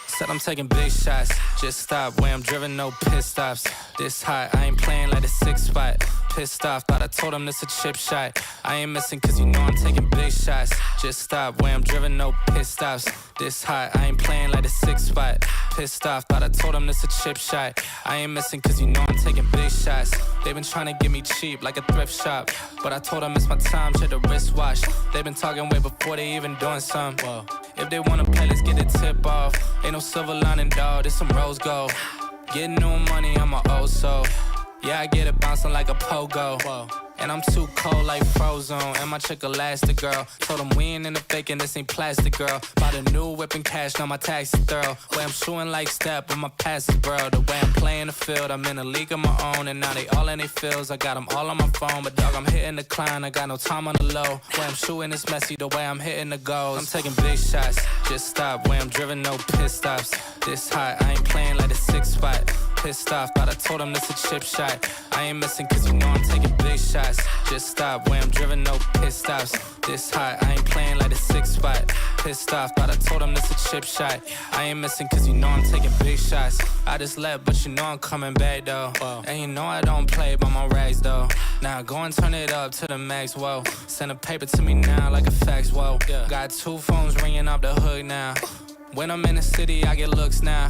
Said I'm taking big shots, just stop where I'm driven, no pit stops. This hot, I ain't playing like a 6 spot. Pissed off, thought I told him this a chip shot. I ain't missing cause you know I'm taking big shots. Just stop where I'm driven, no pit stops. This hot, I ain't playing like a 6 spot. Pissed off, thought I told him this a chip shot. I ain't missing cause you know I'm taking big shots. They been trying to get me cheap like a thrift shop, but I told them it's my time, check the wristwatch. They been talking way before they even doing something. Whoa. If they wanna play, let's get a tip off. Ain't no silver lining, dawg, this some rose gold. Getting new money, I'm a old soul. Yeah, I get it bouncing like a pogo. Whoa. And I'm too cold like Frozone. And my chick elastic, girl. Told them we ain't in the faking, this ain't plastic, girl. Bought a new whip and cash, now my tax is thorough. Way I'm shooting like step, but my pass is bro. The way I'm playing the field, I'm in a league of my own. And now they all in they fields, I got them all on my phone. But dog, I'm hitting the climb, I got no time on the low. Way I'm shooting is messy, the way I'm hitting the goals. I'm taking big shots, just stop. Way I'm driven, no pit stops. This hot, I ain't playing like a 6 spot. Pissed off, thought I told him this a chip shot. I ain't missing cause you know I'm taking big shots. Just stop where I'm driven, no pit stops. This hot, I ain't playing like a 6 spot. Pissed off, thought I told him this a chip shot. I ain't missing cause you know I'm taking big shots. I just left, but you know I'm coming back though. Whoa. And you know I don't play by my rags though. Now go and turn it up to the max, whoa. Send a paper to me now like a fax, whoa. Yeah. Got 2 phones ringing off the hook now. When I'm in the city, I get looks now.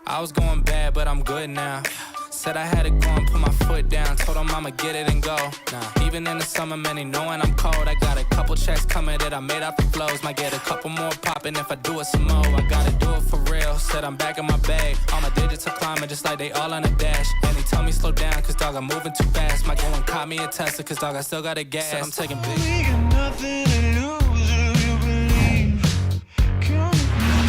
I was going bad, but I'm good now. Said I had to go and put my foot down. Told them I'ma get it and go. Nah. Even in the summer, man, they knowing I'm cold. I got a couple checks coming that I made out the flows. Might get a couple more popping if I do it some more. I gotta do it for real. Said I'm back in my bag. All my digits are climbing just like they all on a dash. And they tell me slow down, cause dog, I'm moving too fast. Might go and caught me a Tesla, cause dog, I still got a gas. Said I'm taking big. We got nothing to lose if you believe. Come with me.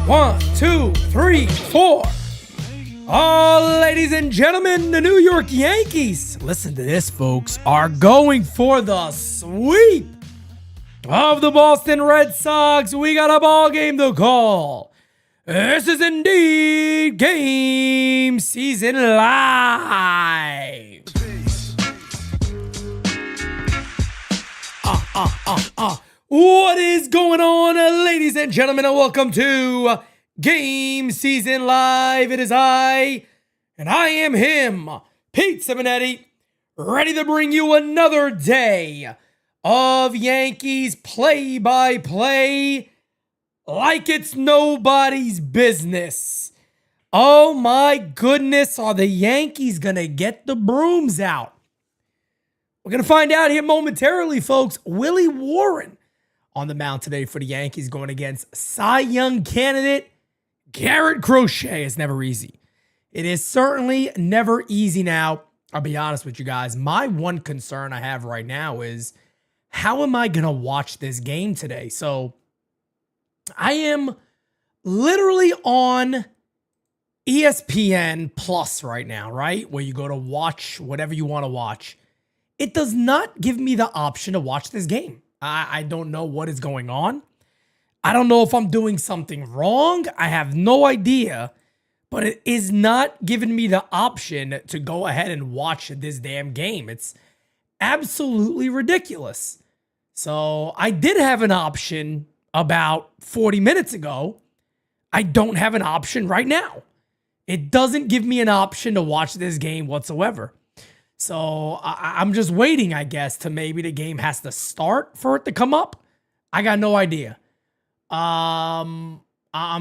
One, two, three, four. Oh, ladies and gentlemen, the New York Yankees, listen to this, folks, are going for the sweep of the Boston Red Sox. We got a ball game to call. This is indeed GameSZN Live. What is going on, ladies and gentlemen, and welcome to GameSZN Live. It is I, and I am him, Pete Simonetti, ready to bring you another day of Yankees play-by-play like it's nobody's business. Oh my goodness, are the Yankees gonna get the brooms out? We're gonna find out here momentarily, folks. Willie Warren on the mound today for the Yankees going against Cy Young candidate Garrett Crochet. It's never easy. It is certainly never easy now. I'll be honest with you guys. My one concern I have right now is how am I going to watch this game today? So I am literally on ESPN Plus right now, right? Where you go to watch whatever you want to watch. It does not give me the option to watch this game. I don't know what is going on. I don't know if I'm doing something wrong. I have no idea. But it is not giving me the option to go ahead and watch this damn game. It's absolutely ridiculous. So I did have an option about 40 minutes ago. I don't have an option right now. It doesn't give me an option to watch this game whatsoever. So I'm just waiting, I guess, to maybe the game has to start for it to come up. I got no idea. I'm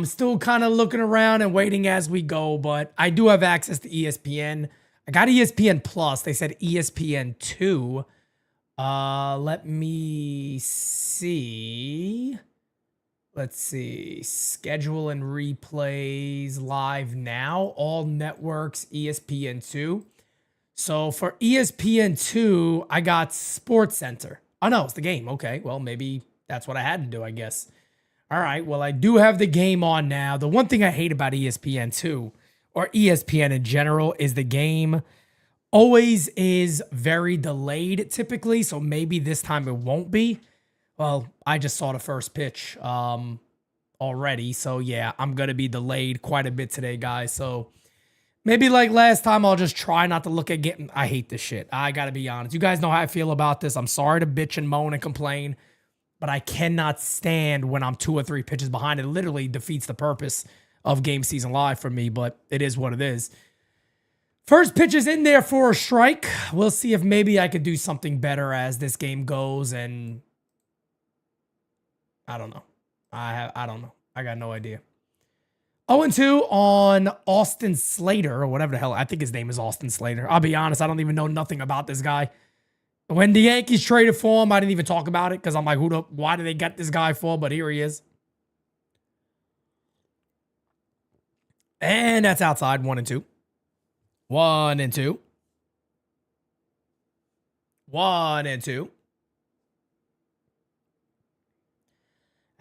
still kind of looking around and waiting as we go, but I do have access to ESPN. I got ESPN Plus. They said ESPN 2. Let me see. Let's see. Schedule and replays live now. All networks, ESPN 2. So for ESPN2, I got Sports Center. Oh, no, it's the game. Okay, well, maybe that's what I had to do, I guess. All right, well, I do have the game on now. The one thing I hate about ESPN2, or ESPN in general, is the game always is very delayed typically, so maybe this time it won't be. Well, I just saw the first pitch already, so yeah, I'm going to be delayed quite a bit today, guys. So maybe like last time, I'll just try not to look at getting... I hate this shit. I got to be honest. You guys know how I feel about this. I'm sorry to bitch and moan and complain, but I cannot stand when I'm 2 or 3 pitches behind. It literally defeats the purpose of GameSZN Live for me, but it is what it is. First pitch is in there for a strike. We'll see if maybe I could do something better as this game goes, and I don't know. I don't know. I got no idea. 0-2 on Austin Slater, or whatever the hell. I think his name is Austin Slater. I'll be honest, I don't even know nothing about this guy. When the Yankees traded for him, I didn't even talk about it because I'm like, why do they get this guy for? But here he is. And that's outside, 1-2. 1-2. 1-2.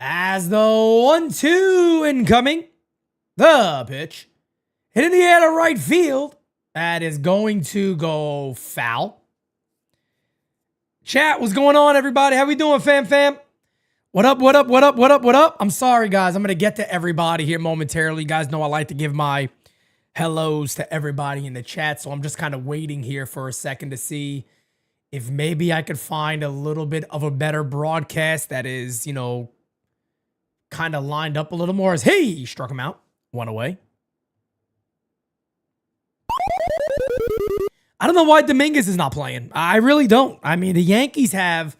As the 1-2 incoming. The pitch. Hit in the air to right field. That is going to go foul. Chat, what's going on, everybody? How we doing, fam? What up, what up, what up, what up, what up? I'm sorry, guys. I'm going to get to everybody here momentarily. You guys know I like to give my hellos to everybody in the chat, so I'm just kind of waiting here for a second to see if maybe I could find a little bit of a better broadcast that is, you know, kind of lined up a little more. As hey, struck him out. 1 away. I don't know why Dominguez is not playing. I really don't. I mean, the Yankees have,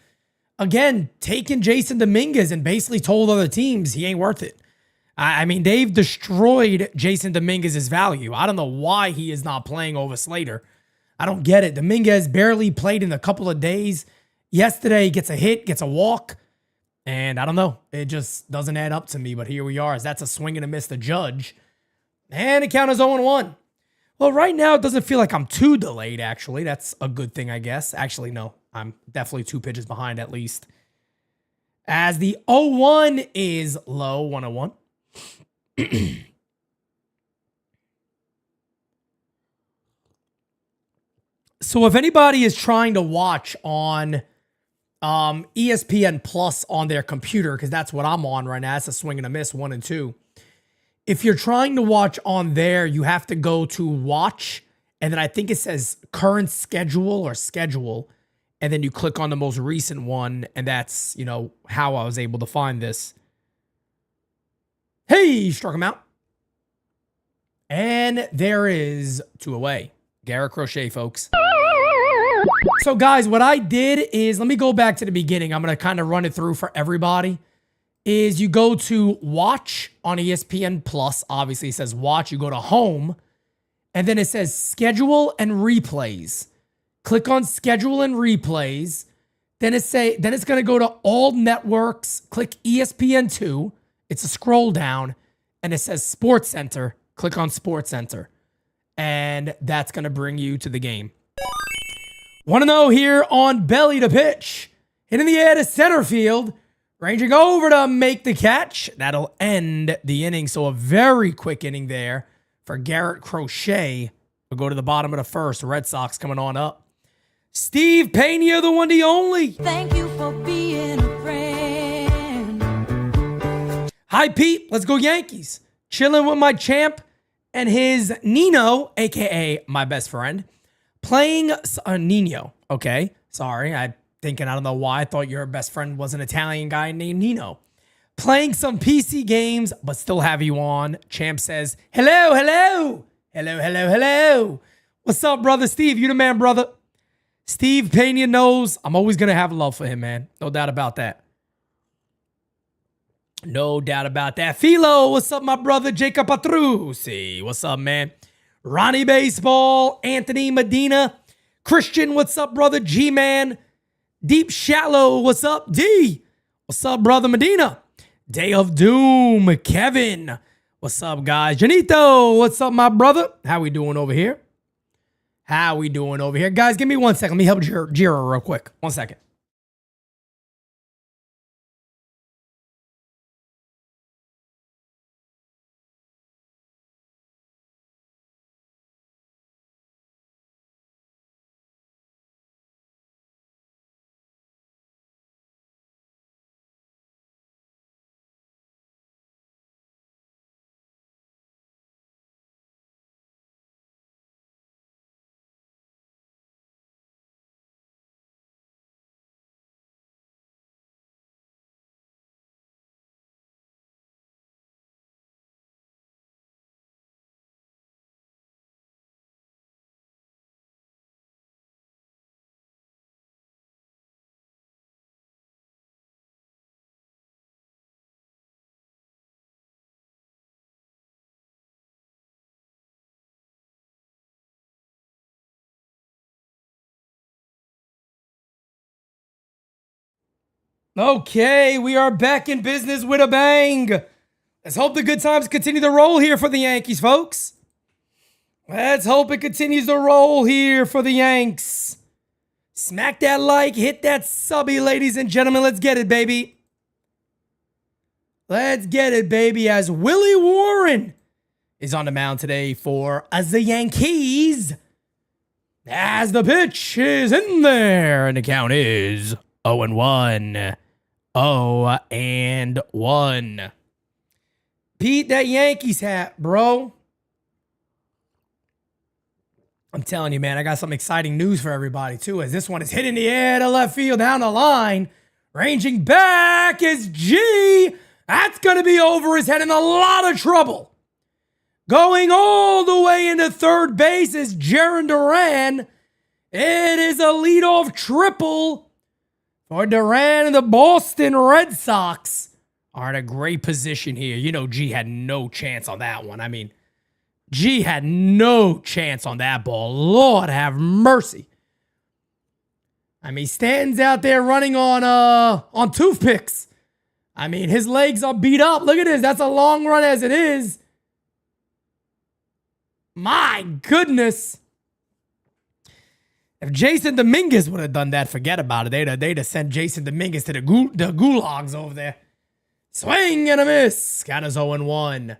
again, taken Jason Dominguez and basically told other teams he ain't worth it. I mean, they've destroyed Jason Dominguez's value. I don't know why he is not playing over Slater. I don't get it. Dominguez barely played in a couple of days. Yesterday, gets a hit, gets a walk. And I don't know. It just doesn't add up to me. But here we are. As that's a swing and a miss to Judge. And the count is 0-1. Well, right now, it doesn't feel like I'm too delayed, actually. That's a good thing, I guess. Actually, no. I'm definitely 2 pitches behind, at least. As the 0-1 is low, 1-1. So if anybody is trying to watch on ESPN Plus on their computer, because that's what I'm on right now. It's a swing and a miss, 1-2. If you're trying to watch on there, you have to go to watch, and then I think it says current schedule or schedule, and then you click on the most recent one, and that's, you know, how I was able to find this. Hey, struck him out. And there is 2 away. Garrett Crochet, folks. So, guys, what I did is, let me go back to the beginning. I'm going to kind of run it through for everybody. Is you go to watch on ESPN Plus. Obviously, it says watch. You go to home, and then it says schedule and replays. Click on schedule and replays. Then it's going to go to all networks. Click ESPN2. It's a scroll down, and it says Sports Center. Click on Sports Center, and that's going to bring you to the game. 1-0 here on Belly to pitch. Hit in the air to center field. Ranging over to make the catch. That'll end the inning. So a very quick inning there for Garrett Crochet. We'll go to the bottom of the first. Red Sox coming on up. Steve Pena, the one, the only. Thank you for being a friend. Hi, Pete. Let's go Yankees. Chilling with my champ and his Nino, a.k.a. my best friend. Playing Nino. Okay. Sorry. I don't know why. I thought your best friend was an Italian guy named Nino. Playing some PC games, but still have you on. Champ says, hello, hello. Hello, hello, hello. What's up, brother Steve? You the man, brother. Steve Pena knows I'm always going to have love for him, man. No doubt about that. No doubt about that. Philo, what's up, my brother? Jacob Patrucci. What's up, man? Ronnie Baseball. Anthony Medina. Christian, what's up, brother? G-Man. Deep Shallow, what's up? D. What's up, brother Medina? Day of Doom. Kevin. What's up, guys? Janito, what's up, my brother? How we doing over here? How we doing over here? Guys, give me 1 second. Let me help Jira real quick. 1 second. Okay, we are back in business with a bang. Let's hope the good times continue to roll here for the Yankees, folks. Let's hope it continues to roll here for the Yanks. Smack that like, hit that subby, ladies and gentlemen. Let's get it, baby. Let's get it, baby, as Willie Warren is on the mound today for the Yankees. As the pitch is in there, and the count is 0-1. 0-1. Pete, that Yankees hat, bro. I'm telling you, man, I got some exciting news for everybody, too, as this one is hit in the air to left field down the line. Ranging back is G. That's going to be over his head in a lot of trouble. Going all the way into third base is Jarren Duran. It is a leadoff triple for Duran, and the Boston Red Sox are in a great position here. You know, G had no chance on that one. I mean, G had no chance on that ball. Lord have mercy. I mean, Stanton's out there running on toothpicks. I mean, his legs are beat up. Look at this. That's a long run as it is. My goodness. If Jason Dominguez would have done that, forget about it. They'd have sent Jason Dominguez to the gulags over there. Swing and a miss. Got us 0-1.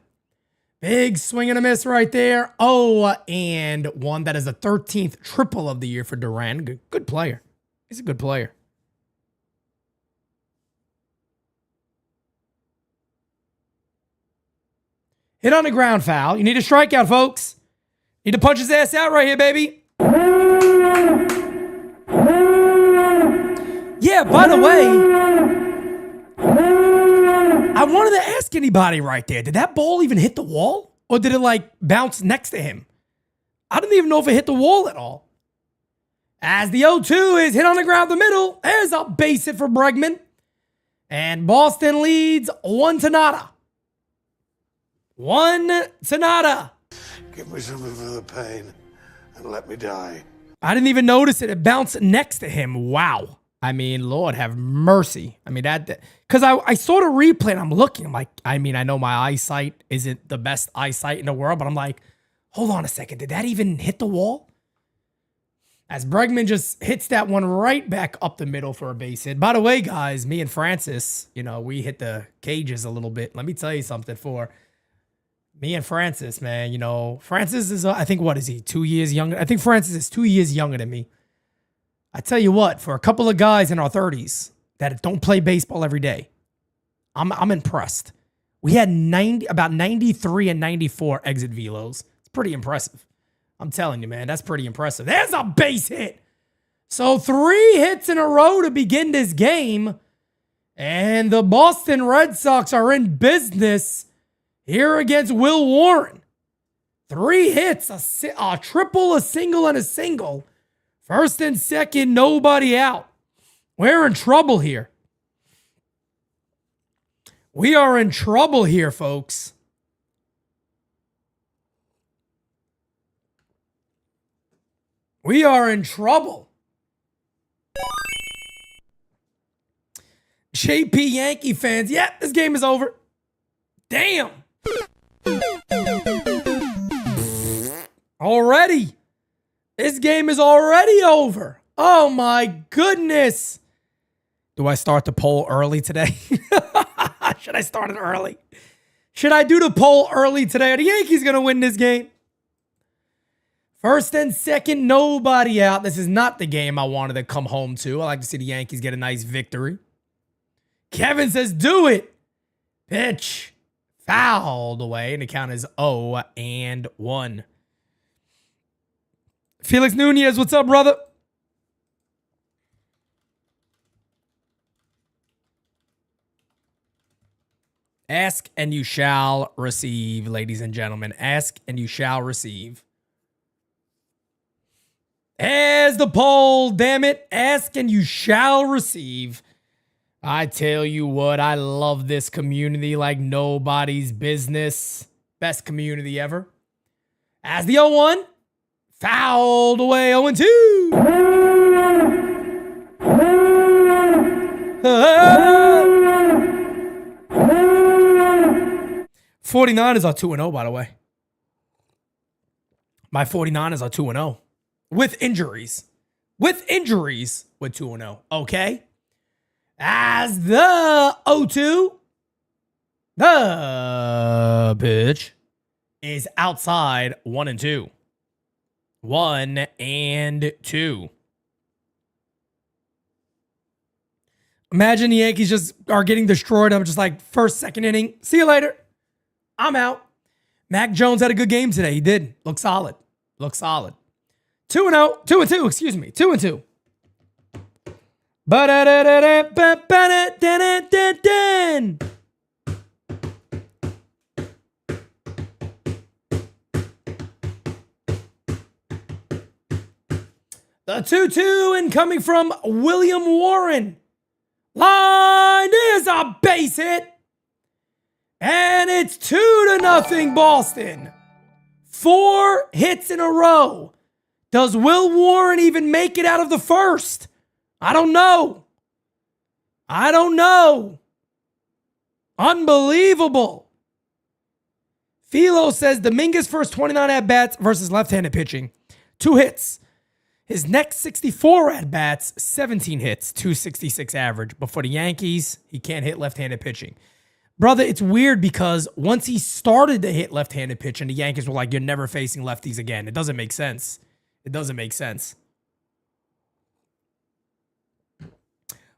Big swing and a miss right there. 0-1. That is the 13th triple of the year for Duran. Good player. He's a good player. Hit on the ground foul. You need a strikeout, folks. Need to punch his ass out right here, baby. Yeah, by the way, I wanted to ask anybody right there, did that ball even hit the wall? Or did it, like, bounce next to him? I don't even know if it hit the wall at all. As the 0-2 is hit on the ground the middle, there's a base hit for Bregman. And Boston leads 1-0. 1-0. Give me something for the pain and let me die. I didn't even notice it. It bounced next to him. Wow. I mean, Lord have mercy. I mean, that, because I saw the replay and I'm looking. I'm like, I mean, I know my eyesight isn't the best eyesight in the world, but I'm like, hold on a second. Did that even hit the wall? As Bregman just hits that one right back up the middle for a base hit. By the way, guys, me and Francis, you know, we hit the cages a little bit. Let me tell you something for me and Francis, man. You know, Francis is, I think, what is he, 2 years younger? I think Francis is 2 years younger than me. I tell you what, for a couple of guys in our 30s that don't play baseball every day, I'm impressed. We had about 93 and 94 exit velos. It's pretty impressive. I'm telling you, man, that's pretty impressive. There's a base hit. So 3 hits in a row to begin this game. And the Boston Red Sox are in business here against Will Warren. 3 hits, a triple, a single, and a single. First and second, nobody out. We're in trouble here. We are in trouble here, folks. We are in trouble. JP Yankee fans, yep, this game is over. Damn. Already. This game is already over. Oh my goodness. Do I start the poll early today? Should I start it early? Should I do the poll early today? Are the Yankees going to win this game? First and second, nobody out. This is not the game I wanted to come home to. I like to see the Yankees get a nice victory. Kevin says, do it. Pitch. Fouled away, and the count is 0-1. Felix Nunez, what's up, brother? Ask and you shall receive, ladies and gentlemen. Ask and you shall receive. As the poll, damn it. Ask and you shall receive. I tell you what, I love this community like nobody's business. Best community ever. As the 0-1, fouled away 0-2. 49ers are 2-0, by the way. My 49ers are 2-0. With injuries. With 2-0. Okay? As the 0-2, the pitch is outside 1-2. 1-2. Imagine the Yankees just are getting destroyed. I'm just like, first, second inning. See you later. I'm out. Mac Jones had a good game today. He did. Look solid. 2-0. 2-2, excuse me. 2-2. The 2-2 incoming from William Warren. Line is a base hit. And it's 2-0 Boston. 4 hits in a row. Does Will Warren even make it out of the first? I don't know. Unbelievable. Philo says Dominguez first 29 at-bats versus left-handed pitching. 2 hits. His next 64 at-bats, 17 hits, 266 average. But for the Yankees, he can't hit left-handed pitching. Brother, it's weird because once he started to hit left-handed pitching, the Yankees were like, you're never facing lefties again. It doesn't make sense.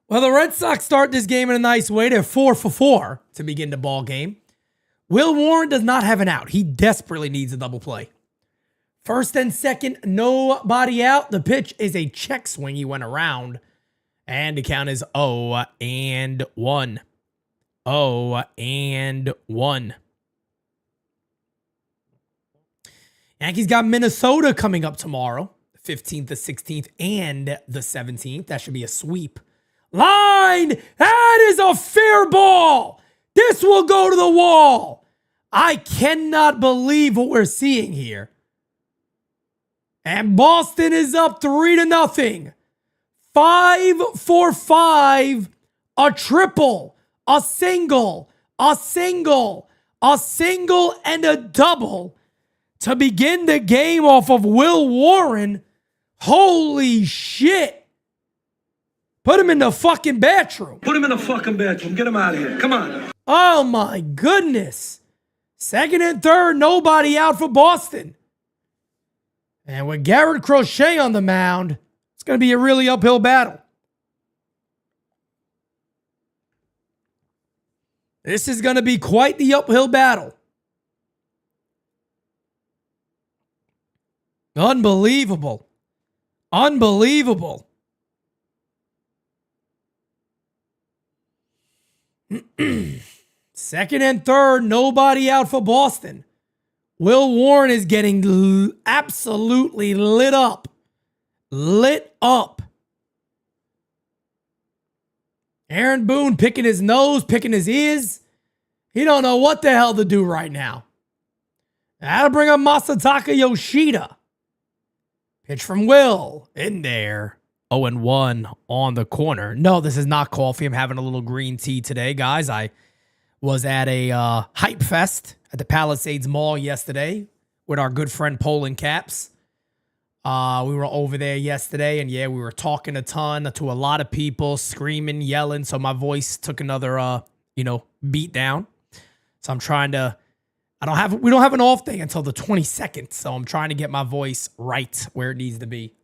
Well, the Red Sox start this game in a nice way. They're 4 for 4 to begin the ball game. Will Warren does not have an out. He desperately needs a double play. First and second, nobody out. The pitch is a check swing. He went around. And the count is 0-1. 0-1. Yankees got Minnesota coming up tomorrow. 15th, the 16th, and the 17th. That should be a sweep. Line! That is a fair ball! This will go to the wall! I cannot believe what we're seeing here. And Boston is up 3-0. 5 for 5. A triple. A single. A single. A single and a double to begin the game off of Will Warren. Holy shit. Put him in the fucking bathroom. Put him in the fucking bedroom. Get him out of here. Come on. Oh my goodness. Second and third, nobody out for Boston. And with Garrett Crochet on the mound, it's going to be a really uphill battle. This is going to be quite the uphill battle. Unbelievable. Unbelievable. Second and third, nobody out for Boston. Will Warren is getting absolutely lit up. Lit up. Aaron Boone picking his nose, picking his ears. He don't know what the hell to do right now. That'll bring up Masataka Yoshida. Pitch from Will. In there. 0-1 on the corner. No, this is not coffee. I'm having a little green tea today, guys. I was at a hype fest at the Palisades Mall yesterday with our good friend Poland Caps. We were over there yesterday, and yeah, we were talking a ton to a lot of people, screaming, yelling. So my voice took another, beat down. So I'm trying to. We don't have an off day until the 22nd, so I'm trying to get my voice right where it needs to be.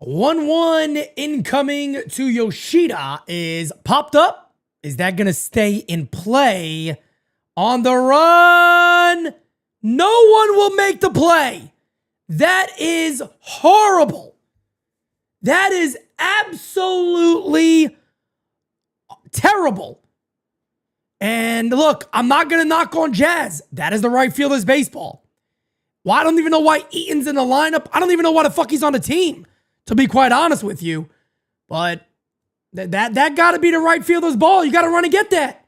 1-1 incoming to Yoshida is popped up. Is that going to stay in play? On the run. No one will make the play. That is horrible. That is absolutely terrible. And look, I'm not going to knock on Jazz. That is the right fielder's baseball. Well, I don't even know why Eaton's in the lineup. I don't even know why the fuck he's on the team, to be quite honest with you. But that got to be the right fielder's ball. You got to run and get that.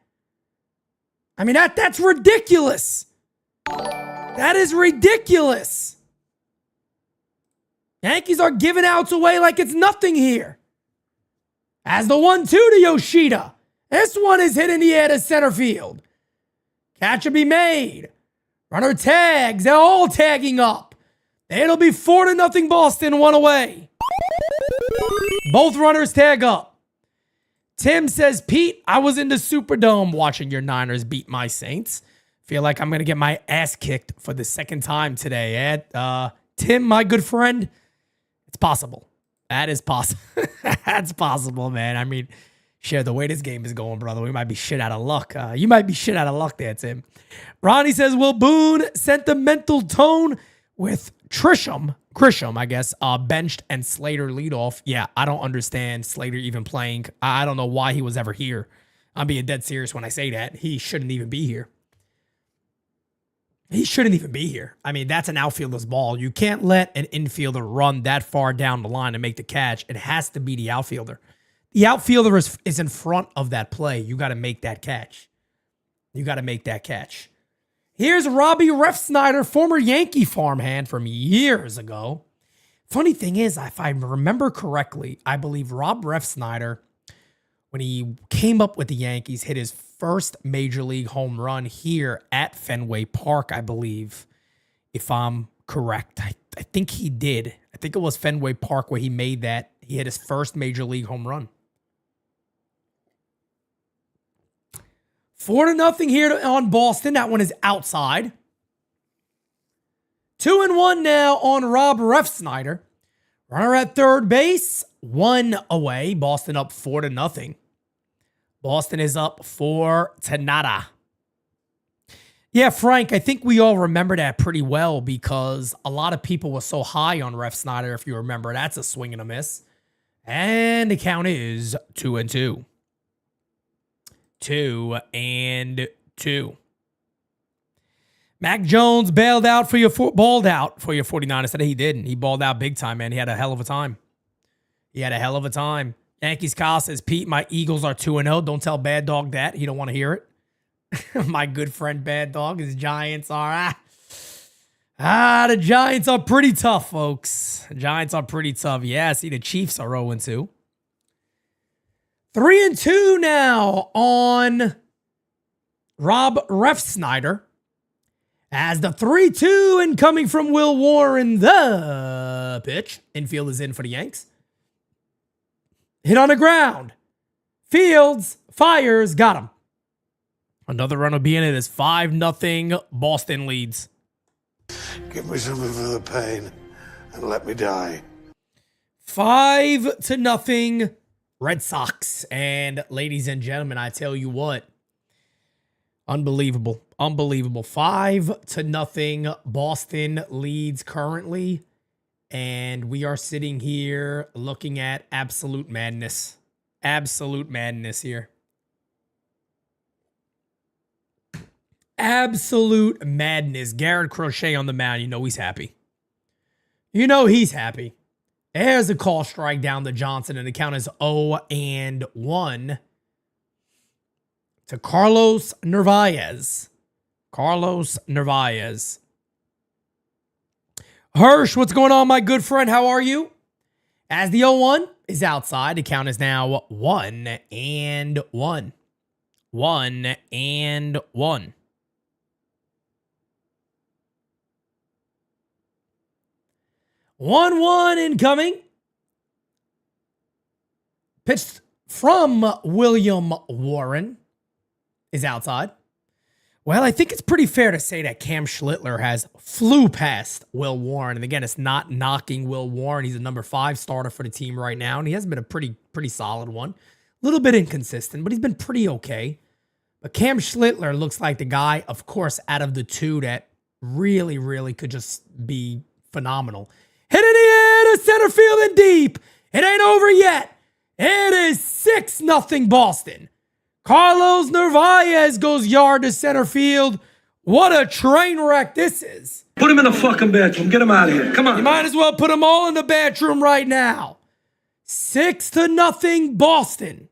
I mean, that's ridiculous. That is ridiculous. Yankees are giving outs away like it's nothing here. As the 1-2 to Yoshida. This one is hit in the air to center field. Catch will be made. Runner tags. They're all tagging up. It'll be 4-0 Boston, one away. Both runners tag up. Tim says, Pete, I was in the Superdome watching your Niners beat my Saints. Feel like I'm going to get my ass kicked for the second time today. Tim, my good friend, it's possible. That is possible. That's possible, man. I mean, shit, the way this game is going, brother, we might be shit out of luck. You might be shit out of luck there, Tim. Ronnie says, Will Boone, sentimental tone with Grisham, I guess, benched and Slater leadoff. Yeah, I don't understand Slater even playing. I don't know why he was ever here. I'm being dead serious when I say that. He shouldn't even be here. He shouldn't even be here. I mean, that's an outfielder's ball. You can't let an infielder run that far down the line and make the catch. It has to be the outfielder. The outfielder is in front of that play. You got to make that catch. You got to make that catch. Here's Robbie Refsnyder, former Yankee farmhand from years ago. Funny thing is, if I remember correctly, I believe Rob Refsnyder, when he came up with the Yankees, hit his first major league home run here at Fenway Park, I believe, if I'm correct. I think he did. I think it was Fenway Park where he made that. He hit his first major league home run. 4-0 here on Boston. That one is outside. 2-1 now on Rob Refsnyder. Runner at third base. 1 away. Boston up 4-0. Boston is up 4-0. Yeah, Frank, I think we all remember that pretty well because a lot of people were so high on Refsnyder, if you remember. That's a swing and a miss. And the count is 2-2. 2-2. Mac Jones balled out for your 49ers today. He didn't. He balled out big time, man. He had a hell of a time. Yankees Kyle says, Pete, my Eagles are 2-0. Don't tell Bad Dog that. He don't want to hear it. My good friend Bad Dog, his Giants are the Giants are pretty tough, folks. The Giants are pretty tough. Yeah, see, the Chiefs are 0-2. 3-2 now on Rob Refsnyder. As the 3-2 incoming from Will Warren, the pitch. Infield is in for the Yanks. Hit on the ground. Fields fires, got him. Another run will be in it as 5-0 Boston leads. Give me something for the pain and let me die. 5-0 Red Sox. And ladies and gentlemen, I tell you what, unbelievable. 5-0 Boston leads currently. And we are sitting here looking at absolute madness. Absolute madness here. Absolute madness. Garrett Crochet on the mound. You know he's happy. There's a call strike down to Johnson, and the count is 0-1 to Carlos Narvaez. Hirsch, what's going on, my good friend? How are you? As the 0-1 is outside, the count is now 1-1. 1-1 incoming. Pitched from William Warren is outside. Well, I think it's pretty fair to say that Cam Schlittler has flew past Will Warren. And again, it's not knocking Will Warren. He's a number 5 starter for the team right now, and he has been a pretty solid one. A little bit inconsistent, but he's been pretty okay. But Cam Schlittler looks like the guy, of course, out of the two that really could just be phenomenal. Hit in the air to center field and deep. It ain't over yet. It is 6-0 Boston. Carlos Narvaez goes yard to center field. What a train wreck this is. Put him in the fucking bathroom. Get him out of here. Come on. You might as well put them all in the bathroom right now. 6-0 Boston.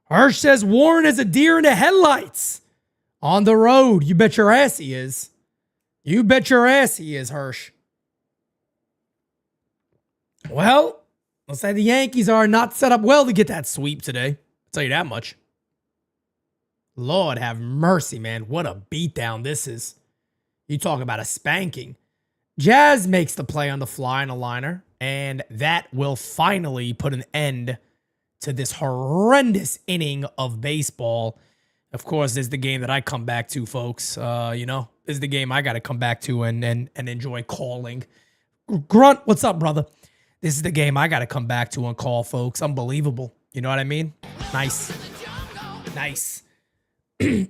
Hirsch says Warren is a deer in the headlights. On the road. You bet your ass he is. You bet your ass he is, Hirsch. Well, looks like the Yankees are not set up well to get that sweep today. I'll tell you that much. Lord have mercy, man. What a beatdown this is. You talk about a spanking. Jazz makes the play on the fly in a liner, and that will finally put an end to this horrendous inning of baseball. Of course, this is the game that I come back to, folks. This is the game I got to come back to and enjoy calling. Grunt, what's up, brother? This is the game I got to come back to and call, folks. Unbelievable. You know what I mean? Nice.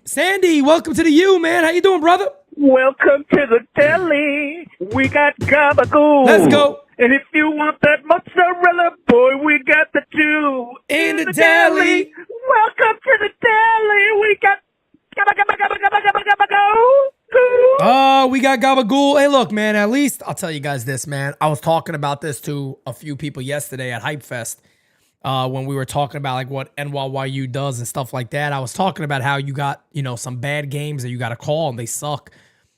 Sandy, welcome to the U, man. How you doing, brother? Welcome to the deli. We got gabagool. Let's go. And if you want that mozzarella, boy, we got the two In the deli. Welcome to the deli. We got gabagool. Oh, we got gabagool. Hey, look, man, at least I'll tell you guys this, man. I was talking about this to a few people yesterday at Hype Fest when we were talking about like what NYYU does and stuff like that. I was talking about how you got, some bad games that you got to call and they suck.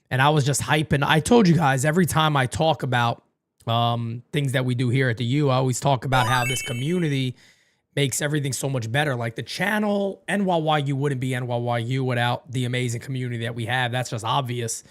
And I was just hyping. I told you guys every time I talk about things that we do here at the U, I always talk about how this community makes everything so much better. Like the channel, NYYU wouldn't be NYYU without the amazing community that we have. That's just obvious.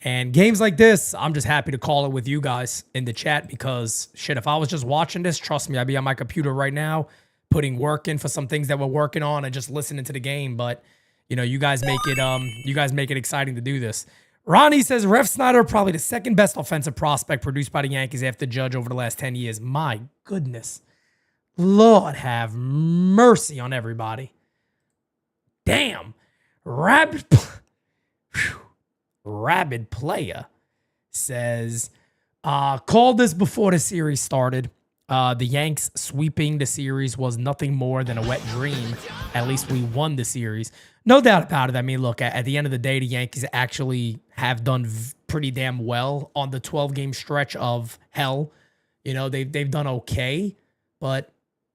And games like this, I'm just happy to call it with you guys in the chat because shit, if I was just watching this, trust me, I'd be on my computer right now, putting work in for some things that we're working on and just listening to the game. But you guys make it exciting to do this. Ronnie says Ref Snyder probably the second best offensive prospect produced by the Yankees after Judge over the last 10 years. My goodness. Lord have mercy on everybody. Damn. Rabid Player says, called this before the series started. The Yanks sweeping the series was nothing more than a wet dream. At least we won the series. No doubt about it. I mean, look, at the end of the day, the Yankees actually have done pretty damn well on the 12-game stretch of hell. They've done okay, but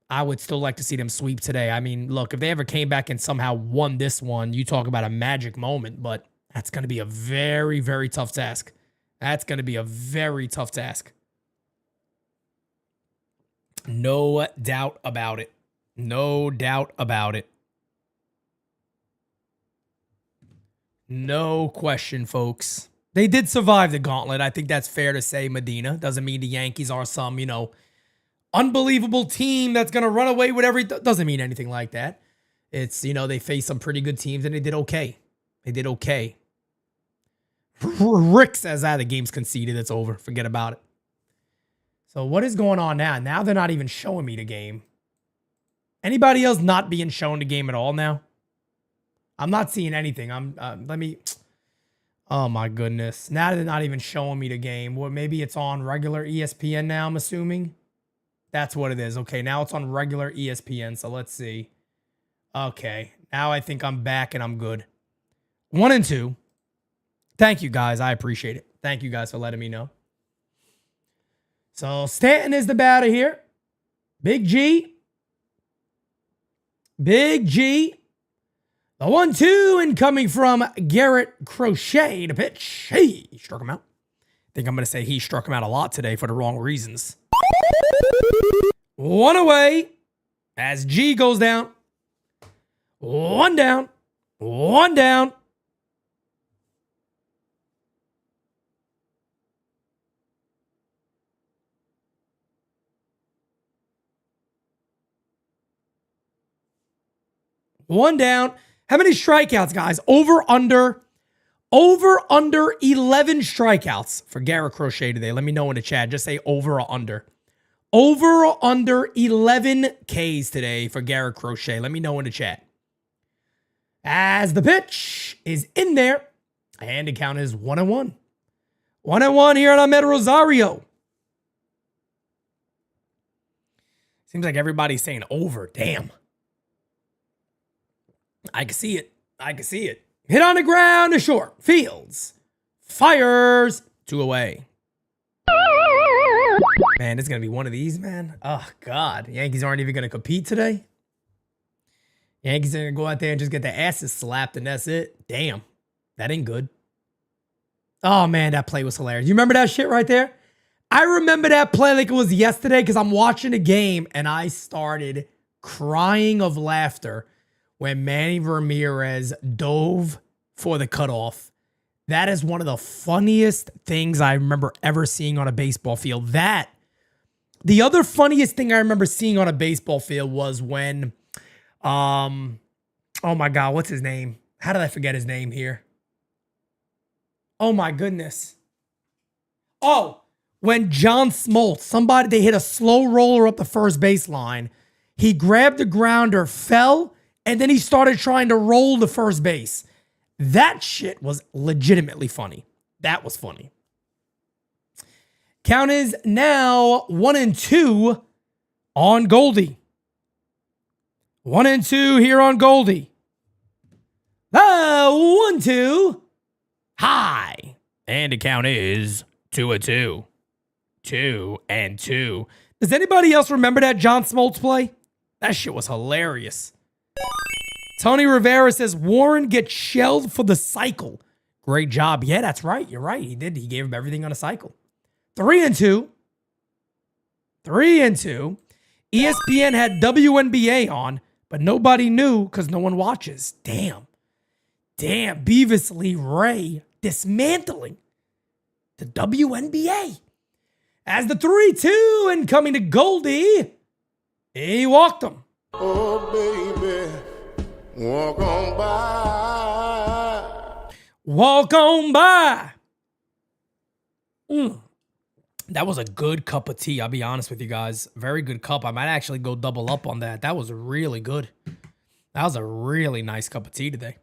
I would still like to see them sweep today. I mean, look, if they ever came back and somehow won this one, you talk about a magic moment, but that's going to be a very, very tough task. That's going to be a very tough task. No doubt about it. No doubt about it. No question, folks. They did survive the gauntlet. I think that's fair to say, Medina. Doesn't mean the Yankees are some, unbelievable team that's going to run away with everything. Doesn't mean anything like that. It's, they faced some pretty good teams and they did okay. They did okay. Rick says, the game's conceded. It's over. Forget about it. So what is going on now? Now they're not even showing me the game. Anybody else not being shown the game at all now? I'm not seeing anything. Oh my goodness. Now they're not even showing me the game. Well, maybe it's on regular ESPN now, I'm assuming. That's what it is. Okay, now it's on regular ESPN. So let's see. Okay, now I think I'm back and I'm good. 1 and 2. Thank you, guys. I appreciate it. Thank you, guys, for letting me know. So Stanton is the batter here. Big G. Big G. The 1-2 incoming from Garrett Crochet to pitch. Hey, he struck him out. I think I'm going to say he struck him out a lot today for the wrong reasons. 1 away as G goes down. 1 down. 1 down. One down. How many strikeouts, guys? Over, under 11 strikeouts for Garrett Crochet today. Let me know in the chat. Just say over or under. Over or under 11 Ks today for Garrett Crochet. Let me know in the chat. As the pitch is in there, and the count is 1-1. 1-1 here on Ahmed Rosario. Seems like everybody's saying over. Damn. I can see it. I can see it. Hit on the ground to short. Fields. Fires. 2 away. Man, it's going to be one of these, man. Oh, God. Yankees aren't even going to compete today. Yankees are going to go out there and just get their asses slapped, and that's it. Damn. That ain't good. Oh, man, that play was hilarious. You remember that shit right there? I remember that play like it was yesterday because I'm watching the game, and I started crying of laughter when Manny Ramirez dove for the cutoff. That is one of the funniest things I remember ever seeing on a baseball field. The other funniest thing I remember seeing on a baseball field was when, oh my God, what's his name? How did I forget his name here? Oh my goodness. Oh, when John Smoltz, they hit a slow roller up the first baseline. He grabbed the grounder, fell, and then he started trying to roll the first base. That shit was legitimately funny. That was funny. Count is now 1-2 on Goldie. 1-2 here on Goldie. 1-2. High. And the count is 2-2. 2-2. Does anybody else remember that John Smoltz play? That shit was hilarious. Tony Rivera says Warren gets shelled for the cycle. Great job. Yeah, that's right. You're right. He did. He gave him everything on a cycle. 3-2. 3-2. ESPN had WNBA on, but nobody knew because no one watches. Damn. Beavis Lee Ray dismantling the WNBA. As the 3-2 and coming to Goldie, he walked him. Oh, baby, walk on by. Walk on by. That was a good cup of tea. I'll be honest with you guys. Very good cup. I might actually go double up on that. That was really good. That was a really nice cup of tea today.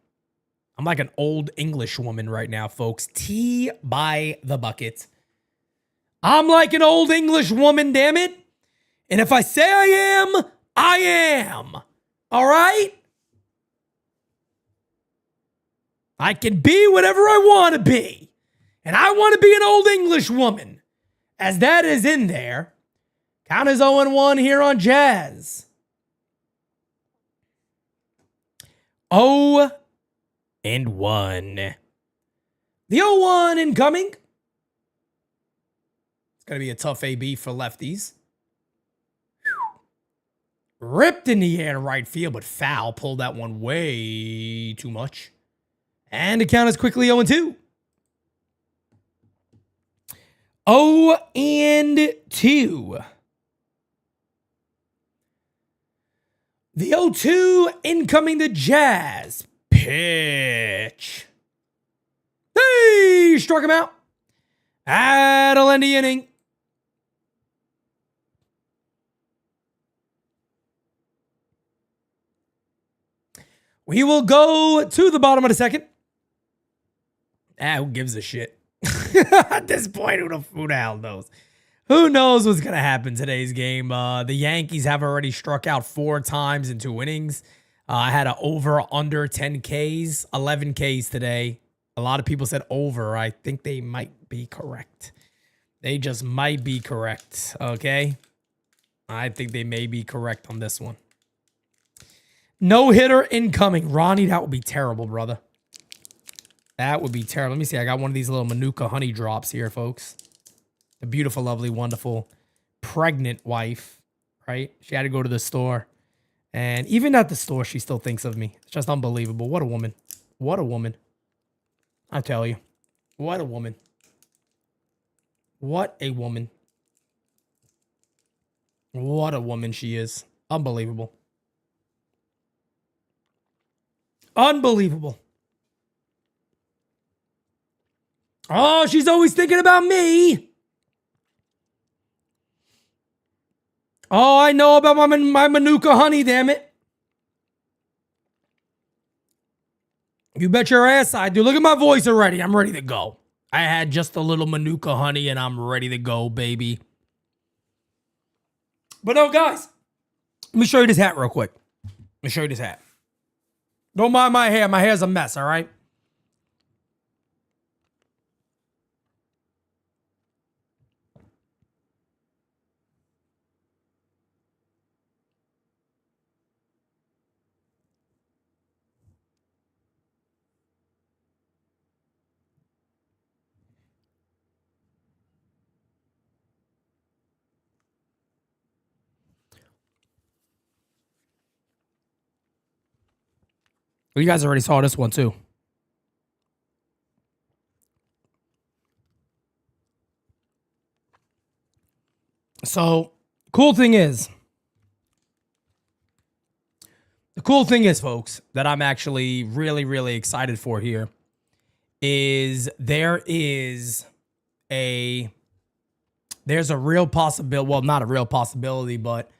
I'm like an old English woman right now, folks. Tea by the bucket. I'm like an old English woman, damn it. And if I say I am, I am. All right? I can be whatever I want to be. And I want to be an old English woman. As that is in there. Count is 0-1 here on Jazz. 0-1. The 0-1 incoming. It's going to be a tough AB for lefties. Ripped in the air to right field, but foul. Pulled that one way too much. And the count is quickly 0-2. 0-2. The 0-2 incoming to Jazz. Pitch. Hey, struck him out. That'll end the inning. We will go to the bottom of the second. Who gives a shit? At this point, who the hell knows? Who knows what's going to happen today's game? The Yankees have already struck out 4 times in 2 innings. I had an over under 10 Ks, 11 Ks today. A lot of people said over. I think they might be correct. They just might be correct, okay? I think they may be correct on this one. No hitter incoming. Ronnie, that would be terrible, brother. That would be terrible. Let me see. I got one of these little Manuka honey drops here, folks. The beautiful, lovely, wonderful, pregnant wife, right? She had to go to the store. And even at the store, she still thinks of me. It's just unbelievable. What a woman. What a woman. I tell you. What a woman. What a woman. What a woman she is. Unbelievable. Unbelievable. Oh, she's always thinking about me. Oh, I know about my Manuka honey, damn it. You bet your ass I do. Look at my voice already. I'm ready to go. I had just a little Manuka honey and I'm ready to go, baby. But no, guys, let me show you this hat real quick. Let me show you this hat. Don't mind my hair. My hair's a mess, all right? Well, you guys already saw this one too. So, the cool thing is, folks, that I'm actually really, really excited for here is there's a real possibility. Well, not a real possibility, but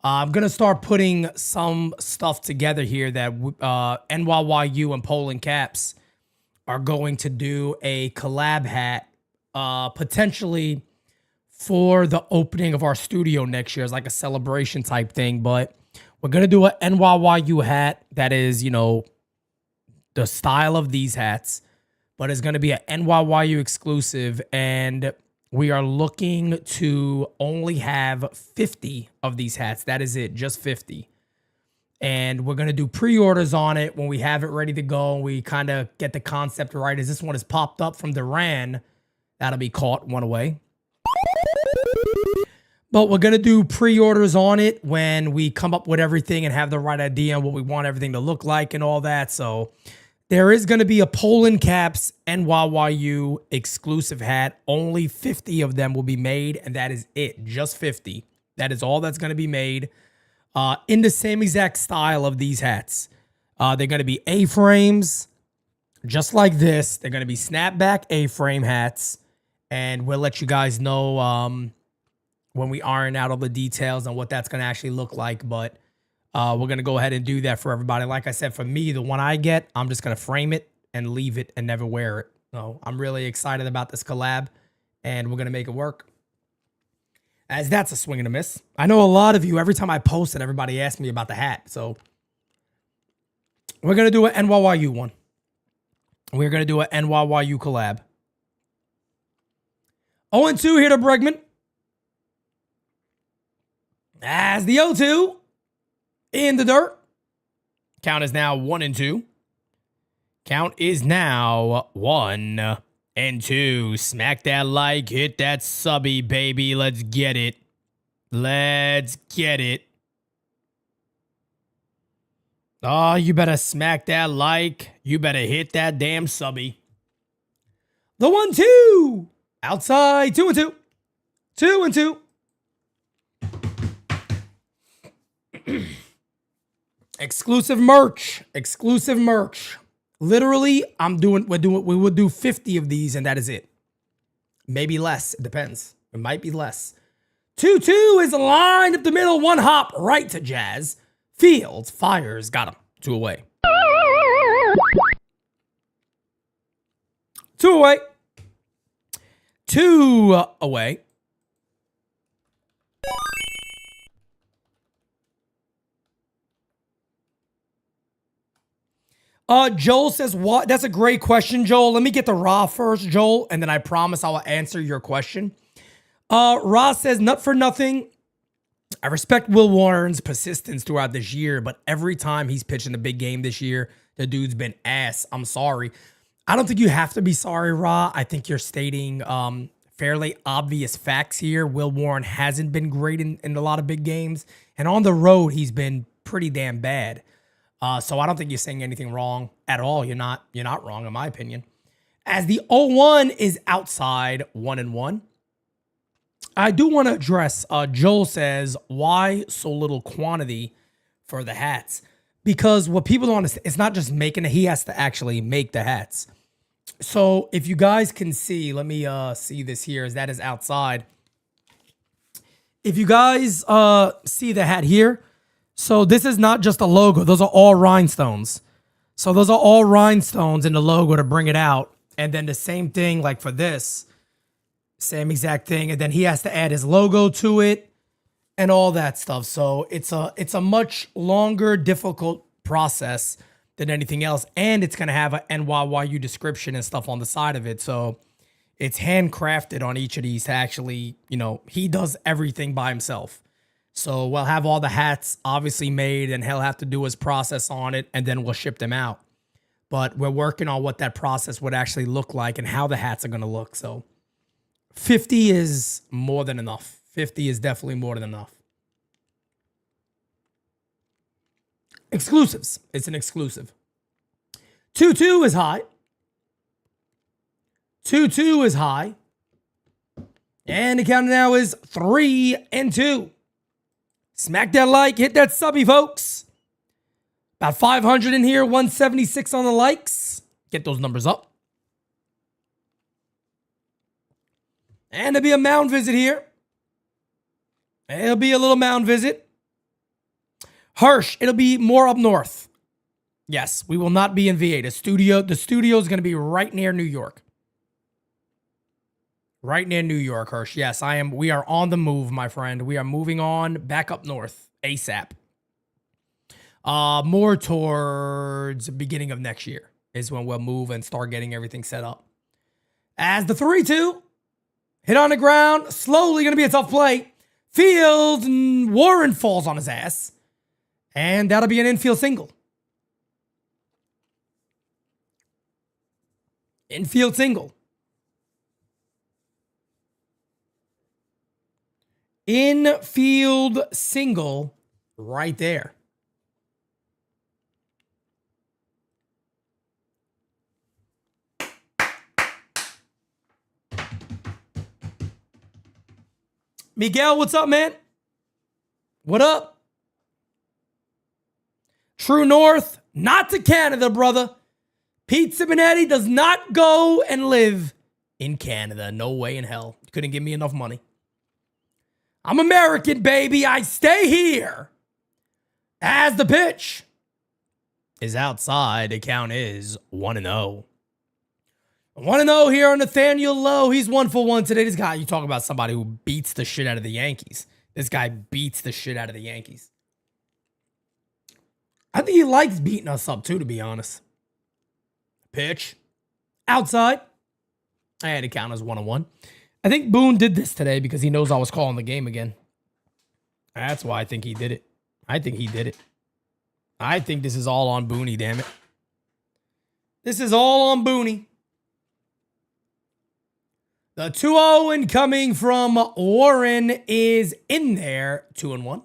I'm going to start putting some stuff together here that NYYU and Poland Caps are going to do a collab hat, potentially for the opening of our studio next year as like a celebration type thing. But we're going to do an NYYU hat that is, you know, the style of these hats, but it's going to be an NYYU exclusive. And we are looking to only have 50 of these hats. That is it, just 50. And we're going to do pre-orders on it when we have it ready to go. And we kind of get the concept right. As this one is popped up from Duran, that'll be caught one away. But we're going to do pre-orders on it when we come up with everything and have the right idea on what we want everything to look like and all that. So there is going to be a Poland Caps NYYU exclusive hat. Only 50 of them will be made, and that is it. Just 50. That is all that's going to be made in the same exact style of these hats. They're going to be A-frames, just like this. They're going to be snapback A-frame hats, and we'll let you guys know when we iron out all the details on what that's going to actually look like. But we're going to go ahead and do that for everybody. Like I said, for me, the one I get, I'm just going to frame it and leave it and never wear it. So I'm really excited about this collab, and we're going to make it work. As that's a swing and a miss. I know a lot of you, every time I post it, everybody asks me about the hat. So we're going to do an NYYU one. We're going to do an NYYU collab. 0-2 here to Bregman. As the 0-2 in the dirt. Count is now 1-2. Count is now 1-2. Smack that like, hit that subby, baby. Let's get it. Let's get it. Oh, you better smack that like. You better hit that damn subby. The 1-2. Outside. 2-2. 2-2. Exclusive merch. Exclusive merch. Literally, we would do 50 of these, and that is it. Maybe less. It depends. It might be less. 2-2 is lined up the middle. One hop right to Jazz. Fields fires. Got him. 2 away. 2 away. 2 away. Joel says, what? That's a great question, Joel. Let me get the Ra first, Joel, and then I promise I will answer your question. Ra says, nut for nothing. I respect Will Warren's persistence throughout this year, but every time he's pitching a big game this year, the dude's been ass. I'm sorry. I don't think you have to be sorry, Ra. I think you're stating fairly obvious facts here. Will Warren hasn't been great in a lot of big games, and on the road, he's been pretty damn bad. So I don't think you're saying anything wrong at all. You're not wrong, in my opinion. As the 0-1 is outside 1-1. I do want to address, Joel says, why so little quantity for the hats? because what people don't understand, it's not just making it. He has to actually make the hats. So if you guys can see, let me see this here, as that is outside. If you guys see the hat here, so this is not just a logo. Those are all rhinestones. So those are all rhinestones in the logo to bring it out. And then the same thing like for this, same exact thing. And then he has to add his logo to it and all that stuff. So it's a much longer, difficult process than anything else. And it's going to have a NYYU description and stuff on the side of it. So it's handcrafted on each of these to actually, you know, he does everything by himself. So we'll have all the hats obviously made and he'll have to do his process on it and then we'll ship them out. But we're working on what that process would actually look like and how the hats are going to look. So 50 is more than enough. 50 is definitely more than enough. Exclusives. It's an exclusive. 2-2 is high. 2-2 is high. And the count now is 3-2. Smack that like, hit that subby, folks. About 500 in here, 176 on the likes. Get those numbers up. And there'll be a mound visit here. It'll be a little mound visit. Hirsch, it'll be more up north. Yes, we will not be in VA. The studio is going to be right near New York. Right near New York, Hirsch. Yes, we are on the move, my friend. We are moving on back up north ASAP. More towards the beginning of next year is when we'll move and start getting everything set up. As the 3-2 hit on the ground, slowly going to be a tough play. Fields and Warren falls on his ass. And that'll be an infield single. Infield single. Infield single right there. Miguel, what's up, man? What up? True North, not to Canada, brother. Pete Simonetti does not go and live in Canada. No way in hell. Couldn't give me enough money. I'm American, baby. I stay here. As the pitch is outside, the count is 1-0. 1-0 here on Nathaniel Lowe. He's 1-for-1 today. This guy, you talk about somebody who beats the shit out of the Yankees. This guy beats the shit out of the Yankees. I think he likes beating us up too, to be honest. Pitch. Outside. And the count is 1-1. I think Boone did this today because he knows I was calling the game again. That's why I think he did it. I think he did it. I think this is all on Booney, damn it. This is all on Booney. The 2-0 incoming from Warren is in there. 2-1.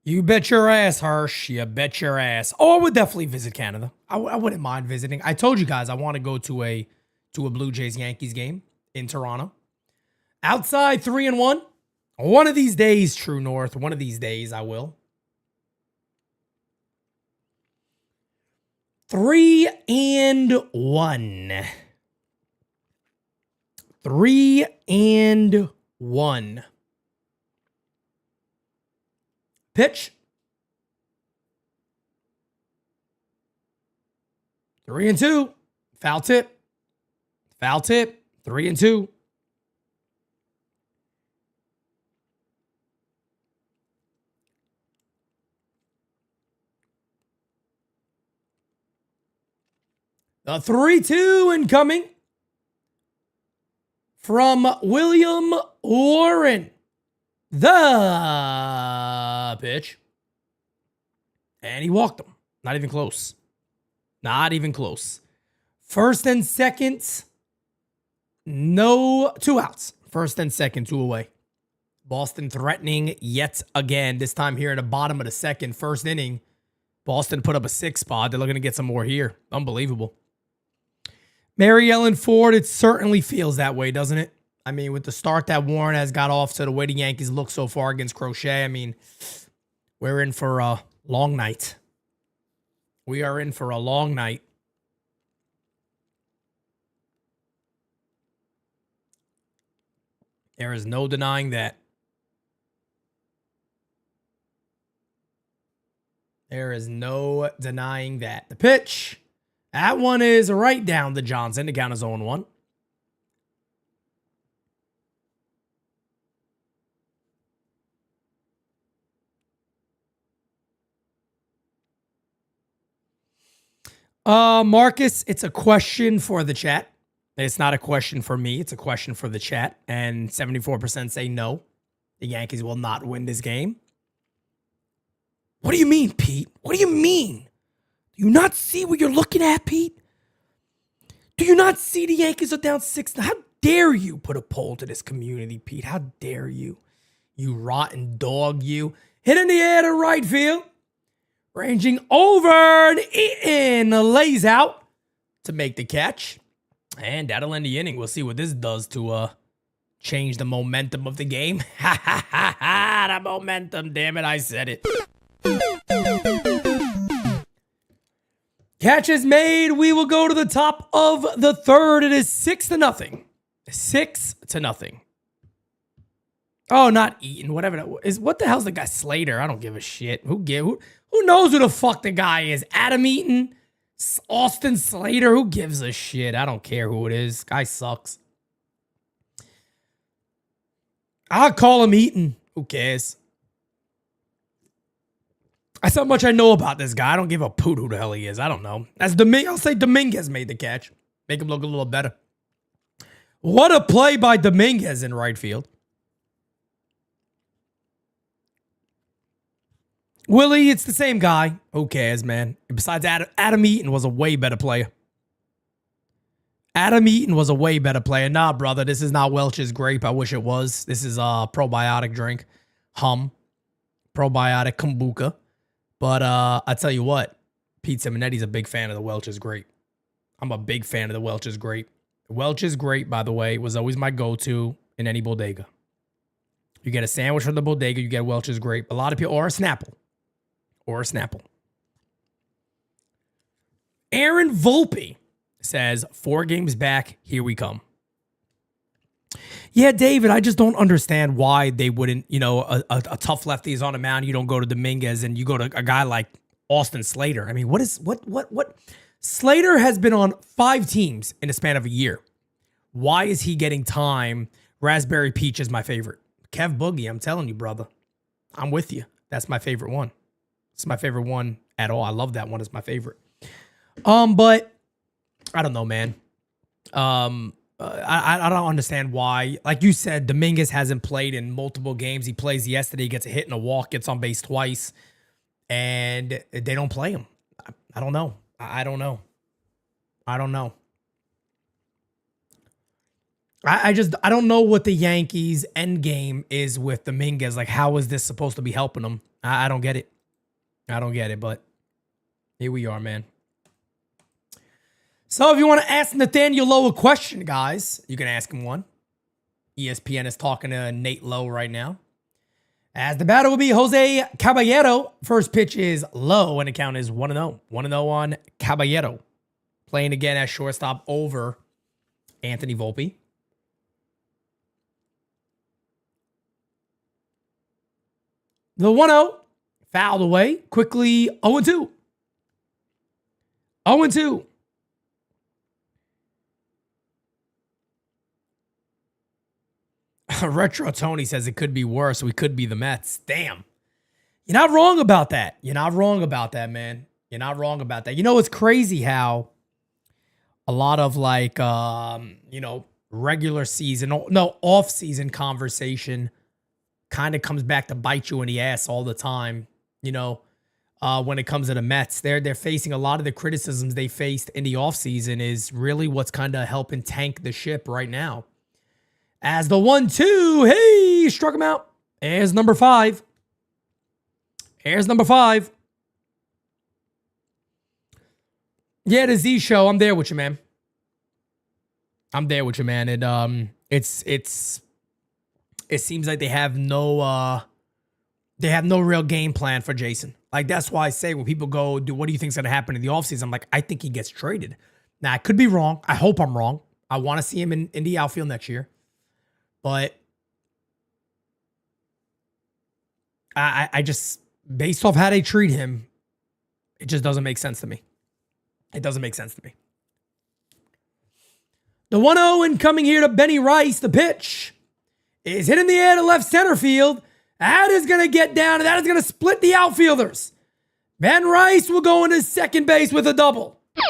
You bet your ass, Hirsch. You bet your ass. Oh, I would definitely visit Canada. I wouldn't mind visiting. I told you guys I want to go to a Blue Jays-Yankees game in Toronto. Outside 3-1. One of these days, True North. One of these days, I will. 3-1. 3-1. Pitch. 3-2. Foul tip. Foul tip. 3-2. The 3-2 incoming from William Warren. The pitch. And he walked him. Not even close. Not even close. First and second. No, 2 outs. First and second, 2 away. Boston threatening yet again. This time here in the bottom of the second, first inning. Boston put up a 6 spot. They're looking to get some more here. Unbelievable. Mary Ellen Ford, it certainly feels that way, doesn't it? I mean, with the start that Warren has got off to the way the Yankees look so far against Crochet, I mean, we're in for a long night. We are in for a long night. There is no denying that. There is no denying that. The pitch. That one is right down to Johnson. The count is 0-1. Marcus, it's a question for the chat. It's not a question for me. It's a question for the chat. And 74% say no. The Yankees will not win this game. What do you mean, Pete? What do you mean? Do you not see what you're looking at, Pete? Do you not see the Yankees are down 6? How dare you put a poll to this community, Pete? How dare you? You rotten dog, you. Hit in the air to right field. Ranging over and Eaton lays out to make the catch. And that'll end the inning. We'll see what this does to change the momentum of the game. Ha ha ha ha! The momentum, damn it, I said it. Catch is made. We will go to the top of the third. It is 6-0. 6-0. Oh, not Eaton. Whatever that is. What the hell's the guy? Slater. I don't give a shit. Who knows who the fuck the guy is? Adam Eaton? Austin Slater? Who gives a shit? I don't care who it is. Guy sucks. I'll call him Eaton. Who cares? That's how much I know about this guy. I don't give a poot who the hell he is. I don't know. I'll say Dominguez made the catch. Make him look a little better. What a play by Dominguez in right field. Willie, it's the same guy. Who cares, man? Besides, Adam Eaton was a way better player. Adam Eaton was a way better player. Nah, brother, this is not Welch's grape. I wish it was. This is a probiotic drink. Probiotic kombucha. But I tell you what, Pete Simonetti's a big fan of the Welch's grape. I'm a big fan of the Welch's grape. Welch's grape, by the way, was always my go-to in any bodega. You get a sandwich from the bodega, you get Welch's grape. A lot of people, or a Snapple. Aaron Volpe says, 4 games back, here we come. Yeah, David, I just don't understand why they wouldn't, a tough lefty is on a mound, you don't go to Dominguez and you go to a guy like Austin Slater. I mean, what? Slater has been on 5 teams in the span of a year. Why is he getting time? Raspberry Peach is my favorite. Kev Boogie, I'm telling you, brother. I'm with you. That's my favorite one. It's my favorite one at all. I love that one. It's my favorite. But I don't know, man. I don't understand why. Like you said, Dominguez hasn't played in multiple games. He plays yesterday, gets a hit and a walk, gets on base twice, and they don't play him. I don't know. I don't know. I don't know what the Yankees' end game is with Dominguez. Like, how is this supposed to be helping them? I don't get it. But here we are, man. So if you want to ask Nathaniel Lowe a question, guys, you can ask him one. ESPN is talking to Nate Lowe right now. As the batter will be Jose Caballero. First pitch is low, and the count is 1-0. 1-0 on Caballero. Playing again as shortstop over Anthony Volpe. The 1-0 fouled away. Quickly 0-2. 0-2. Retro Tony says it could be worse. We could be the Mets. Damn. You're not wrong about that. You're not wrong about that, man. You're not wrong about that. You know, it's crazy how a lot of regular season, off-season conversation kind of comes back to bite you in the ass all the time. When it comes to the Mets, they're facing a lot of the criticisms they faced in the offseason is really what's kind of helping tank the ship right now. As the 1-2, hey, struck him out. Here's number 5. Yeah, the Z Show, I'm there with you, man. I'm there with you, man. It seems like they have no real game plan for Jason. Like, that's why I say when people go, what do you think's going to happen in the offseason? I'm like, I think he gets traded. Now, I could be wrong. I hope I'm wrong. I want to see him in the outfield next year. But I just, based off how they treat him, it just doesn't make sense to me. It doesn't make sense to me. The 1-0 incoming here to Benny Rice. The pitch is hit in the air to left center field. That is going to get down, and that is going to split the outfielders. Ben Rice will go into second base with a double. You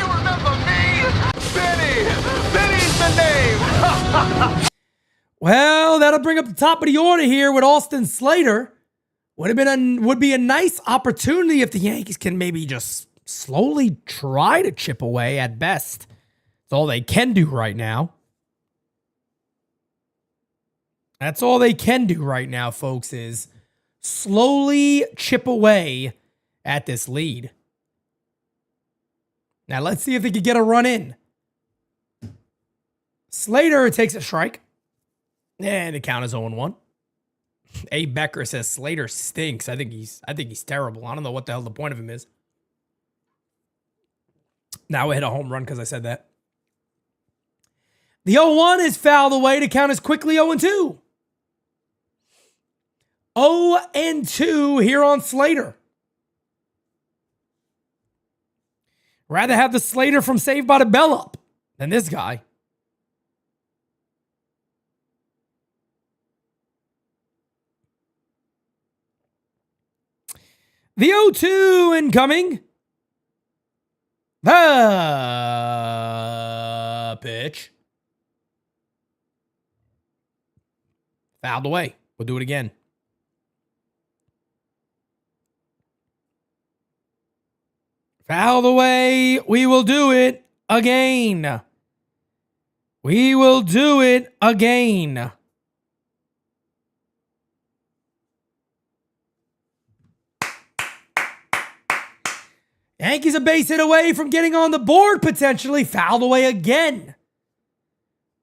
remember me? Benny! Benny's the name! Well, that'll bring up the top of the order here with Austin Slater. Would be a nice opportunity if the Yankees can maybe just slowly try to chip away at best. That's all they can do right now. That's all they can do right now, folks, is slowly chip away at this lead. Now, let's see if they can get a run in. Slater takes a strike. And the count is 0-1. A. Becker says Slater stinks. I think he's terrible. I don't know what the hell the point of him is. Now we hit a home run because I said that. The 0-1 is fouled away to count as quickly 0-2. 0-2 here on Slater. Rather have the Slater from Saved by the Bell up than this guy. The 0-2 incoming. The pitch. Fouled away. We'll do it again. Fouled away. We will do it again. We will do it again. Yankees a base hit away from getting on the board, potentially. Fouled away again.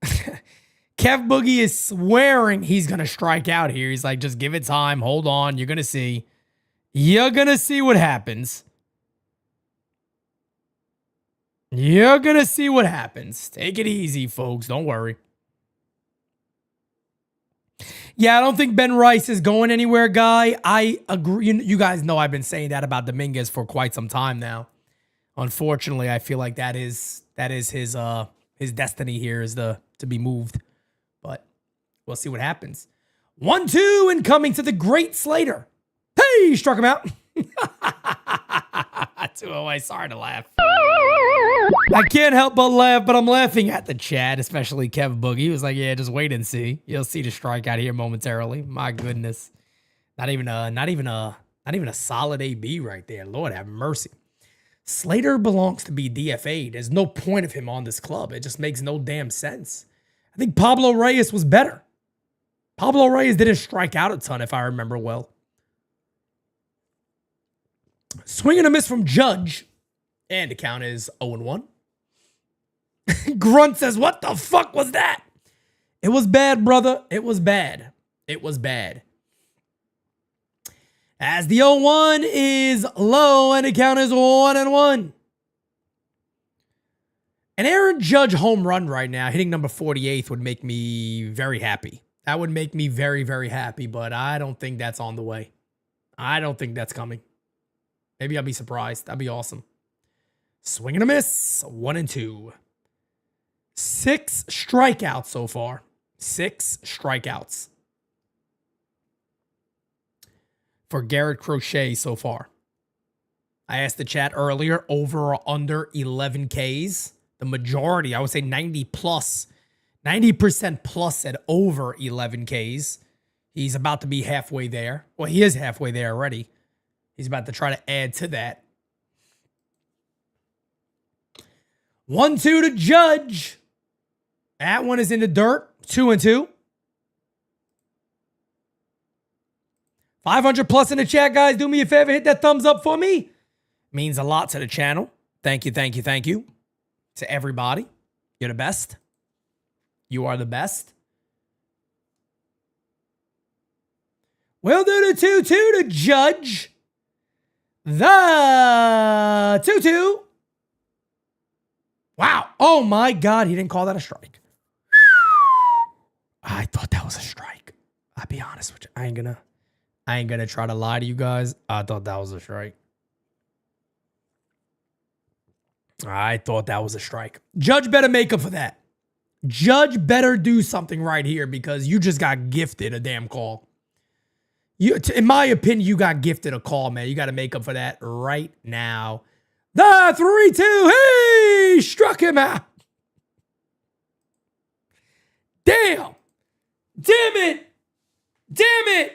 Kev Boogie is swearing he's going to strike out here. He's like, just give it time. Hold on. You're going to see. You're going to see what happens. You're going to see what happens. Take it easy, folks. Don't worry. Yeah, I don't think Ben Rice is going anywhere, guy. I agree. You guys know I've been saying that about Dominguez for quite some time now. Unfortunately, I feel like that is his destiny here is to be moved. But we'll see what happens. 1-2 incoming to the great Slater. Hey, struck him out. 2-0. Sorry to laugh. I can't help but laugh, but I'm laughing at the chat, especially Kev Boogie. He was like, yeah, just wait and see. You'll see the strikeout here momentarily. My goodness. Not even a solid AB right there. Lord have mercy. Slater belongs to be DFA'd. There's no point of him on this club. It just makes no damn sense. I think Pablo Reyes was better. Pablo Reyes didn't strike out a ton, if I remember well. Swing and a miss from Judge. And the count is 0-1. Grunt says, what the fuck was that? It was bad, brother. It was bad. It was bad. As the 0-1 is low and the count is 1-1. An Aaron Judge home run right now, hitting number 48, would make me very happy. That would make me very, very happy, but I don't think that's on the way. I don't think that's coming. Maybe I'll be surprised. That'd be awesome. Swing and a miss. 1-2. 6 strikeouts so far. 6 strikeouts for Garrett Crochet so far. I asked the chat earlier, over or under 11 Ks. The majority, I would say 90% plus said over 11 Ks. He's about to be halfway there. Well, he is halfway there already. He's about to try to add to that. 1-2 to Judge. That one is in the dirt. 2-2. 500 plus in the chat, guys. Do me a favor. Hit that thumbs up for me. Means a lot to the channel. Thank you, thank you, thank you. to everybody. You're the best. You are the best. We'll do the 2-2 to judge. The 2-2. Wow. Oh my God. He didn't call that a strike. I thought that was a strike. I'll be honest with you. I ain't gonna try to lie to you guys. I thought that was a strike. I thought that was a strike. Judge better make up for that. Judge better do something right here because you just got gifted a damn call. In my opinion, you got gifted a call, man. You got to make up for that right now. The 3-2. He struck him out. Damn. Damn it. Damn it.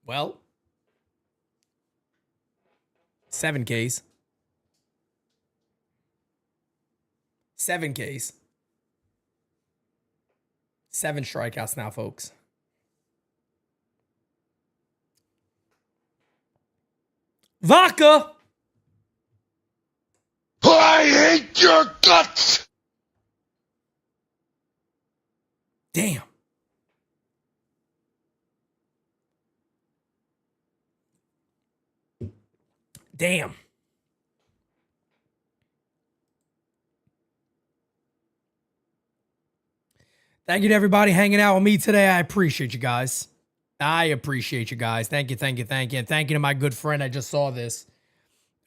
Well, 7 Ks. 7 Ks. 7 strikeouts now, folks. Vodka. I hate your guts! Damn. Damn. Thank you to everybody hanging out with me today. I appreciate you guys. I appreciate you guys. Thank you, thank you, thank you. And thank you to my good friend. I just saw this.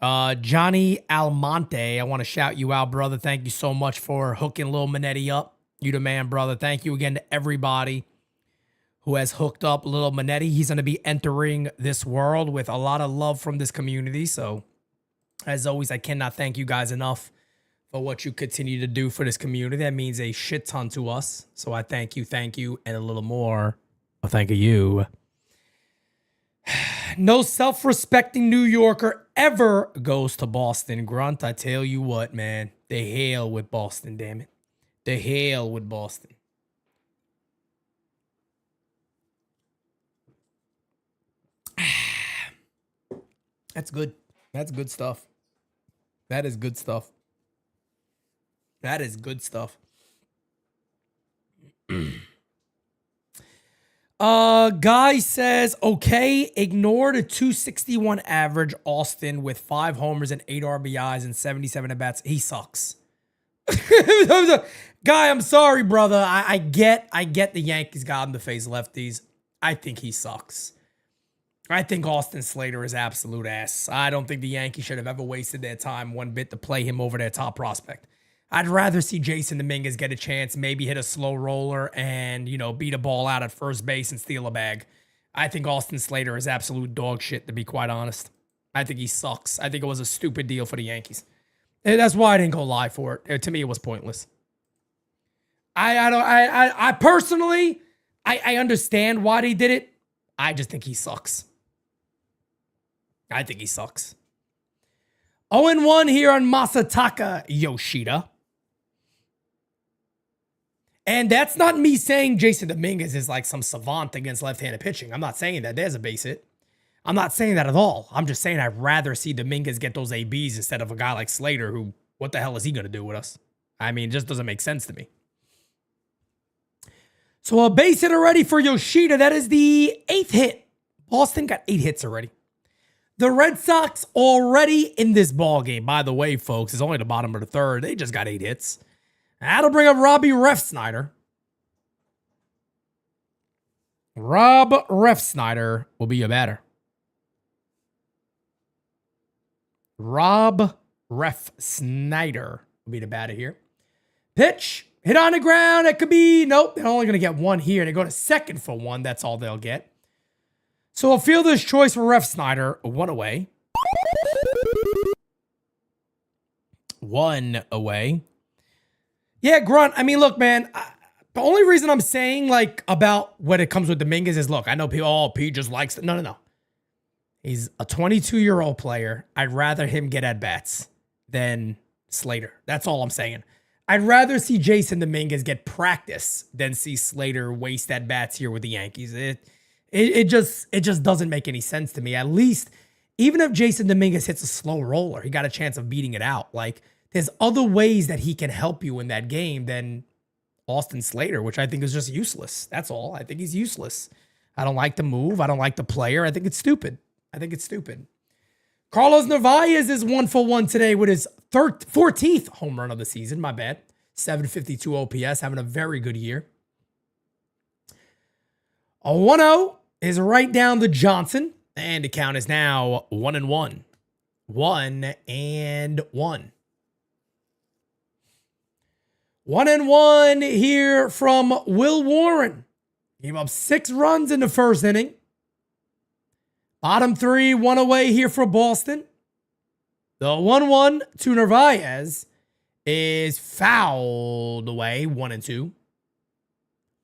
Johnny Almonte. I want to shout you out, brother. Thank you so much for hooking Lil Manetti up. You the man, brother. Thank you again to everybody who has hooked up Lil Manetti. He's going to be entering this world with a lot of love from this community. So, as always, I cannot thank you guys enough for what you continue to do for this community. That means a shit ton to us. So I thank you, and a little more. Well, thank you. No self-respecting New Yorker ever goes to Boston. Grunt, I tell you what, man. The hell with Boston, damn it. The hell with Boston. That's good. That's good stuff. That is good stuff. That is good stuff. Guy says, okay, ignore the 261 average Austin with 5 homers and 8 RBIs and 77 at-bats. He sucks. Guy, I'm sorry, brother. I get the Yankees got him to face lefties. I think he sucks. I think Austin Slater is absolute ass. I don't think the Yankees should have ever wasted their time one bit to play him over their top prospect. I'd rather see Jason Dominguez get a chance, maybe hit a slow roller and, beat a ball out at first base and steal a bag. I think Austin Slater is absolute dog shit, to be quite honest. I think he sucks. I think it was a stupid deal for the Yankees. And that's why I didn't go live for it. To me, it was pointless. I personally, I understand why they did it. I just think he sucks. I think he sucks. 0-1 here on Masataka Yoshida. And that's not me saying Jason Dominguez is like some savant against left-handed pitching. I'm not saying that. There's a base hit. I'm not saying that at all. I'm just saying I'd rather see Dominguez get those ABs instead of a guy like Slater who, what the hell is he going to do with us? I mean, it just doesn't make sense to me. So a base hit already for Yoshida. That is the 8th hit. Boston got 8 hits already. The Red Sox already in this ball game. By the way, folks, it's only the bottom of the 3rd. They just got 8 hits. That'll bring up Robbie Refsnyder. Rob Refsnyder will be your batter. Rob Refsnyder will be the batter here. Pitch. Hit on the ground. It could be, nope. They're only going to get 1 here. They go to second for 1. That's all they'll get. So a fielder's choice for Refsnyder. 1 away. 1 away. Yeah, Grunt. I mean, look, man. The only reason I'm saying, about when it comes with Dominguez is, look, I know people, Pete just likes it. No. He's a 22-year-old player. I'd rather him get at-bats than Slater. That's all I'm saying. I'd rather see Jason Dominguez get practice than see Slater waste at bats here with the Yankees. It just doesn't make any sense to me. At least, even if Jason Dominguez hits a slow roller, he got a chance of beating it out. Like, there's other ways that he can help you in that game than Austin Slater, which I think is just useless. That's all. I think he's useless. I don't like the move. I don't like the player. I think it's stupid. Carlos Narvaez is 1-for-1 today with his 14th home run of the season. My bad. 752 OPS, having a very good year. A 1-0 is right down to Johnson, and the count is now 1-1. 1-1. 1-1 here from Will Warren. Gave up 6 runs in the first inning. Bottom 3, 1 away here for Boston. The 1-1 to Narvaez is fouled away. 1-2.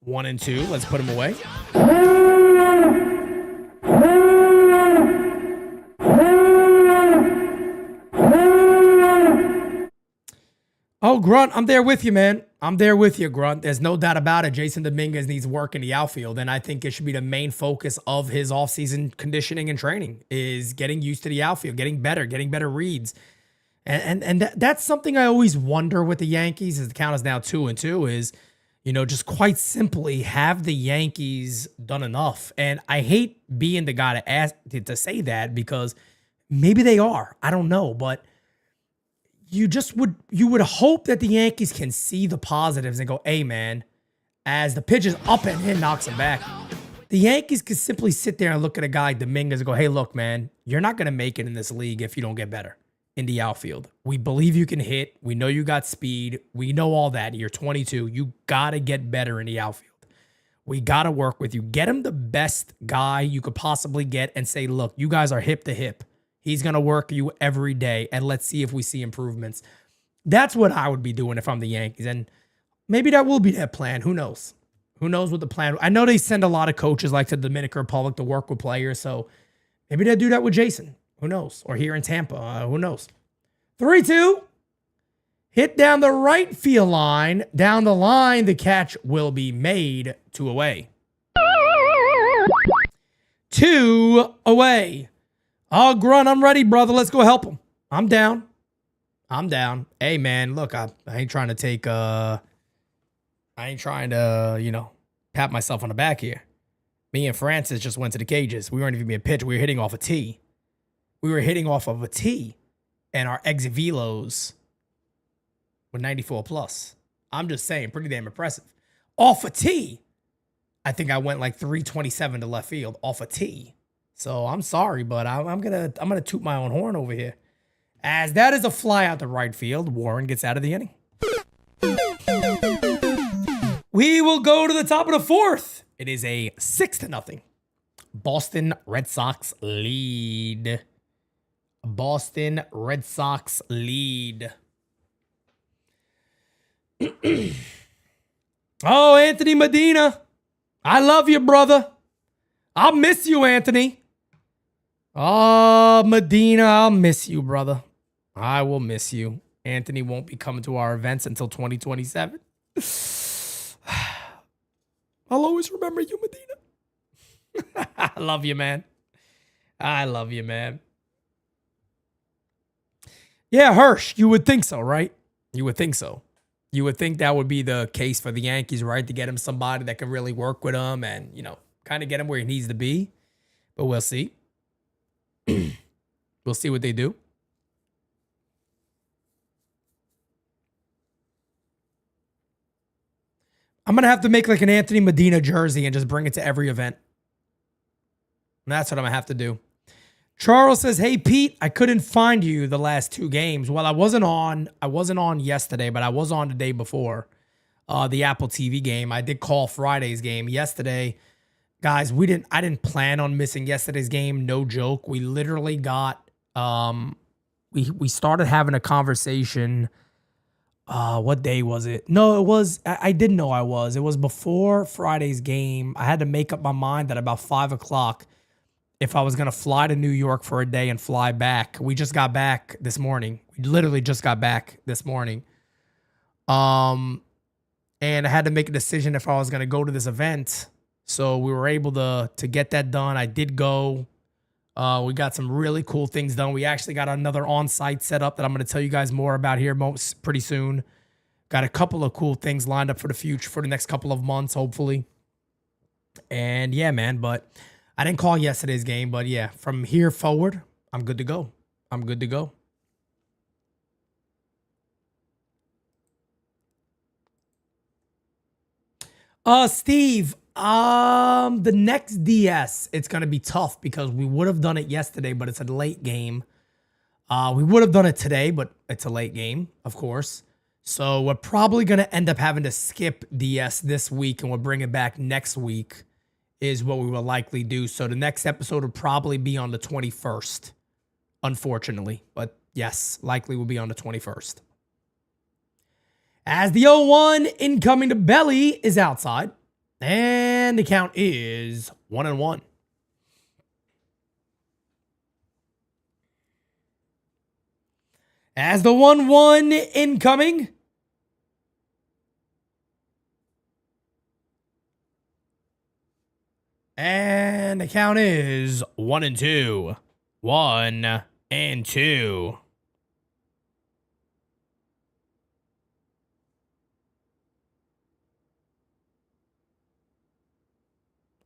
1-2. Let's put him away. Oh, Grunt, I'm there with you, man. I'm there with you, Grunt. There's no doubt about it. Jason Dominguez needs work in the outfield, and I think it should be the main focus of his offseason conditioning and training is getting used to the outfield, getting better reads. And that's something I always wonder with the Yankees, as the count is now 2-2, is, just quite simply, have the Yankees done enough? And I hate being the guy to say that, because maybe they are. I don't know, but you would hope that the Yankees can see the positives and go, hey, man, as the pitch is up and in, knocks him back. The Yankees could simply sit there and look at a guy like Dominguez and go, hey, look, man, you're not going to make it in this league if you don't get better in the outfield. We believe you can hit. We know you got speed. We know all that. You're 22. You got to get better in the outfield. We got to work with you. Get him the best guy you could possibly get and say, look, you guys are hip to hip. He's going to work you every day, and let's see if we see improvements. That's what I would be doing if I'm the Yankees, and maybe that will be their plan. Who knows? Who knows what the plan? I know they send a lot of coaches like to the Dominican Republic to work with players, so maybe they'll do that with Jason. Who knows? Or here in Tampa. Who knows? 3-2. Hit down the right field line. Down the line, the catch will be made. 2 away. 2 away. Oh, Grunt, I'm ready, brother. Let's go help him. I'm down. Hey, man, look, I ain't trying to take, pat myself on the back here. Me and Francis just went to the cages. We weren't even being pitched. We were hitting off a tee. And our exit velos were 94 plus. I'm just saying, pretty damn impressive. Off a tee. I think I went like 327 to left field off a tee. So I'm sorry, but I'm gonna toot my own horn over here. As that is a fly out to right field, Warren gets out of the inning. We will go to the top of the 4th. It is a 6-0 Boston Red Sox lead. Boston Red Sox lead. Oh, Anthony Medina. I love you, brother. I'll miss you, Anthony. Oh, Medina, I'll miss you, brother. I will miss you. Anthony won't be coming to our events until 2027. I'll always remember you, Medina. I love you, man. Yeah, Hirsch, you would think so, right? You would think so. You would think that would be the case for the Yankees, right? To get him somebody that can really work with him and, kind of get him where he needs to be. But we'll see. We'll see what they do. I'm going to have to make like an Anthony Medina jersey and just bring it to every event. And that's what I'm going to have to do. Charles says, hey, Pete, I couldn't find you the last 2 games. Well, I wasn't on yesterday, but I was on the day before the Apple TV game. I did call Friday's game yesterday. Guys, I didn't plan on missing yesterday's game. No joke. We literally got, we started having a conversation. What day was it? No, it was, I didn't know I was. It was before Friday's game. I had to make up my mind that about 5 o'clock, if I was going to fly to New York for a day and fly back. We just got back this morning. We literally just got back this morning. And I had to make a decision if I was going to go to this event. So we were able to get that done. I did go. We got some really cool things done. We actually got another on-site setup that I'm going to tell you guys more about here pretty soon. Got a couple of cool things lined up for the future, for the next couple of months, hopefully. And yeah, man, but I didn't call yesterday's game. But yeah, from here forward, I'm good to go. I'm good to go. Steve, the next DS, it's going to be tough because we would have done it yesterday, but it's a late game. We would have done it today, but it's a late game, of course. So we're probably going to end up having to skip DS this week, and we'll bring it back next week is what we will likely do. So the next episode will probably be on the 21st, unfortunately. But yes, likely will be on the 21st. As the 0-1 incoming to Belly is outside. And the count is 1-1. As the 1-1 incoming. And the count is 1-2. 1-2.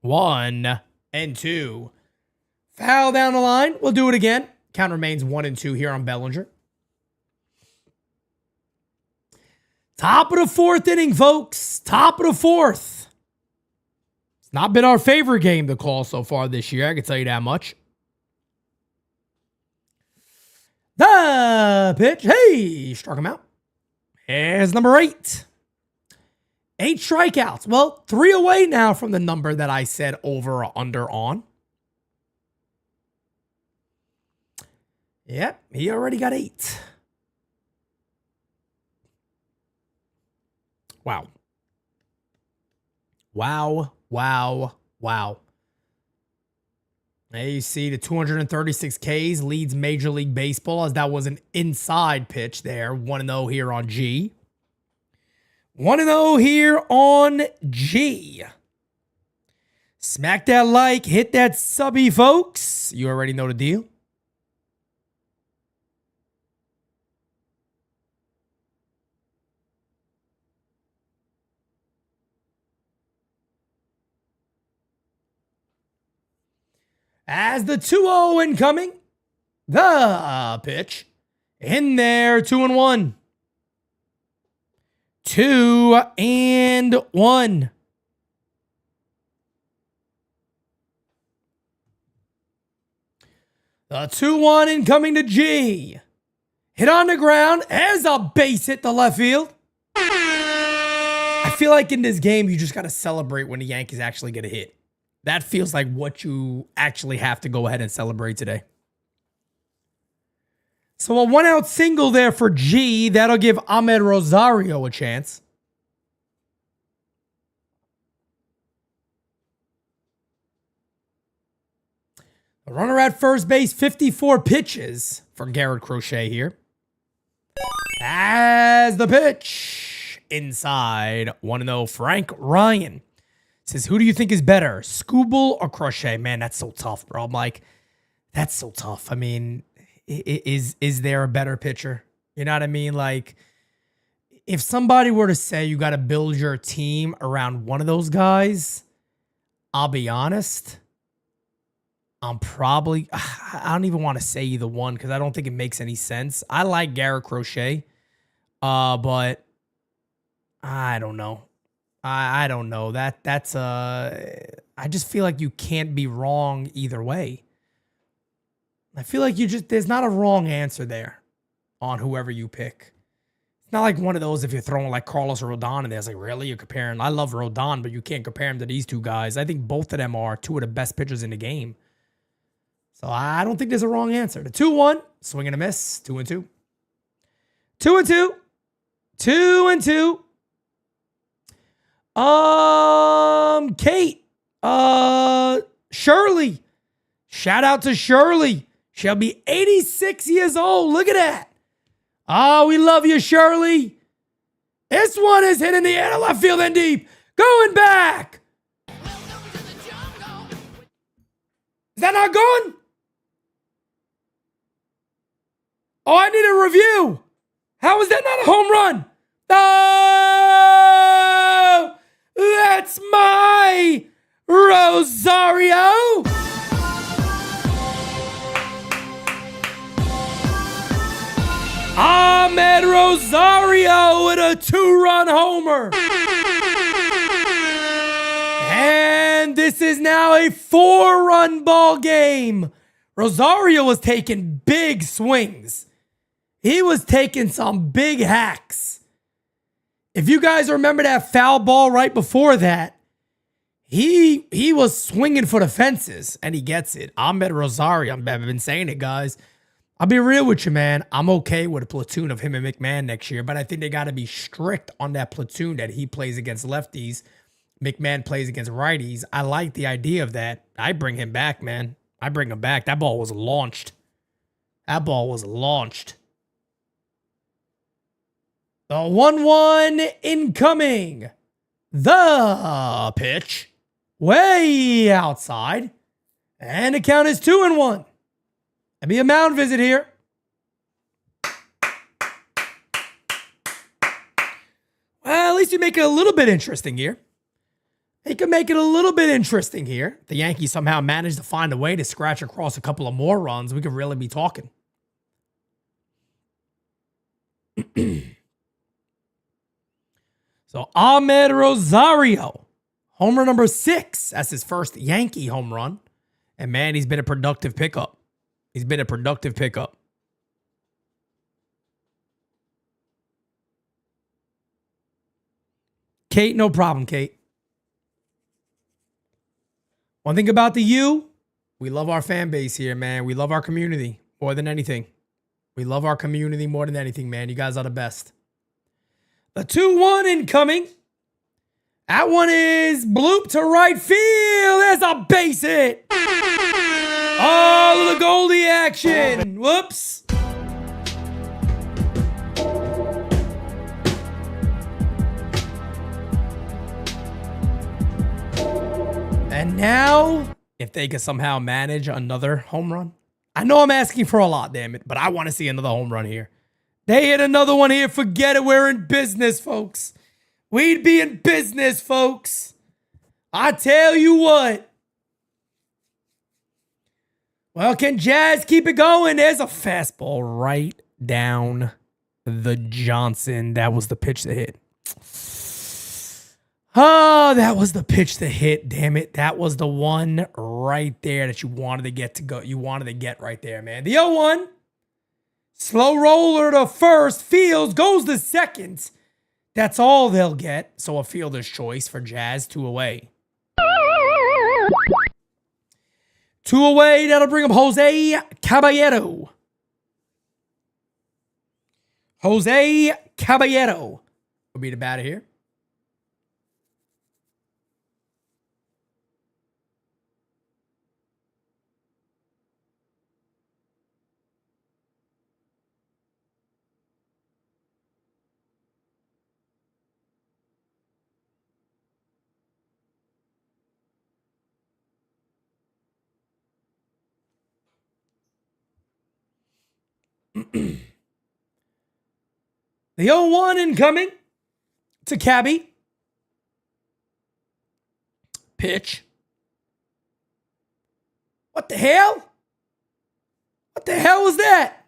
1-2. Foul down the line. We'll do it again. Count remains 1-2 here on Bellinger. Top of the fourth inning, folks. Top of the fourth. It's not been our favorite game to call so far this year. I can tell you that much. The pitch. Hey, struck him out. Here's number 8. 8 strikeouts. Well, 3 away now from the number that I said over or under on. Yep, he already got 8. Wow. Wow, wow, wow. There you see the 236 Ks leads Major League Baseball, as that was an inside pitch there. 1-0 here on G. 1-0 here on G. Smack that like, hit that subby, folks. You already know the deal. As the 2-0 incoming, the pitch in there, 2-1. 2-1. The 2-1 incoming to G. Hit on the ground as a base hit to left field. I feel like in this game, you just got to celebrate when the Yankees actually get a hit. That feels like what you actually have to go ahead and celebrate today. So a 1-out single there for G. That'll give Ahmed Rosario a chance. A runner at first base, 54 pitches for Garrett Crochet here. As the pitch, inside, 1-0, Frank Ryan. Says, who do you think is better, Skubal or Crochet? Man, that's so tough, bro. I'm like, that's so tough. I mean, is there a better pitcher? You know what I mean? Like, if somebody were to say you got to build your team around one of those guys, I'll be honest, I don't even want to say either one because I don't think it makes any sense. I like Garrett Crochet, but I don't know. I don't know. I just feel like you can't be wrong either way. I feel like there's not a wrong answer there on whoever you pick. It's not like one of those if you're throwing like Carlos or Rodon in there. It's like, really? You're comparing? I love Rodon, but you can't compare him to these two guys. I think both of them are 2 of the best pitchers in the game. So I don't think there's a wrong answer. The 2-1, swing and a miss, 2-2. 2-2. 2-2. Kate, Shirley, shout out to Shirley. She'll be 86 years old. Look at that. Oh, we love you, Shirley. This one is hitting the air to left field and deep. Going back. Is that not going? Oh, I need a review. How is that not a home run? Oh, that's my Rosario. Ahmed Rosario with a 2-run homer. And this is now a 4-run ball game. Rosario was taking big swings. He was taking some big hacks. If you guys remember that foul ball right before that, he was swinging for the fences, and he gets it. Ahmed Rosario, I've been saying it, guys. I'll be real with you, man. I'm okay with a platoon of him and McMahon next year, but I think they got to be strict on that platoon that he plays against lefties. McMahon plays against righties. I like the idea of that. I bring him back, man. I bring him back. That ball was launched. That ball was launched. The 1-1 incoming. The pitch. Way outside. And the count is 2-1. There'll be a mound visit here. Well, at least you make it a little bit interesting here. He could make it a little bit interesting here. If the Yankees somehow manage to find a way to scratch across a couple of more runs, we could really be talking. So Ahmed Rosario, homer number 6. That's his first Yankee home run. And man, he's been a productive pickup. He's been a productive pickup. Kate, no problem, Kate. One thing about the U, we love our fan base here, man. We love our community more than anything. We love our community more than anything, man. You guys are the best. The 2-1 incoming. That one is bloop to right field. There's a base hit. Oh, the Goldie action. Whoops. And now, if they can somehow manage another home run. I know I'm asking for a lot, damn it, but I want to see another home run here. They hit another one here. Forget it. We're in business, folks. We'd be in business, folks. I tell you what. Well, can Jazz keep it going? There's a fastball right down the Johnson. That was the pitch to hit. Oh, that was the pitch to hit. Damn it. That was the one right there that you wanted to get to go. You wanted to get right there, man. The 0-1. Slow roller to first. Fields goes to second. That's all they'll get. So a fielder's choice for Jazz. 2 away. 2 away. That'll bring up Jose Caballero. Jose Caballero will be the batter here. The 0-1 incoming to Cabby. Pitch. What the hell? What the hell was that?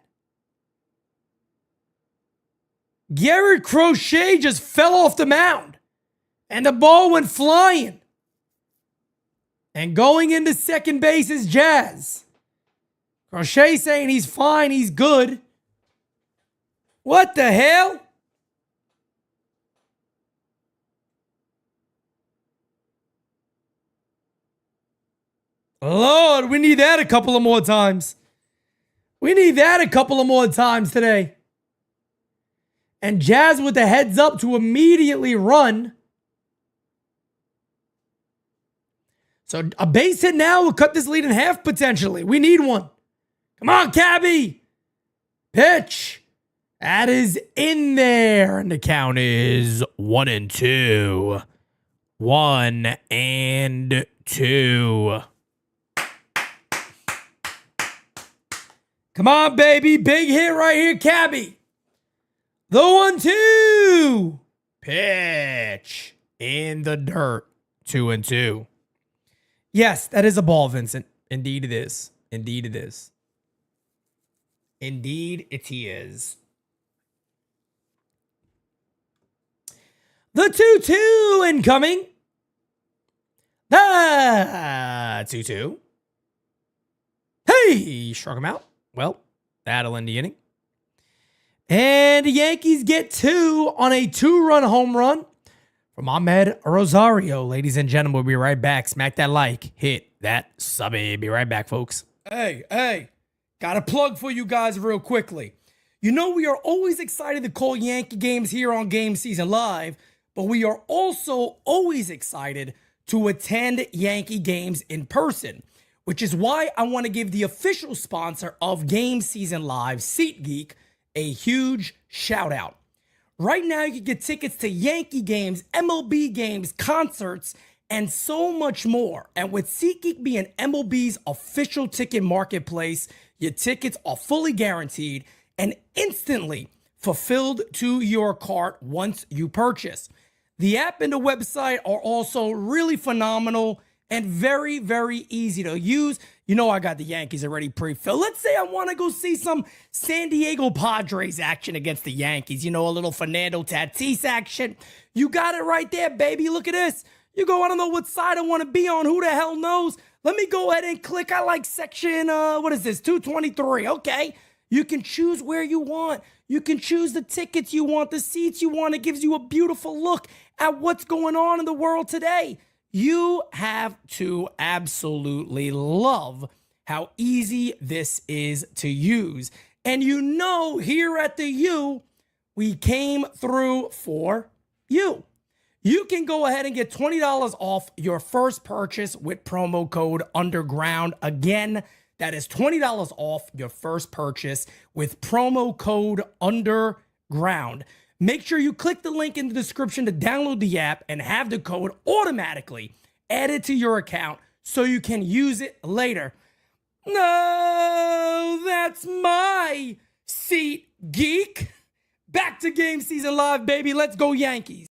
Garrett Crochet just fell off the mound. And the ball went flying. And going into second base is Jazz. Crochet saying he's fine, he's good. What the hell? Lord, we need that a couple of more times. We need that a couple of more times today. And Jazz with the heads up to immediately run. So a base hit now will cut this lead in half potentially. We need one. Come on, Cabby. Pitch. That is in there. And the count is 1-2. 1-2. Come on, baby. Big hit right here, Cabby. The 1-2. Pitch in the dirt. 2-2. Yes, that is a ball, Vincent. Indeed it is. Indeed it is. Indeed it is. The 2-2 incoming. The 2-2. Hey, struck him out. Well, that'll end the inning. And the Yankees get 2 on a 2-run home run from Ahmed Rosario. Ladies and gentlemen, we'll be right back. Smack that like. Hit that subby. Be right back, folks. Hey. Got a plug for you guys real quickly. You know we are always excited to call Yankee games here on GameSZN Live, but we are also always excited to attend Yankee games in person, which is why I want to give the official sponsor of GameSZN Live, SeatGeek, a huge shout out. Right now, you can get tickets to Yankee games, MLB games, concerts, and so much more. And with SeatGeek being MLB's official ticket marketplace, your tickets are fully guaranteed and instantly fulfilled to your cart once you purchase. The app and the website are also really phenomenal and very, very easy to use. You know I got the Yankees already pre-filled. Let's say I want to go see some San Diego Padres action against the Yankees. You know, a little Fernando Tatis action. You got it right there, baby. Look at this. You go, I don't know what side I want to be on. Who the hell knows? Let me go ahead and click. I like section, what is this? 223. Okay. You can choose where you want. You can choose the tickets you want, the seats you want. It gives you a beautiful look at what's going on in the world today. You have to absolutely love how easy this is to use. And you know, here at the U, we came through for you. You can go ahead and get $20 off your first purchase with promo code UNDERGROUND. Again, that is $20 off your first purchase with promo code UNDERGROUND. Make sure you click the link in the description to download the app and have the code automatically added to your account so you can use it later. No, that's my seat, geek. Back to GameSZN Live, baby. Let's go Yankees.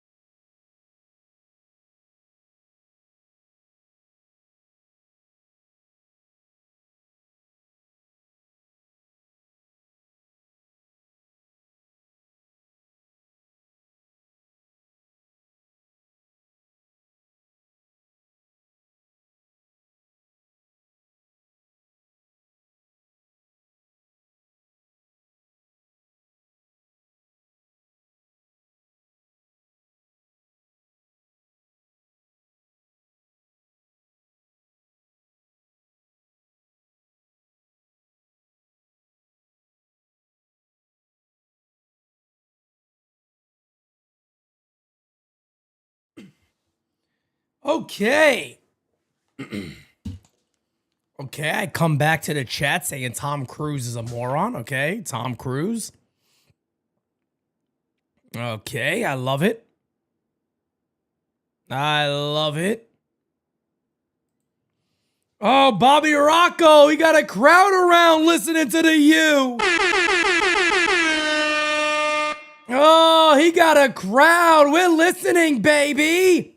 Okay. Okay, I come back to the chat saying Tom Cruise is a moron. Okay, Tom Cruise. Okay, I love it. I love it. Oh, Bobby Rocco, he got a crowd around listening to the U. Oh, he got a crowd. We're listening, baby.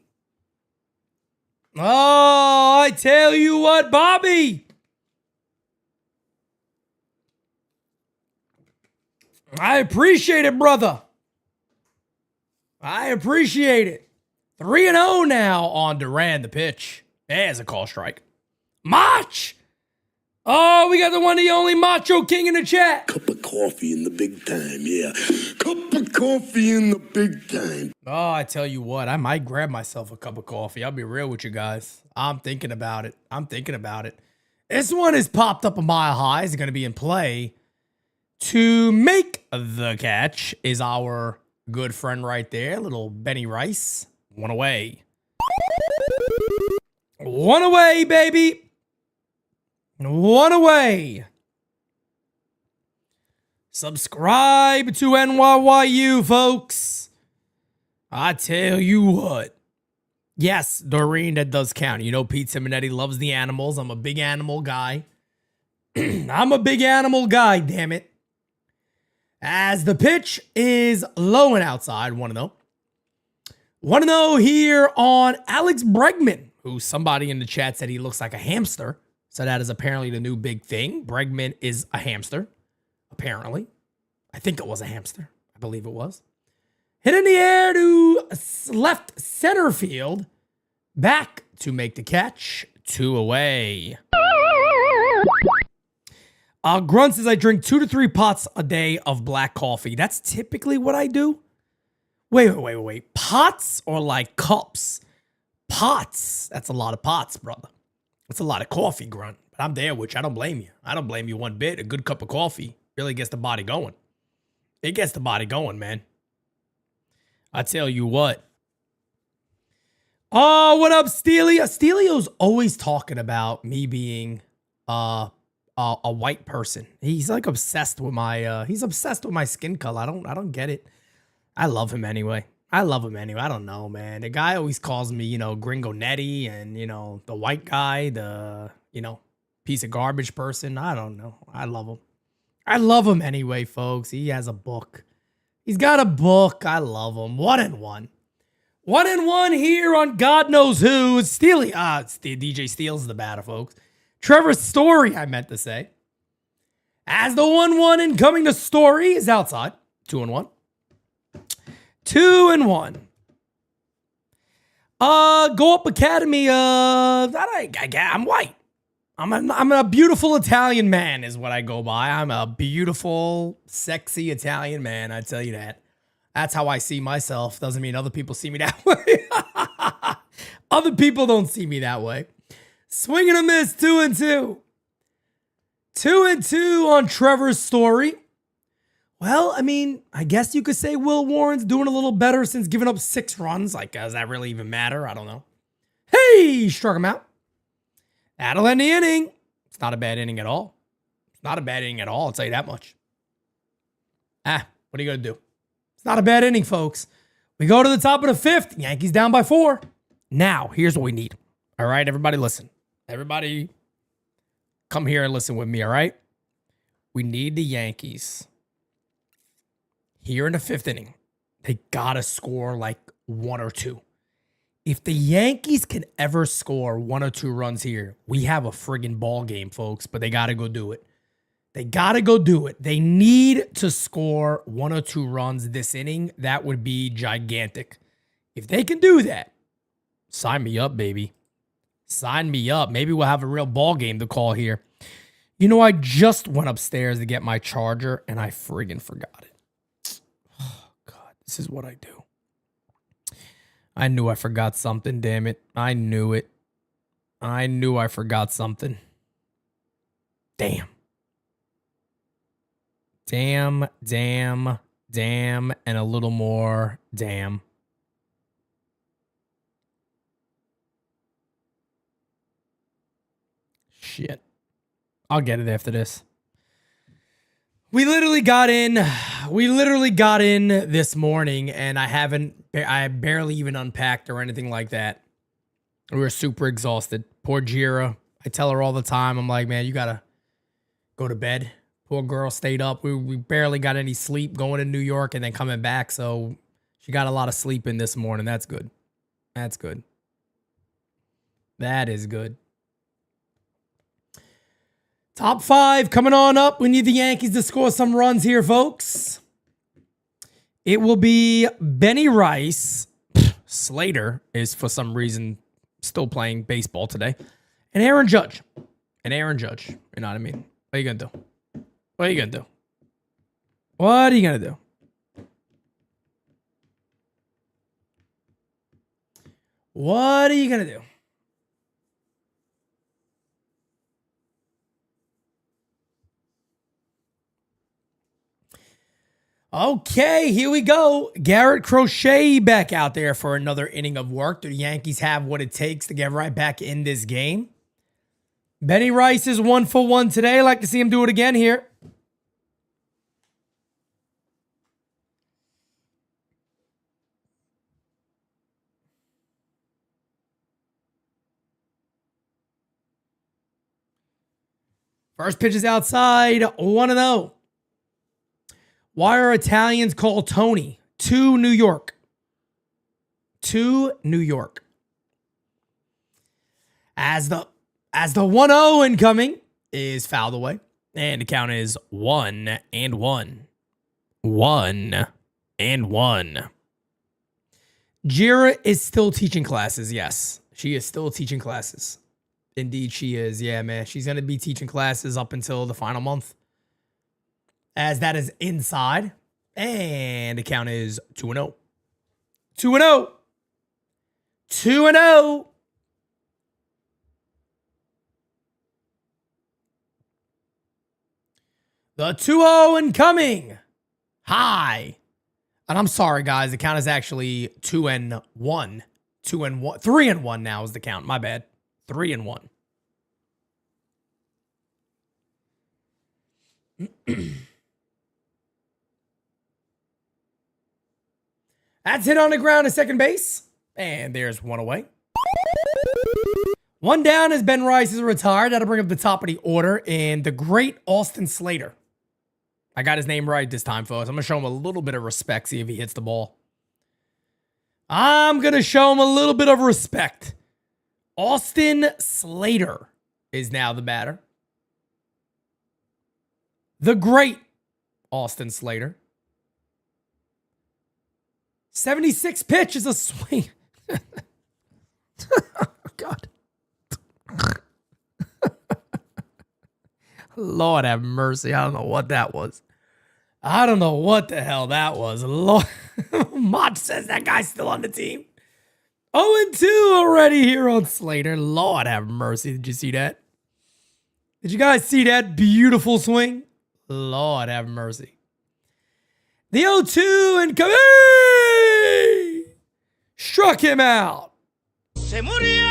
Oh, I tell you what, Bobby. I appreciate it, brother. I appreciate it. 3-0 now on Duran, the pitch. There's a call strike. Mach! Oh, we got the one, the only Macho King in the chat. Cup of coffee in the big time, yeah. Cup of coffee in the big time. Oh, I tell you what, I might grab myself a cup of coffee. I'll be real with you guys. I'm thinking about it. This one has popped up a mile high. Is going to be in play. To make the catch is our good friend right there, little Benny Rice. One away. One away, baby. One away. Subscribe to NYYU, folks. I tell you what. Yes, Doreen, that does count. You know, Pete Simonetti loves the animals. I'm a big animal guy. I'm a big animal guy, damn it. As the pitch is low and outside, 1-0. 1-0 here on Alex Bregman, who somebody in the chat said he looks like a hamster. So that is apparently the new big thing. Bregman is a hamster, apparently. I think it was a hamster. I believe it was. Hit in the air to left center field. Back to make the catch. 2 away. Grunt says I drink 2 to 3 pots a day of black coffee. That's typically what I do. Wait. Pots or like cups? Pots. That's a lot of pots, brother. That's a lot of coffee, Grunt. But I'm there with you. I don't blame you. I don't blame you one bit. A good cup of coffee really gets the body going. It gets the body going, man. I tell you what. Oh, what up, Steelio? Steelio's always talking about me being a white person. He's like obsessed with my skin color. I don't get it. I love him anyway. I don't know, man. The guy always calls me, Gringo Netty and, the white guy, the, piece of garbage person. I don't know. I love him. I love him anyway, folks. He has a book. He's got a book. I love him. 1-1. 1-1 here on God knows who. It's Steely. It's DJ Steele's the batter, folks. Trevor Story, I meant to say. As the 1-1 incoming to Story is outside. 2-1. 2-1. Go Up Academy. I'm white. I'm a beautiful Italian man is what I go by. I'm a beautiful, sexy Italian man. I tell you that. That's how I see myself. Doesn't mean other people see me that way. Other people don't see me that way. Swing and a miss, 2-2. 2-2 on Trevor's Story. Well, I mean, I guess you could say Will Warren's doing a little better since giving up 6 runs. Like, does that really even matter? I don't know. Hey, struck him out. That'll end the inning. It's not a bad inning at all. It's not a bad inning at all, I'll tell you that much. What are you going to do? It's not a bad inning, folks. We go to the top of the 5th. Yankees down by 4. Now, here's what we need. All right, everybody listen. Everybody come here and listen with me, all right? We need the Yankees. Here in the 5th inning, they got to score like 1 or 2. If the Yankees can ever score 1 or 2 runs here, we have a friggin' ball game, folks, but they got to go do it. They got to go do it. They need to score 1 or 2 runs this inning. That would be gigantic. If they can do that, sign me up, baby. Sign me up. Maybe we'll have a real ball game to call here. I just went upstairs to get my charger, and I friggin' forgot it. Oh, God, this is what I do. I knew I forgot something, damn it. I knew it. I knew I forgot something. Damn. Damn, and a little more damn. Shit. I'll get it after this. We literally got in this morning and I barely even unpacked or anything like that. We were super exhausted. Poor Jira. I tell her all the time, I'm like, man, you gotta go to bed. Poor girl stayed up. We barely got any sleep going to New York and then coming back. So she got a lot of sleep in this morning. That's good. That's good. That is good. Top 5 coming on up. We need the Yankees to score some runs here, folks. It will be Benny Rice. Slater is, for some reason, still playing baseball today. And Aaron Judge. You know what I mean? What are you going to do? What are you going to do? What are you going to do? What are you going to do? Okay, here we go. Garrett Crochet back out there for another inning of work. Do the Yankees have what it takes to get right back in this game? Benny Rice is 1 for 1 today. Like to see him do it again here. First pitch is outside, 1-0. Why are Italians called Tony? To New York. To New York. As the 1-0 incoming is fouled away. And the count is 1-1. 1-1. Jira is still teaching classes. Yes, she is still teaching classes. Indeed, she is. Yeah, man. She's going to be teaching classes up until the final month. As that is inside. And the count is 2-0. 2-0. 2-0. The 2-0 incoming. High. And I'm sorry, guys. The count is actually 2-1. 2-1. 3-1 now is the count. My bad. 3-1. That's hit on the ground at second base. And there's one away. One down as Ben Rice is retired. That'll bring up the top of the order. And the great Austin Slater. I got his name right this time, folks. I'm going to show him a little bit of respect, see if he hits the ball. I'm going to show him a little bit of respect. Austin Slater is now the batter. The great Austin Slater. 76 pitch is a swing. Oh, God. Lord have mercy. I don't know what that was. I don't know what the hell that was. Lord. Mott says that guy's still on the team. 0-2 already here on Slater. Lord have mercy. Did you see that? Did you guys see that beautiful swing? Lord have mercy. The 0-2 and come. Hey! Struck him out. Se murió.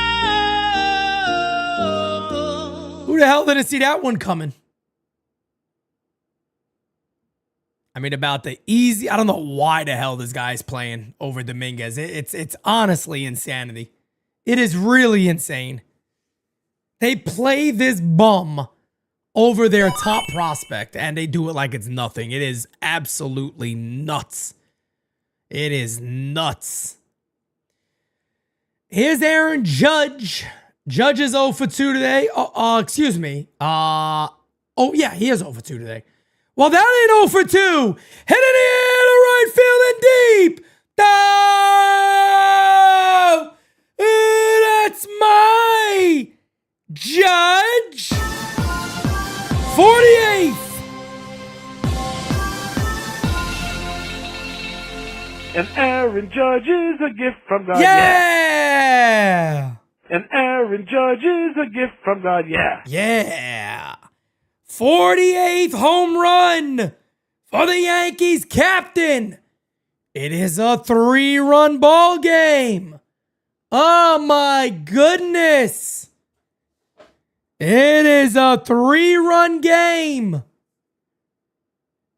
Who the hell didn't see that one coming? I mean, about the easy. I don't know why the hell this guy's playing over Dominguez. It's honestly insanity. It is really insane. They play this bum over their top prospect, and they do it like it's nothing. It is absolutely nuts. It is nuts. Here's Aaron Judge. Judge is 0 for 2 today. Excuse me. Oh, yeah, he is 0 for 2 today. Well, that ain't 0 for 2. Hit it in the right field and deep. Oh, that's my Judge. 48th. And Aaron Judge is a gift from God. Yeah. And Aaron Judge is a gift from God. Yeah. Yeah. 48th home run for the Yankees captain. It is a 3-run ball game. Oh my goodness. It is a 3-run game.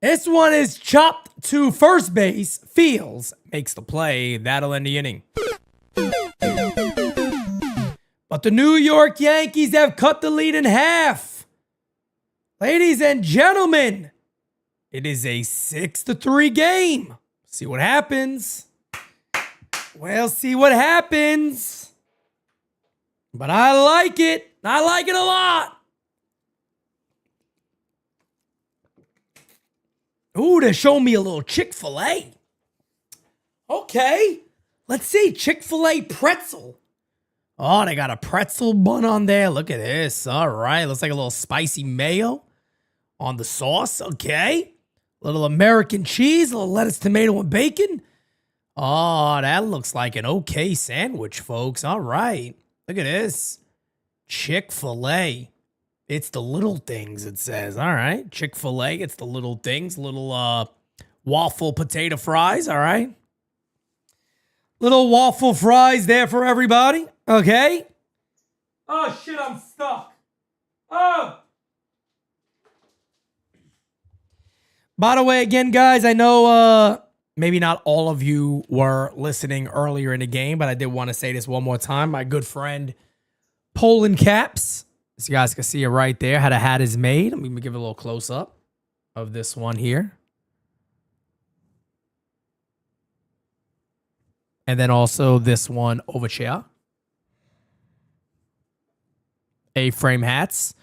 This one is chopped to first base. Fields makes the play. That'll end the inning. But the New York Yankees have cut the lead in half. Ladies and gentlemen, it is a 6-3 game. See what happens. We'll see what happens. But I like it. I like it a lot. Ooh, they're showing me a little Chick-fil-A. Okay. Let's see. Chick-fil-A pretzel. Oh, they got a pretzel bun on there. Look at this. All right. Looks like a little spicy mayo on the sauce. Okay. A little American cheese, a little lettuce, tomato, and bacon. Oh, that looks like an okay sandwich, folks. All right. Look at this. Chick-fil-A. It's the little things, it says. All right. Chick-fil-A. It's the little things. Little waffle potato fries. All right. Little waffle fries there for everybody. Okay. Oh, shit. I'm stuck. Oh. By the way, again, guys, I know maybe not all of you were listening earlier in the game, but I did want to say this one more time. My good friend, Poland Caps, So you guys can see it right there, how the hat is made. Let me give it a little close-up of this one here. And then also this one over here. A-frame hats.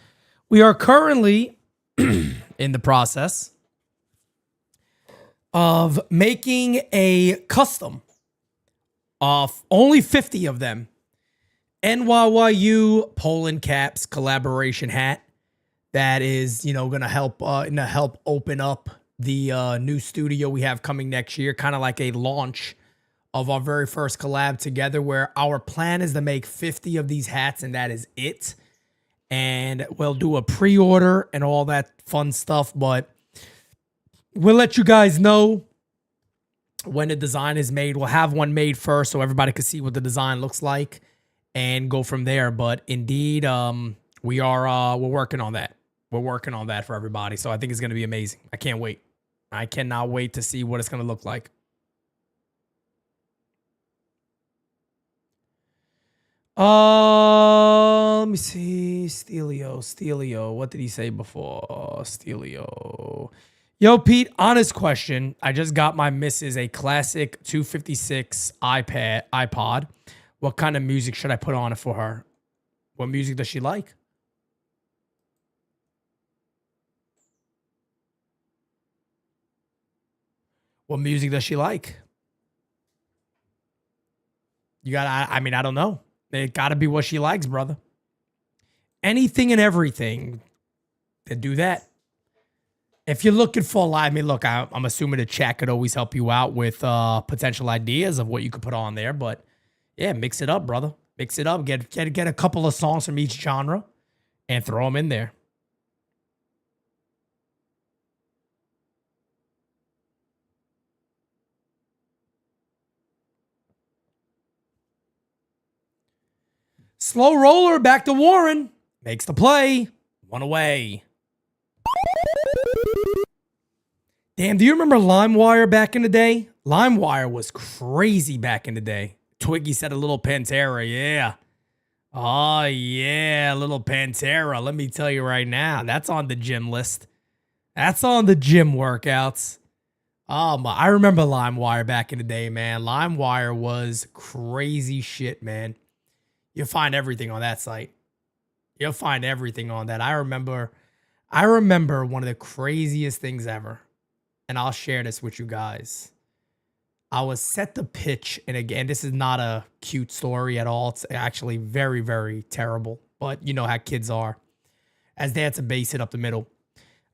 We are currently in the process of making a custom of only 50 of them. NYYU Poland Caps collaboration hat that is, going to help open up the new studio we have coming next year, kind of like a launch of our very first collab together, where our plan is to make 50 of these hats and that is it. And we'll do a pre-order and all that fun stuff, but we'll let you guys know when the design is made. We'll have one made first so everybody can see what the design looks like and go from there. But indeed, we're working on that. We're working on that for everybody. So I think it's going to be amazing. I can't wait. I cannot wait to see what it's going to look like. Let me see. Stelio. What did he say before? Stelio. Yo, Pete, honest question. I just got my missus a classic 256 iPod. What kind of music should I put on it for her? What music does she like? What music does she like? I don't know. It got to be what she likes, brother. Anything and everything, then do that. If you're looking for live, look, I'm assuming the chat could always help you out with potential ideas of what you could put on there. But yeah, mix it up, brother. Mix it up. Get a couple of songs from each genre and throw them in there. Slow roller back to Warren. Makes the play. One away. Damn, do you remember LimeWire back in the day? LimeWire was crazy back in the day. Twiggy said a little Pantera, yeah. Oh, yeah, a little Pantera. Let me tell you right now, that's on the gym list. That's on the gym workouts. Oh, my. I remember LimeWire back in the day, man. LimeWire was crazy shit, man. You'll find everything on that site. You'll find everything on that. I remember one of the craziest things ever. And I'll share this with you guys. I was set to pitch, and again, this is not a cute story at all. It's actually very, very terrible. But you know how kids are. As they had to base it up the middle.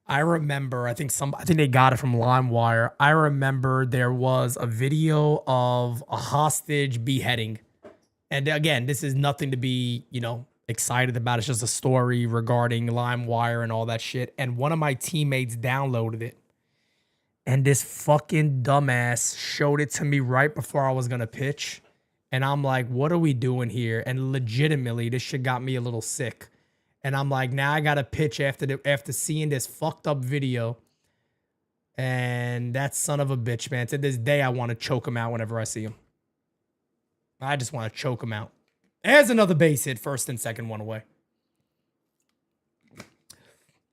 I remember, I think they got it from LimeWire. I remember there was a video of a hostage beheading. And again, this is nothing to be, excited about. It's just a story regarding LimeWire and all that shit. And one of my teammates downloaded it. And this fucking dumbass showed it to me right before I was going to pitch. And I'm like, what are we doing here? And legitimately, this shit got me a little sick. And I'm like, now I got to pitch after seeing this fucked up video. And that son of a bitch, man. To this day, I want to choke him out whenever I see him. I just want to choke him out. There's another base hit, first and second, one away.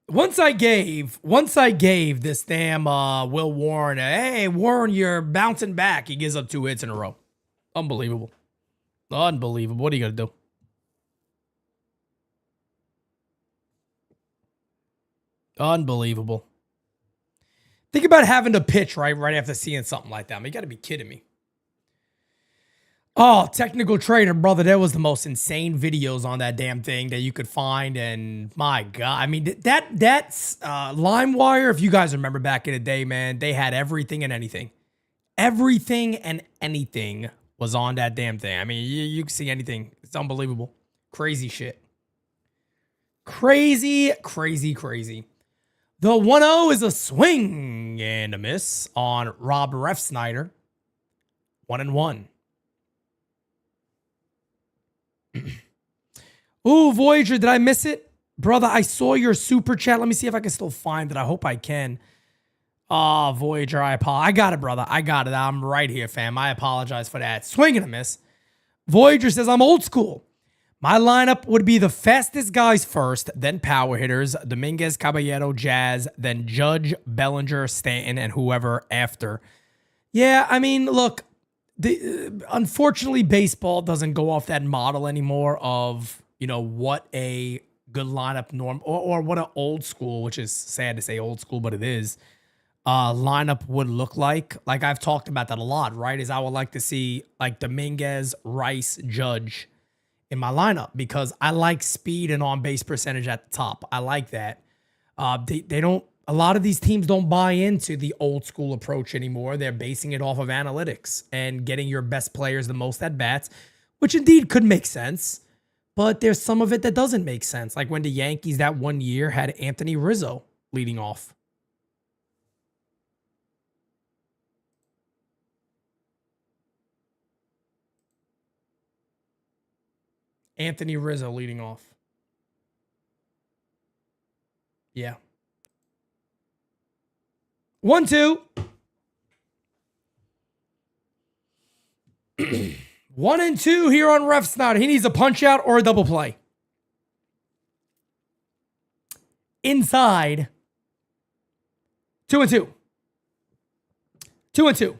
Once I gave this damn Will Warren, hey, Warren, you're bouncing back. He gives up 2 hits in a row. Unbelievable. Unbelievable. What are you going to do? Unbelievable. Think about having to pitch right after seeing something like that. I mean, you got to be kidding me. Oh, Technical Trader, brother, there was the most insane videos on that damn thing that you could find, and my God, I mean, that's LimeWire, if you guys remember back in the day, man, they had everything and anything. Everything and anything was on that damn thing. I mean, you can see anything. It's unbelievable. Crazy shit. Crazy, crazy, crazy. The 1-0 is a swing and a miss on Rob Refsnyder. 1-1. Ooh, Voyager, did I miss it? Brother, I saw your super chat. Let me see if I can still find it. I hope I can. Oh, Voyager, I got it, brother. I got it. I'm right here, fam. I apologize for that. Swing and a miss. Voyager says, I'm old school. My lineup would be the fastest guys first, then power hitters, Dominguez, Caballero, Jazz, then Judge, Bellinger, Stanton, and whoever after. Yeah, I mean, look, unfortunately, baseball doesn't go off that model anymore of, what a good lineup norm or what an old school, which is sad to say old school, but it is, lineup would look like. Like I've talked about that a lot, right? Is I would like to see like Dominguez, Rice, Judge in my lineup because I like speed and on base percentage at the top. I like that. They don't. A lot of these teams don't buy into the old school approach anymore. They're basing it off of analytics and getting your best players the most at bats, which indeed could make sense. But there's some of it that doesn't make sense. Like when the Yankees that one year had Anthony Rizzo leading off. Anthony Rizzo leading off. Yeah. 1-2. 1-2 here on Ref Snot. He needs a punch out or a double play. Inside. 2-2. 2-2.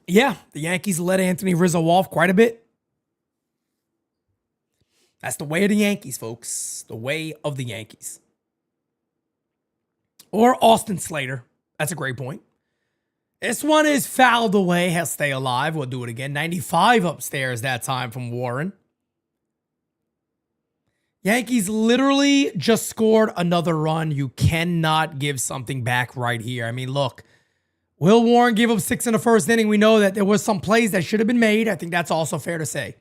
Yeah, the Yankees let Anthony Rizzo off quite a bit. That's the way of the Yankees, folks. The way of the Yankees. Or Austin Slater. That's a great point. This one is fouled away. He'll stay alive. We'll do it again. 95 upstairs that time from Warren. Yankees literally just scored another run. You cannot give something back right here. I mean, look. Will Warren gave up 6 in the first inning. We know that there was some plays that should have been made. I think that's also fair to say.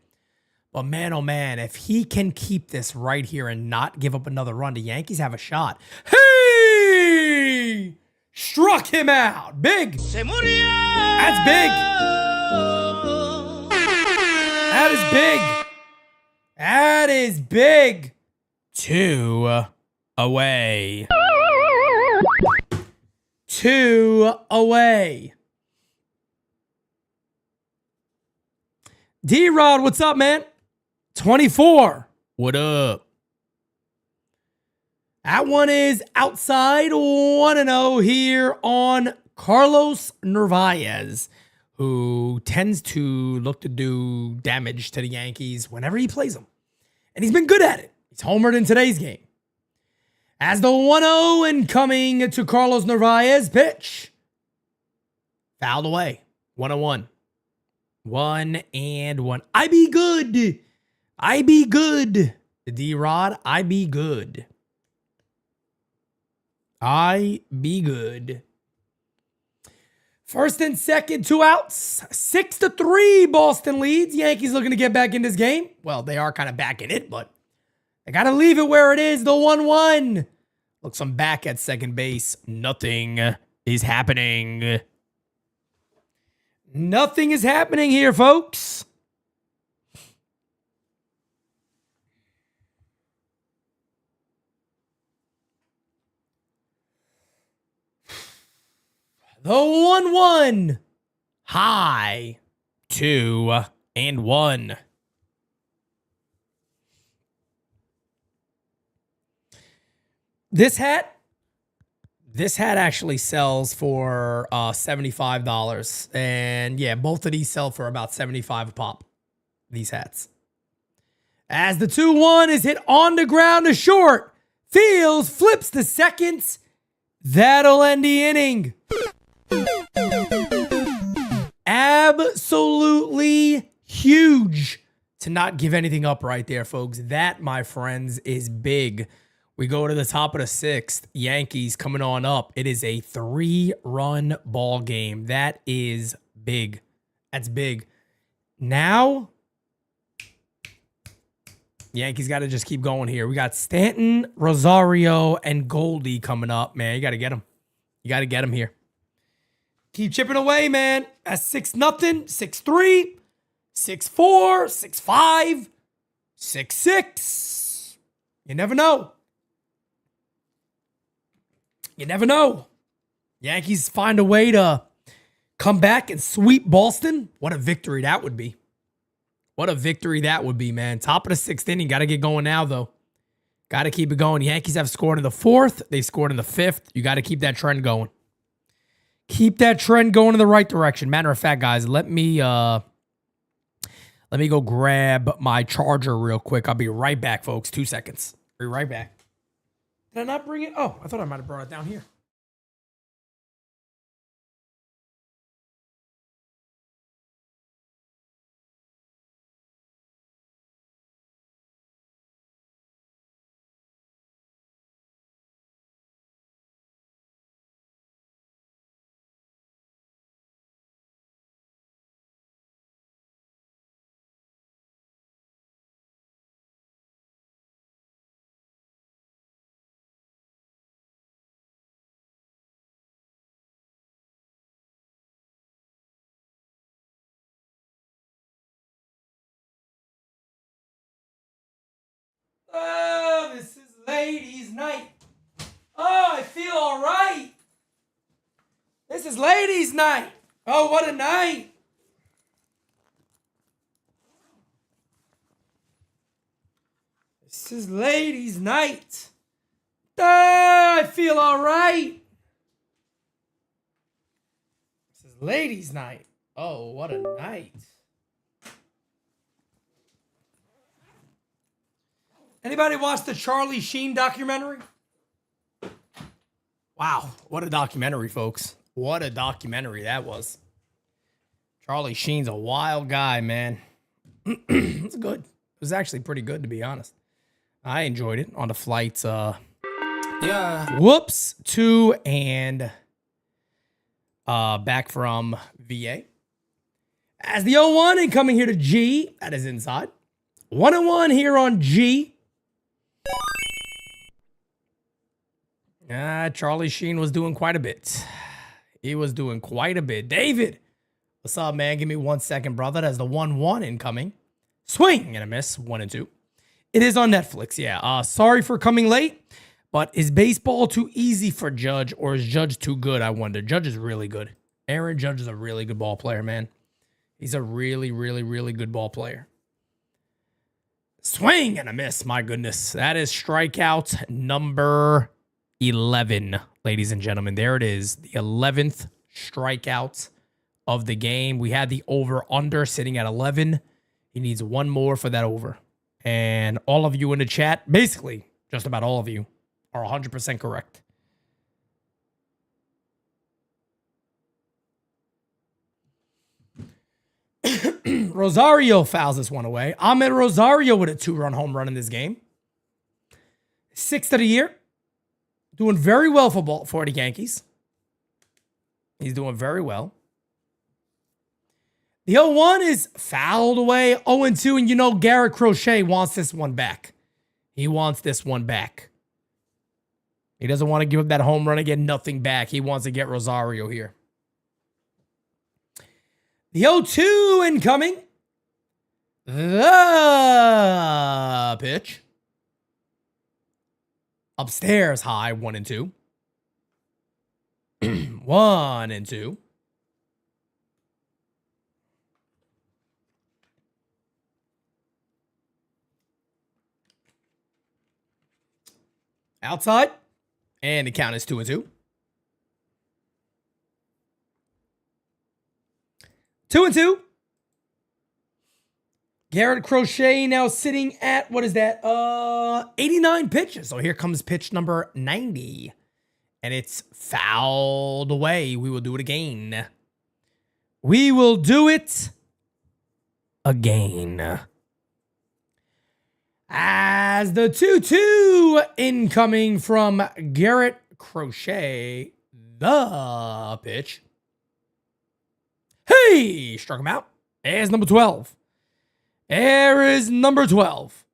But man, oh man, if he can keep this right here and not give up another run, the Yankees have a shot. Hey! Struck him out. Big. That's big. That is big. That is big. 2 away. 2 away. D-Rod, what's up, man? 24. What up? That one is outside 1-0 here on Carlos Narvaez, who tends to look to do damage to the Yankees whenever he plays them. And he's been good at it. He's homered in today's game. As the 1-0 incoming to Carlos Narvaez pitch. Fouled away. 1-1. 1-1. I be good. I be good. The D-Rod, I be good. I be good. First and second, 2 outs. 6-3 Boston leads. Yankees looking to get back in this game. Well, they are kind of back in it, but they got to leave it where it is. The 1-1. Looks, I'm back at second base. Nothing is happening. Nothing is happening here, folks. The 1-1. High. 2-1. This hat actually sells for $75. And yeah, both of these sell for about $75 a pop. These hats. As the 2-1 is hit on the ground to short. Fields flips to second. That'll end the inning. Absolutely huge to not give anything up right there, folks. That, my friends, is big. We go to the top of the 6th. Yankees coming on up. It is a 3-run ball game. That is big. That's big. Now, Yankees got to just keep going here. We got Stanton, Rosario, and Goldie coming up. Man, you got to get them. You got to get them here. Keep chipping away, man. That's 6-0, 6-3, 6-4, 6-5, 6-6. You never know. You never know. Yankees find a way to come back and sweep Boston. What a victory that would be. What a victory that would be, man. Top of the 6th inning. Got to get going now, though. Got to keep it going. Yankees have scored in the 4th. They scored in the 5th. You got to keep that trend going. Keep that trend going in the right direction. Matter of fact, guys, let me go grab my charger real quick. I'll be right back, folks. 2 seconds. Be right back. Did I not bring it? Oh, I thought I might have brought it down here. Oh, this is ladies' night. Oh, I feel all right. This is ladies' night. Oh, what a night. This is ladies' night. Oh, I feel all right. This is ladies' night. Oh, what a night. Anybody watch the Charlie Sheen documentary? Wow, what a documentary, folks. What a documentary that was. Charlie Sheen's a wild guy, man. It's good. It was actually pretty good, to be honest. I enjoyed it on the flights. Whoops, to and back from VA. As the 0-1 and coming here to G, that is inside. 1-1 here on G. Charlie Sheen was doing quite a bit. He was doing quite a bit. David, what's up, man? Give me 1 second, brother. That's the 1-1 incoming. Swing and a miss. 1-2. It is on Netflix, yeah. Sorry for coming late, but is baseball too easy for Judge, or is Judge too good, I wonder? Judge is really good. Aaron Judge is a really good ball player, man. He's a really, really, really good ball player. Swing and a miss. My goodness. That is strikeout number 11, ladies and gentlemen. There it is. The 11th strikeout of the game. We had the over-under sitting at 11. He needs one more for that over. And all of you in the chat, basically, just about all of you, are 100% correct. Rosario fouls this one away. Ahmed Rosario with a 2-run home run in this game. 6th of the year. Doing very well for the Yankees. He's doing very well. The 0-1 is fouled away. 0-2, and you know Garrett Crochet wants this one back. He wants this one back. He doesn't want to give up that home run and get nothing back. He wants to get Rosario here. The 0-2 incoming. The pitch. Upstairs high, 1-2. 1-2. Outside. And the count is 2-2. 2-2. Garrett Crochet now sitting at, what is that? 89 pitches. So here comes pitch number 90. And it's fouled away. We will do it again. We will do it again. As the 2-2 incoming from Garrett Crochet. The pitch. Hey! Struck him out. There's number 12. There is number 12.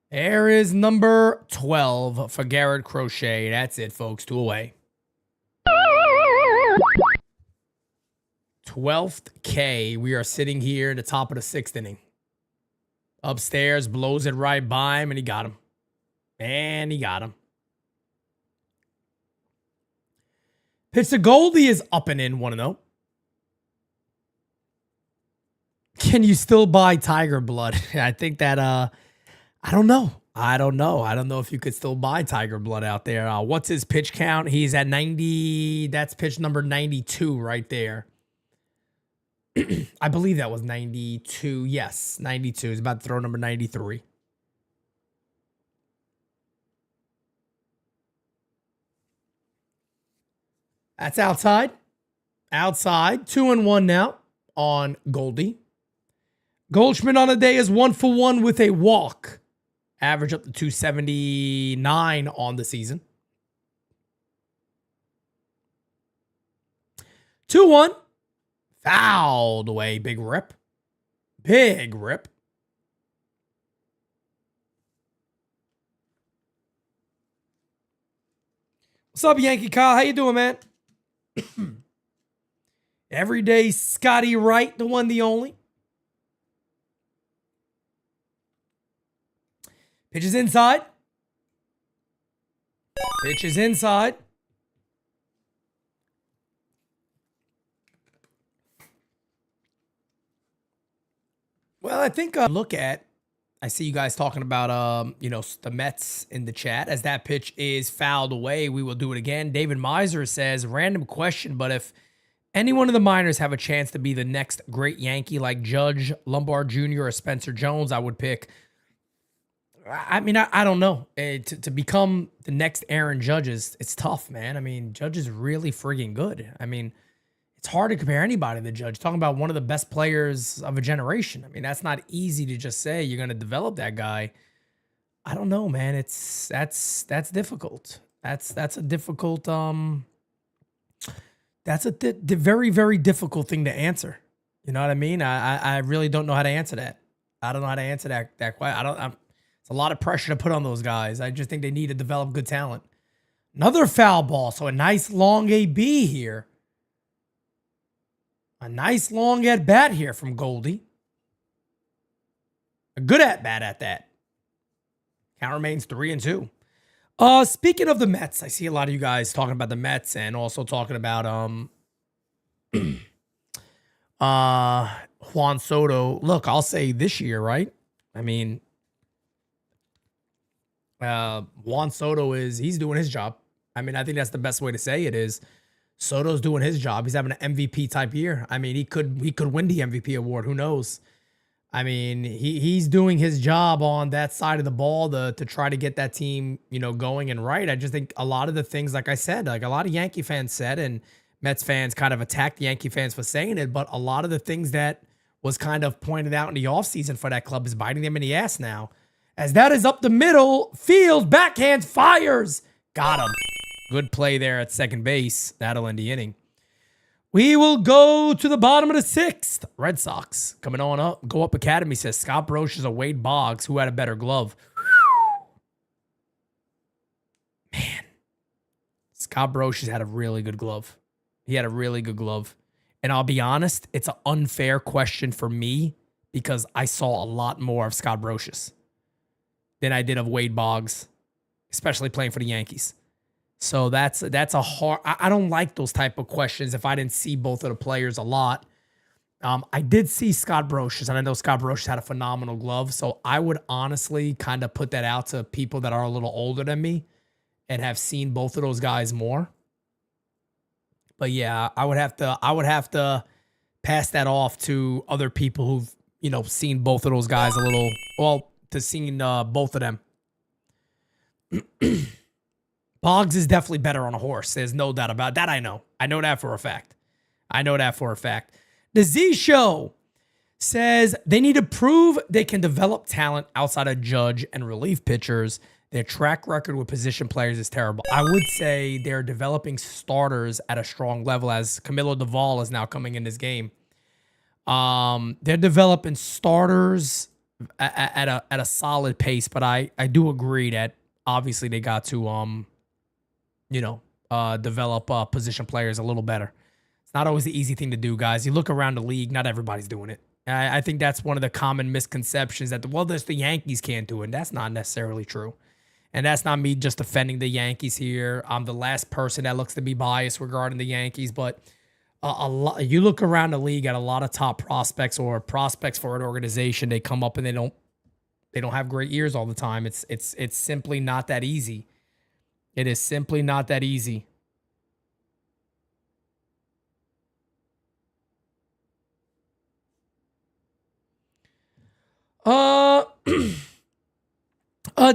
There is number 12 for Garrett Crochet. That's it, folks. 2 away. 12th K. We are sitting here at the top of the 6th inning. Upstairs, blows it right by him, and he got him. And he got him. Pitch to Goldie is up and in, 1-0. Can you still buy Tiger Blood? I think that, I don't know. I don't know if you could still buy Tiger Blood out there. What's his pitch count? He's at 90. That's pitch number 92 right there. I believe that was 92. Yes, 92. He's about to throw number 93. That's outside. Outside. 2-1 now on Goldie. Goldschmidt on the day is 1-for-1 with a walk. Average up to 279 on the season. 2-1. Fouled away. Big rip. Big rip. What's up, Yankee Kyle? How you doing, man? Everyday Scotty Wright, the one, the only. Pitch is inside. Pitch is inside. Well, I think look at, I see you guys talking about, the Mets in the chat. As that pitch is fouled away, we will do it again. David Miser says, random question, but if any one of the minors have a chance to be the next great Yankee like Judge, Lombard Jr., or Spencer Jones, I would pick. I mean, I don't know. To become the next Aaron Judge it's tough, man. I mean, Judge is really friggin' good. I mean, it's hard to compare anybody to Judge. Talking about one of the best players of a generation. I mean, that's not easy to just say you're going to develop that guy. I don't know, man. That's difficult. That's a difficult that's a very, very difficult thing to answer. You know what I mean? I really don't know how to answer that. I don't know how to answer that question. It's a lot of pressure to put on those guys. I just think they need to develop good talent. Another foul ball. So a nice long AB here. A nice long at bat here from Goldie. A good at bat at that. Count remains 3-2. Speaking of the Mets, I see a lot of you guys talking about the Mets and also talking about Juan Soto. Look, I'll say this year, right? I mean, Juan Soto he's doing his job. I mean, I think that's the best way to say it is Soto's doing his job. He's having an MVP type year. I mean, he could win the MVP award. Who knows? I mean, he's doing his job on that side of the ball to try to get that team, going and right. I just think a lot of the things, like I said, like a lot of Yankee fans said, and Mets fans kind of attacked Yankee fans for saying it, but a lot of the things that was kind of pointed out in the offseason for that club is biting them in the ass now. As that is up the middle, field, backhand, fires. Got him. Good play there at second base. That'll end the inning. We will go to the bottom of the sixth. Red Sox coming on up. Go Up Academy says Scott Brocious or Wade Boggs. Who had a better glove? Man. Scott Brocious had a really good glove. He had a really good glove. And I'll be honest, it's an unfair question for me because I saw a lot more of Scott Brocious than I did of Wade Boggs, especially playing for the Yankees. So that's a hard. I don't like those type of questions if I didn't see both of the players a lot. I did see Scott Brocious, and I know Scott Brocious had a phenomenal glove. So I would honestly kind of put that out to people that are a little older than me and have seen both of those guys more. But yeah, I would have to pass that off to other people who've seen both of those guys a little. Well, to seeing both of them. Boggs is definitely better on a horse. There's no doubt about that. I know that for a fact. The Z Show says they need to prove they can develop talent outside of Judge and relief pitchers. Their track record with position players is terrible. I would say they're developing starters at a strong level as Camilo Duvall is now coming in this game. They're developing starters at a solid pace, but I do agree that obviously they got to develop position players a little better. It's not always the easy thing to do, guys. You look around the league, not everybody's doing it. I think that's one of the common misconceptions that, there's the Yankees can't do it. That's not necessarily true. And that's not me just defending the Yankees here. I'm the last person that looks to be biased regarding the Yankees, but a lot, you look around the league at a lot of top prospects or prospects for an organization, they come up and they don't have great years all the time. It's simply not that easy. It is simply not that easy.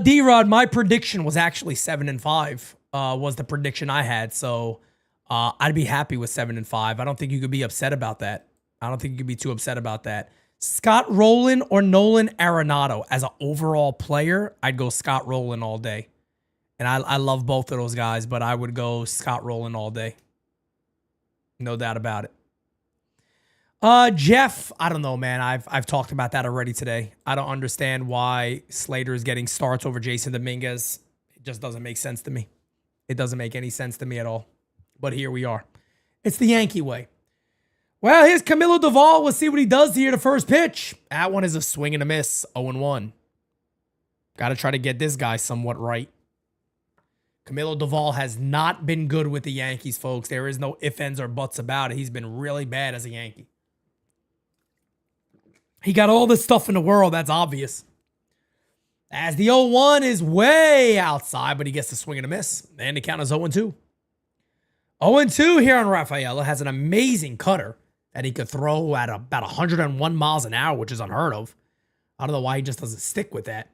D-Rod, my prediction was actually 7-5. Was the prediction I had. So I'd be happy with 7-5. I don't think you could be upset about that. I don't think you could be too upset about that. Scott Rowland or Nolan Arenado as an overall player, I'd go Scott Rowland all day. And I love both of those guys, but I would go Scott Rowland all day. No doubt about it. Jeff, I don't know, man. I've talked about that already today. I don't understand why Slater is getting starts over Jason Dominguez. It just doesn't make sense to me. It doesn't make any sense to me at all. But here we are. It's the Yankee way. Well, here's Camilo Doval. We'll see what he does here. The first pitch. That one is a swing and a miss. 0-1. Got to try to get this guy somewhat right. Camilo Doval has not been good with the Yankees, folks. There is no ifs, ands, or buts about it. He's been really bad as a Yankee. He got all the stuff in the world. That's obvious. As the 0-1 is way outside, but he gets the swing and a miss. And the count is 0-2. 0-2 here on Rafaela. Has an amazing cutter that he could throw at about 101 miles an hour, which is unheard of. I don't know why he just doesn't stick with that.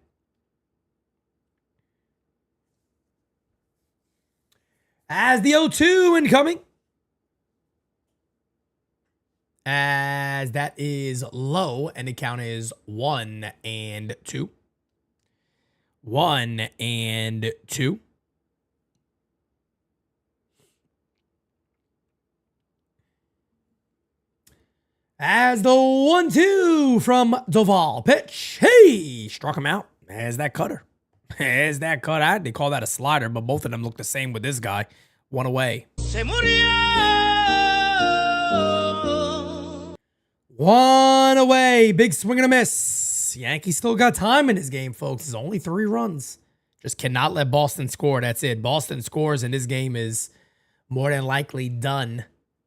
As the 0-2 incoming. As that is low, and the count is 1-2. 1-2. As the 1-2 from Doval. Pitch. Hey! Struck him out. As that cutter. As that cutter. They call that a slider, but both of them look the same with this guy. One away. One away. Big swing and a miss. Yankees still got time in this game, folks. It's only 3 runs. Just cannot let Boston score. That's it. Boston scores and this game is more than likely done.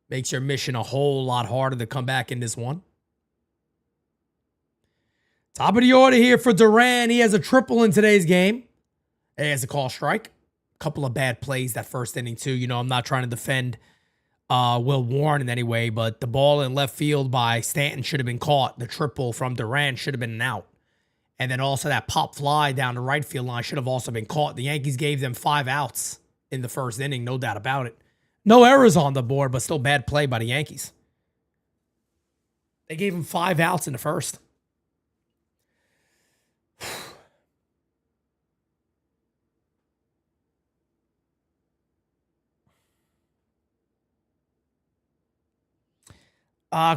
Makes your mission a whole lot harder to come back in this one. Top of the order here for Duran. He has a triple in today's game. He has a call strike. A couple of bad plays that first inning too. You know, I'm not trying to defend Will Warren in any way, but the ball in left field by Stanton should have been caught. The triple from Duran should have been an out. And then also that pop fly down the right field line should have also been caught. The Yankees gave them 5 outs in the first inning, no doubt about it. No errors on the board, but still bad play by the Yankees. They gave him 5 outs in the first.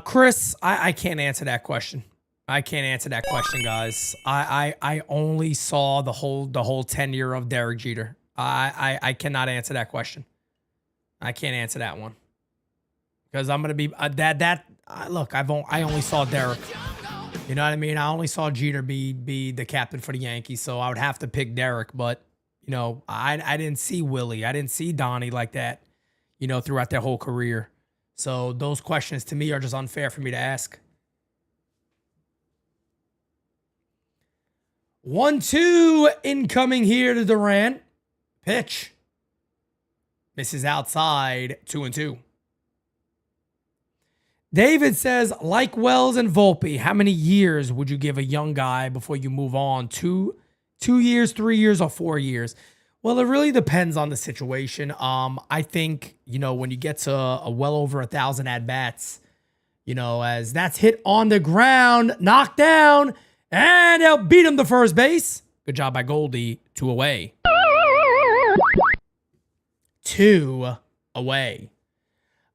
Chris, I can't answer that question. I can't answer that question, guys. I only saw the whole tenure of Derek Jeter. I cannot answer that question. I can't answer that one because I'm gonna be look. I only saw Derek. You know what I mean? I only saw Jeter be the captain for the Yankees, so I would have to pick Derek. But you know, I didn't see Willie. I didn't see Donnie like that. You know, throughout their whole career. So those questions to me are just unfair for me to ask. 1-2 incoming here to Duran. Pitch. Misses outside. 2-2. David says, like Wells and Volpe, how many years would you give a young guy before you move on? 2 years, 3 years, or 4 years? Well, it really depends on the situation. I think, you know, when you get to a well over 1,000 at-bats, you know, as that's hit on the ground, knocked down, and they'll beat him to first base. Good job by Goldie. 2 away. 2 away.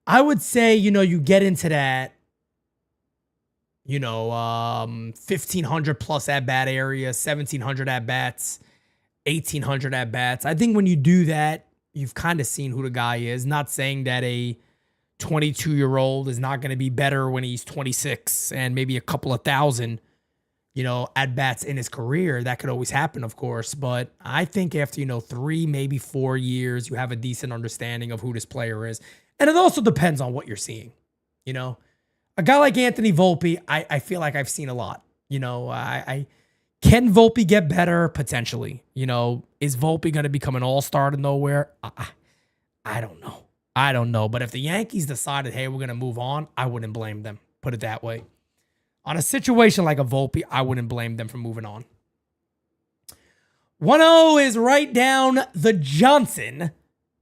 I would say, you know, you get into that, you know, 1,500 plus at-bat area, 1,700 at-bats. 1,800 at-bats. I think when you do that, you've kind of seen who the guy is. Not saying that a 22-year-old is not going to be better when he's 26 and maybe a couple of thousand, at-bats in his career. That could always happen, of course. But I think after, 3, maybe 4 years, you have a decent understanding of who this player is. And it also depends on what you're seeing. A guy like Anthony Volpe, I feel like I've seen a lot. Can Volpe get better? Potentially. Is Volpe going to become an all-star to nowhere? I don't know. I don't know. But if the Yankees decided, hey, we're going to move on, I wouldn't blame them. Put it that way. On a situation like a Volpe, I wouldn't blame them for moving on. 1-0 is right down the Johnson.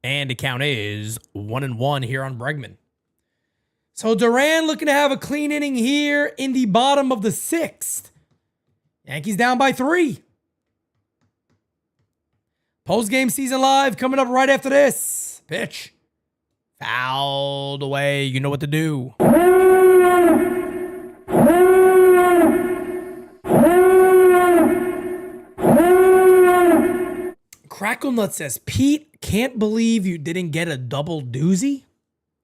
And the count is 1-1 here on Bregman. So Duran looking to have a clean inning here in the bottom of the 6th. Yankees down by 3. Post-game season live coming up right after this. Pitch. Fouled away. You know what to do. Cracklenut says, Pete, can't believe you didn't get a double doozy.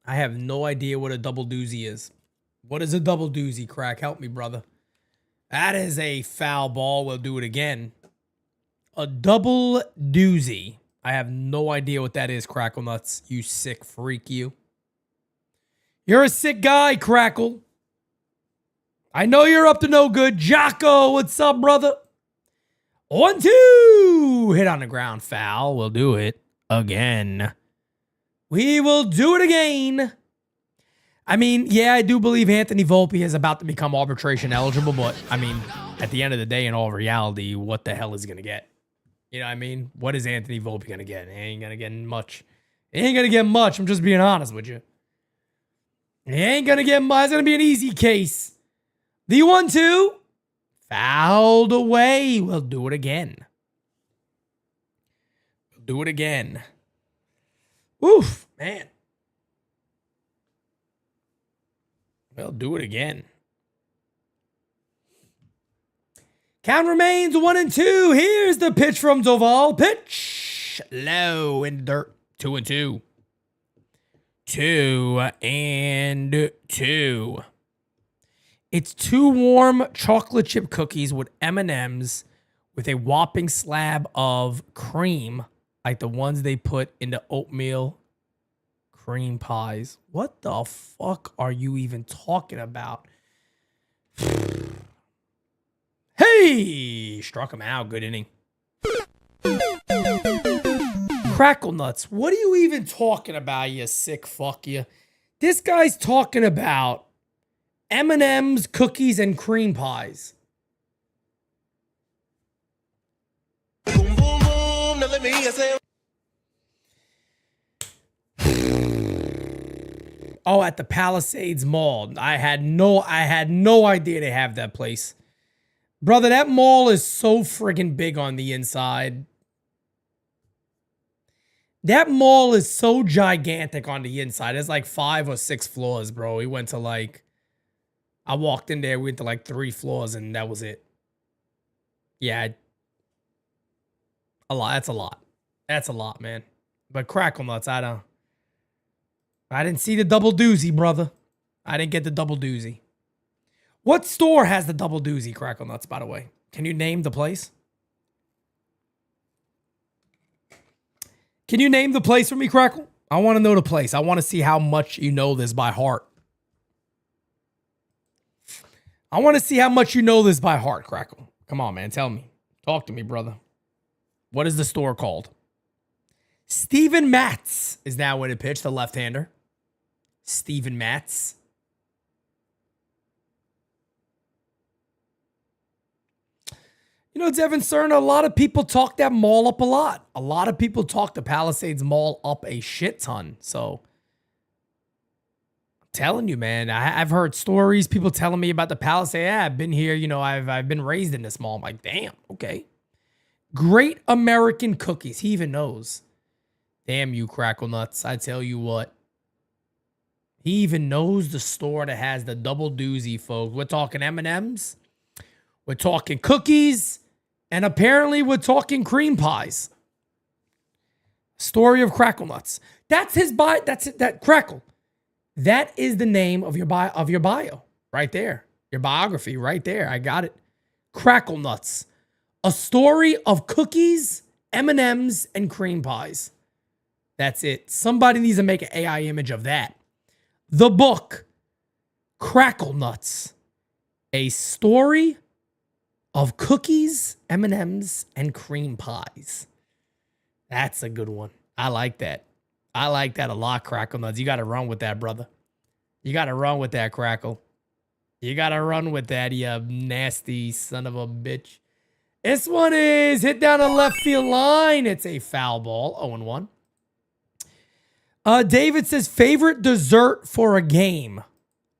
I have no idea what a double doozy is. What is a double doozy, Crack? Help me, brother. That is a foul ball. We'll do it again. A double doozy. I have no idea what that is, Crackle Nuts. You sick freak, you. You're a sick guy, Crackle. I know you're up to no good. Jocko, what's up, brother? 1-2. Hit on the ground. Foul. We'll do it again. We will do it again. I mean, yeah, I do believe Anthony Volpe is about to become arbitration eligible, but I mean, at the end of the day, in all reality, what the hell is he going to get? You know what I mean? What is Anthony Volpe going to get? He ain't going to get much. He ain't going to get much. I'm just being honest with you. He ain't going to get much. It's going to be an easy case. The 1-2. Fouled away. We'll do it again. We'll do it again. Oof, man. We'll do it again. Count remains 1-2. Here's the pitch from Doval. Pitch. Low in the dirt. 2-2. 2-2. It's 2 warm chocolate chip cookies with M&Ms with a whopping slab of cream, like the ones they put in the oatmeal cream pies. What the fuck are you even talking about? Hey! Struck him out. Good inning. Crackle Nuts. What are you even talking about, you sick fuck you? This guy's talking about M&M's, cookies, and cream pies. Oh, at the Palisades Mall. I had no idea they have that place. Brother, that mall is so friggin' big on the inside. That mall is so gigantic on the inside. It's like 5 or 6 floors, bro. We went to like, I walked in there, we went to like 3 floors, and that was it. Yeah. A lot. That's a lot. That's a lot, man. But Crackle Nuts, I didn't see the double doozy, brother. I didn't get the double doozy. What store has the double doozy, Crackle Nuts, by the way? Can you name the place? Can you name the place for me, Crackle? I want to know the place. I want to see how much you know this by heart. I want to see how much you know this by heart, Crackle. Come on, man. Tell me. Talk to me, brother. What is the store called? Steven Matz is now in a pitch, the left-hander. Steven Matz. You know, Devin Cern, a lot of people talk that mall up a lot. A lot of people talk the Palisades Mall up a shit ton. So, I'm telling you, man, I've heard stories, people telling me about the Palisades. Yeah, I've been here, you know, I've been raised in this mall. I'm like, damn, okay. Great American cookies. He even knows. Damn you, Crackle Nuts. I tell you what. He even knows the store that has the double doozy, folks. We're talking M&Ms. We're talking cookies. And apparently we're talking cream pies. Story of Crackle Nuts. That's his bio. That's it. That Crackle. That is the name of your bio right there. Your biography right there. I got it. Crackle Nuts. A story of cookies, M&Ms, and cream pies. That's it. Somebody needs to make an AI image of that. The book, Crackle Nuts. A story of cookies, M&Ms, and cream pies. That's a good one. I like that. I like that a lot, Crackle Nuts. You got to run with that, brother. You got to run with that, Crackle. You got to run with that, you nasty son of a bitch. This one is hit down the left field line. It's a foul ball. 0-1. David says, favorite dessert for a game?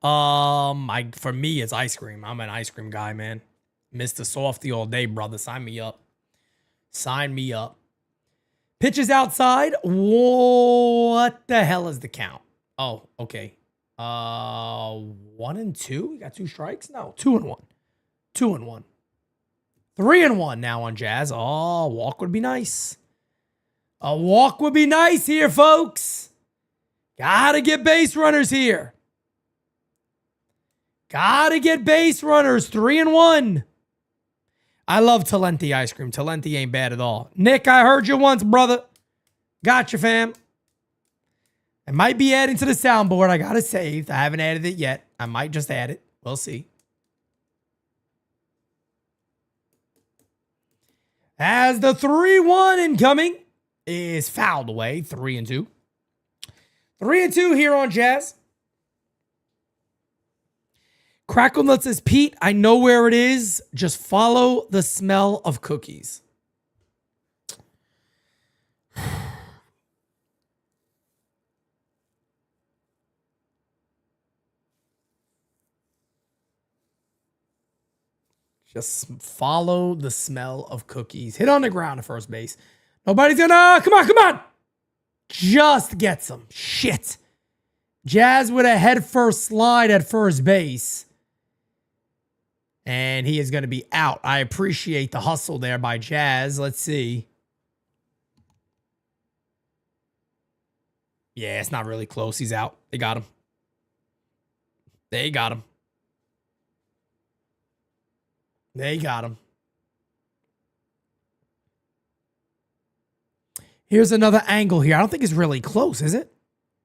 For me, it's ice cream. I'm an ice cream guy, man. Mr. Softy all day, brother. Sign me up. Sign me up. Pitches outside. What the hell is the count? Oh, okay. 1-2. You got 2 strikes? No, 2-1. 2-1. 3-1 now on Jazz. Oh, walk would be nice. A walk would be nice here, folks. Gotta get base runners here. Gotta get base runners. 3-1. I love Talenti ice cream. Talenti ain't bad at all. Nick, I heard you once, brother. Gotcha, fam. I might be adding to the soundboard. I got it saved. I haven't added it yet. I might just add it. We'll see. As the 3-1 incoming is fouled away. 3-2. 3-2 here on Jazz. Crackle Nuts says, Pete, I know where it is. Just follow the smell of cookies. Just follow the smell of cookies. Hit on the ground at first base. Nobody's gonna... Come on. Just gets him. Shit. Jazz with a head first slide at first base. And he is going to be out. I appreciate the hustle there by Jazz. Let's see. Yeah, it's not really close. He's out. They got him. They got him. They got him. Here's another angle here. I don't think it's really close, is it?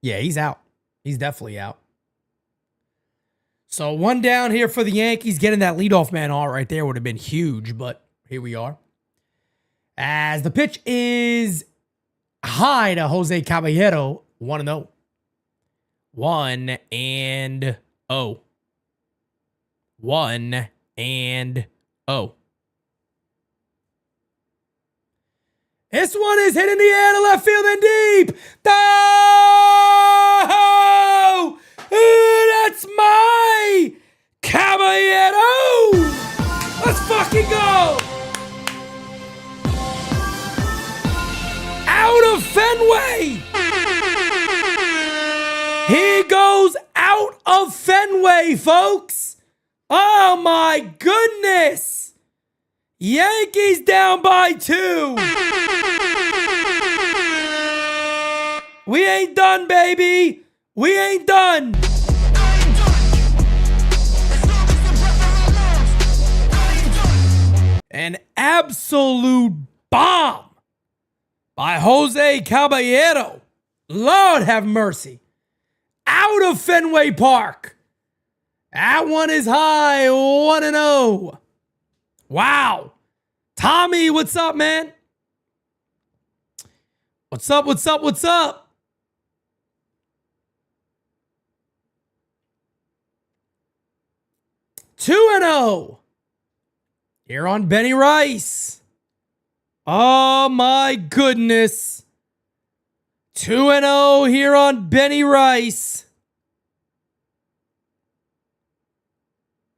Yeah, he's out. He's definitely out. So 1 down here for the Yankees. Getting that leadoff man all right there would have been huge, but here we are. As the pitch is high to Jose Caballero. 1-0. 1-0. 1-0. This one is hit in the air to left field and deep. Oh, that's my Caballero. Let's fucking go. Out of Fenway. He goes out of Fenway, folks. Oh my goodness. Yankees down by 2. We ain't done, baby. We ain't done. An absolute bomb by Jose Caballero. Lord have mercy. Out of Fenway Park. That one is high. 1-0. Wow. Tommy, what's up, man? What's up? 2-0. Here on Benny Rice. Oh my goodness. 2-0 here on Benny Rice.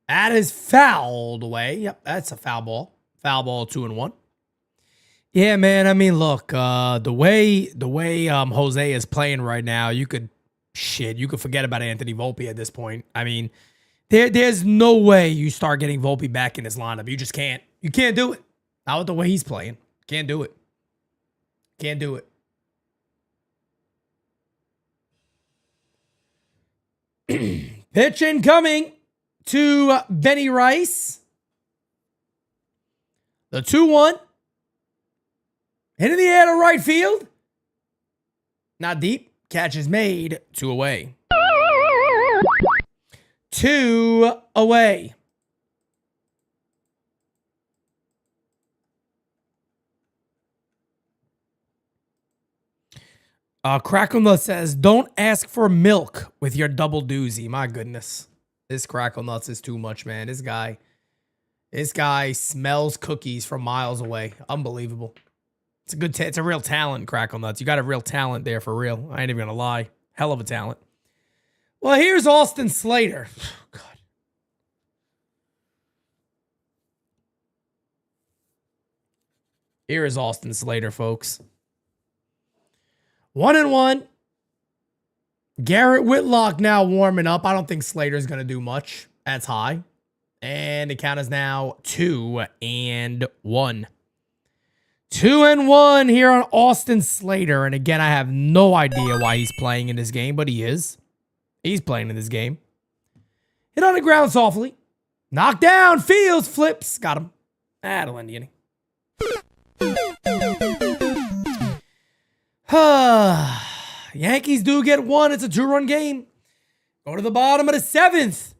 That is fouled away. Yep, that's a foul ball. Foul ball, 2-1. Yeah, man. I mean, look, the way Jose is playing right now, you could forget about Anthony Volpe at this point. I mean, there's no way you start getting Volpe back in this lineup. You just can't. You can't do it. Not with the way he's playing. Can't do it. Can't do it. Pitch incoming to Benny Rice. The 2-1. Hit in the air to right field. Not deep. Catch is made. 2 away. 2 away. Cracklenut says, don't ask for milk with your double doozy. My goodness. This Cracklenuts is too much, man. This guy smells cookies from miles away. Unbelievable. It's a good, it's a real talent, Cracklenuts. You got a real talent there for real. I ain't even gonna lie. Hell of a talent. Well, here's Austin Slater. God. Here is Austin Slater, folks. 1-1. Garrett Whitlock now warming up. I don't think Slater's going to do much. That's high. And the count is now 2-1. 2-1 here on Austin Slater. And again, I have no idea why he's playing in this game, but he is. He's playing in this game. Hit on the ground softly. Knocked down. Fields. Flips. Got him. That'll end the inning. Yankees do get one. It's a 2-run game. Go to the bottom of the 7th.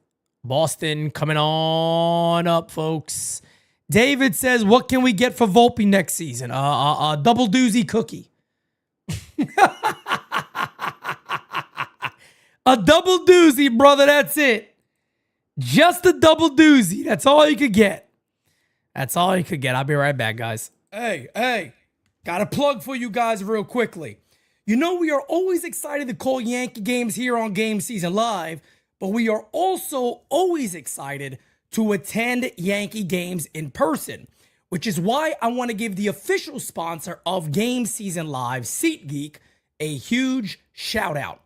Boston coming on up, folks. David says, what can we get for Volpe next season? A double doozy cookie. A double doozy, brother. That's it. Just a double doozy. That's all you could get. That's all you could get. I'll be right back, guys. Hey. Got a plug for you guys real quickly. You know, we are always excited to call Yankee games here on GameSZN Live, but we are also always excited to attend Yankee games in person, which is why I want to give the official sponsor of GameSZN Live, SeatGeek, a huge shout out.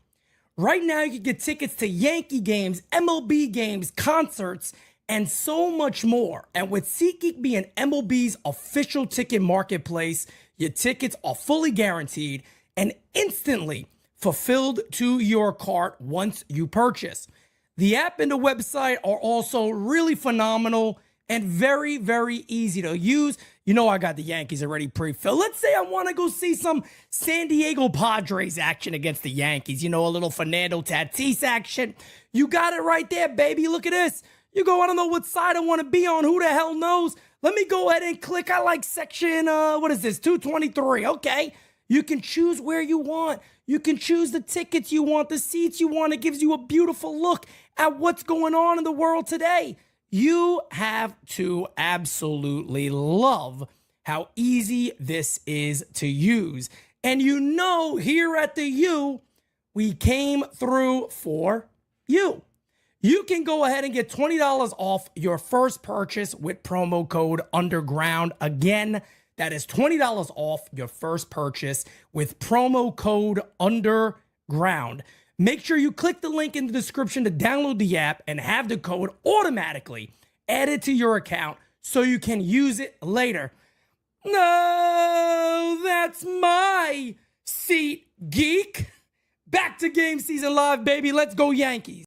Right now, you can get tickets to Yankee games, MLB games, concerts, and so much more. And with SeatGeek being MLB's official ticket marketplace, your tickets are fully guaranteed and instantly fulfilled to your cart once you purchase. The app and the website are also really phenomenal and very, very easy to use. You know, I got the Yankees already pre-filled. Let's say I want to go see some San Diego Padres action against the Yankees. You know, a little Fernando Tatis action. You got it right there, baby. Look at this. You go, I don't know what side I want to be on. Who the hell knows? Let me go ahead and click. I like section, what is this? 223. Okay. You can choose where you want. You can choose the tickets you want, the seats you want. It gives you a beautiful look at what's going on in the world today. You have to absolutely love how easy this is to use. And you know, here at the U, we came through for you. You can go ahead and get $20 off your first purchase with promo code UNDERGROUND. Again, that is $20 off your first purchase with promo code UNDERGROUND. Make sure you click the link in the description to download the app and have the code automatically added to your account so you can use it later. No, that's my seat, geek. Back to GameSZN Live, baby. Let's go Yankees.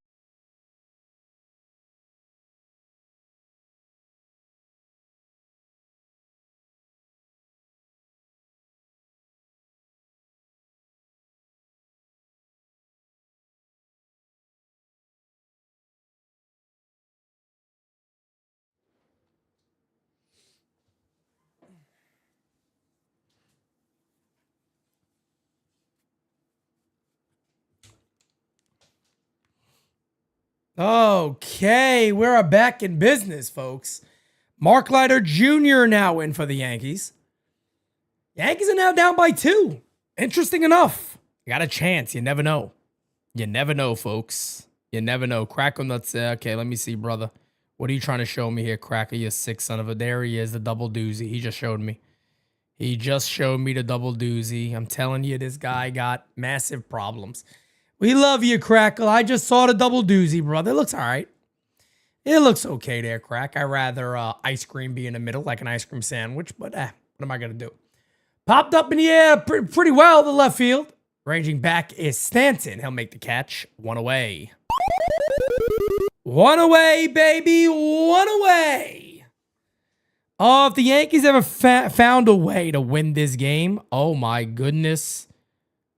Okay, we're back in business, folks. Mark Leiter Jr. now in for the Yankees. Yankees are now down by 2. Interesting enough. You got a chance. You never know. You never know, folks. You never know. Cracker nuts. Okay, let me see, brother. What are you trying to show me here, Cracker? You sick son of a... There he is, the double doozy. He just showed me. He just showed me the double doozy. I'm telling you, this guy got massive problems. We love you, Crackle. I just saw the double doozy, brother. It looks all right. It looks okay there, Crack. I'd rather ice cream be in the middle, like an ice cream sandwich, but what am I going to do? Popped up in the air pretty well, the left field. Ranging back is Stanton. He'll make the catch. 1 away. 1 away, baby. 1 away. Oh, if the Yankees ever found a way to win this game, oh my goodness.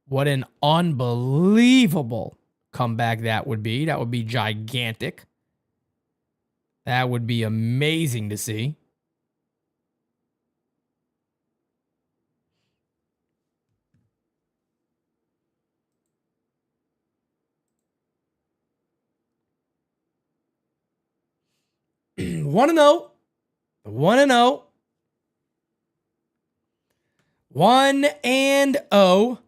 What an unbelievable comeback that would be. That would be gigantic. That would be amazing to see. One and 0. 1 and 0. 1 and 0.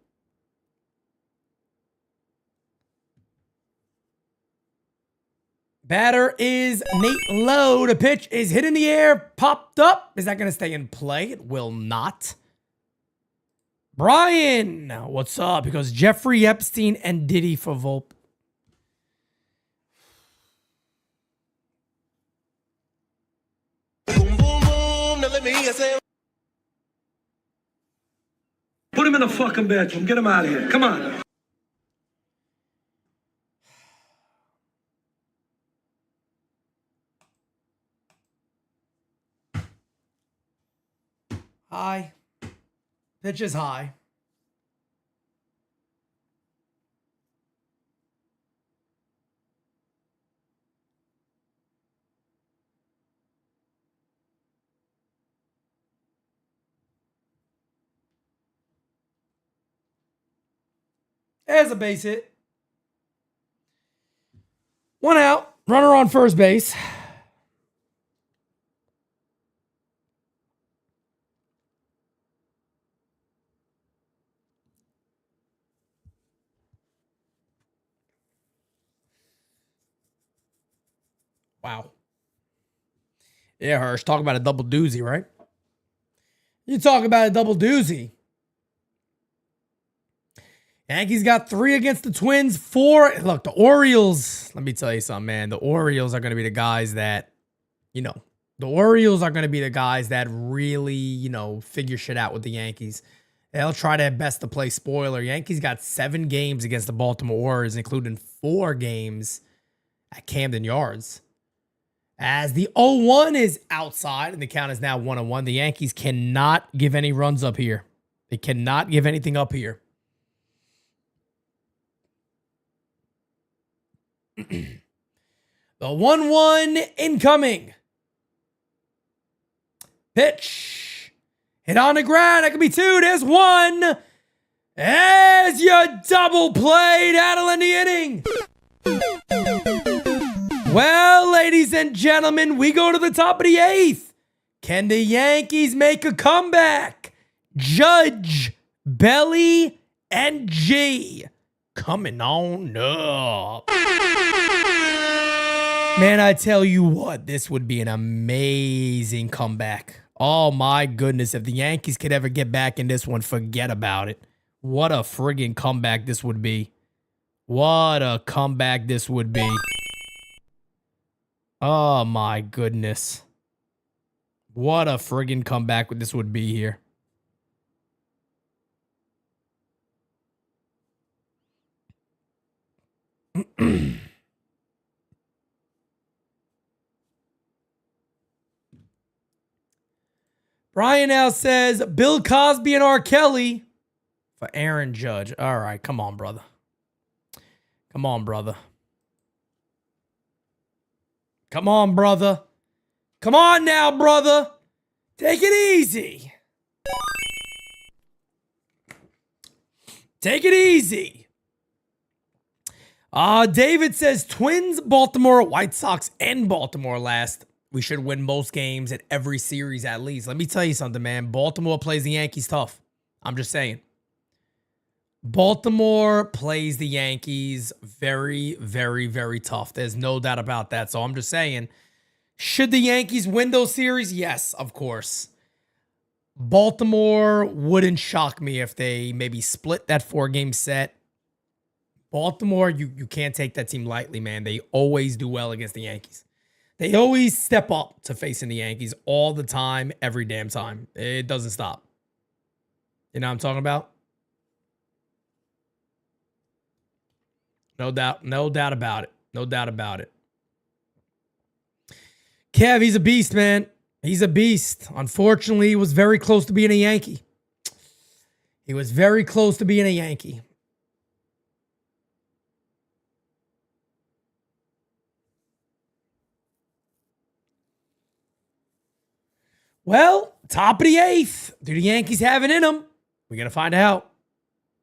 Batter is Nate Lowe. The pitch is hit in the air, popped up. Is that going to stay in play? It will not. Brian, what's up? Because Jeffrey Epstein and Diddy for Volpe. Put him in the fucking bedroom. Get him out of here. Come on. High. Pitch is high. There's a base hit. 1 out. Runner on first base. Wow. Yeah, Hirsch. Talk about a double doozy, right? You talk about a double doozy. Yankees got 3 against the Twins, 4. Look, the Orioles, let me tell you something, man. The Orioles are going to be the guys that, the Orioles are going to be the guys that really, figure shit out with the Yankees. They'll try their best to play spoiler. Yankees got 7 games against the Baltimore Orioles, including 4 games at Camden Yards. As the 0-1 is outside and the count is now 1-1, the Yankees cannot give any runs up here. They cannot give anything up here. The 1-1 incoming. Pitch. Hit on the ground. That could be 2. There's 1. As your double play. That'll end the inning. Well, ladies and gentlemen, we go to the top of the 8th. Can the Yankees make a comeback? Judge, Belly, and G coming on up. Man, I tell you what, this would be an amazing comeback. Oh my goodness, if the Yankees could ever get back in this one, forget about it. What a friggin' comeback this would be. What a comeback this would be. Oh my goodness. What a friggin' comeback this would be here. Brian now says Bill Cosby and R. Kelly for Aaron Judge. All right, come on, brother. Come on, brother. Come on, brother. Come on now, brother. Take it easy. Take it easy. David says Twins, Baltimore, White Sox, and Baltimore last. We should win most games in every series at least. Let me tell you something, man. Baltimore plays the Yankees tough. I'm just saying. Baltimore plays the Yankees very, very, very tough. There's no doubt about that. So I'm just saying, should the Yankees win those series? Yes, of course. Baltimore wouldn't shock me if they maybe split that 4-game set. Baltimore, you can't take that team lightly, man. They always do well against the Yankees. They always step up to facing the Yankees all the time, every damn time. It doesn't stop. You know what I'm talking about? No doubt about it. No doubt about it. Kev, he's a beast, man. He's a beast. Unfortunately, he was very close to being a Yankee. He was very close to being a Yankee. Well, top of the 8th. Do the Yankees have it in them? We're going to find out.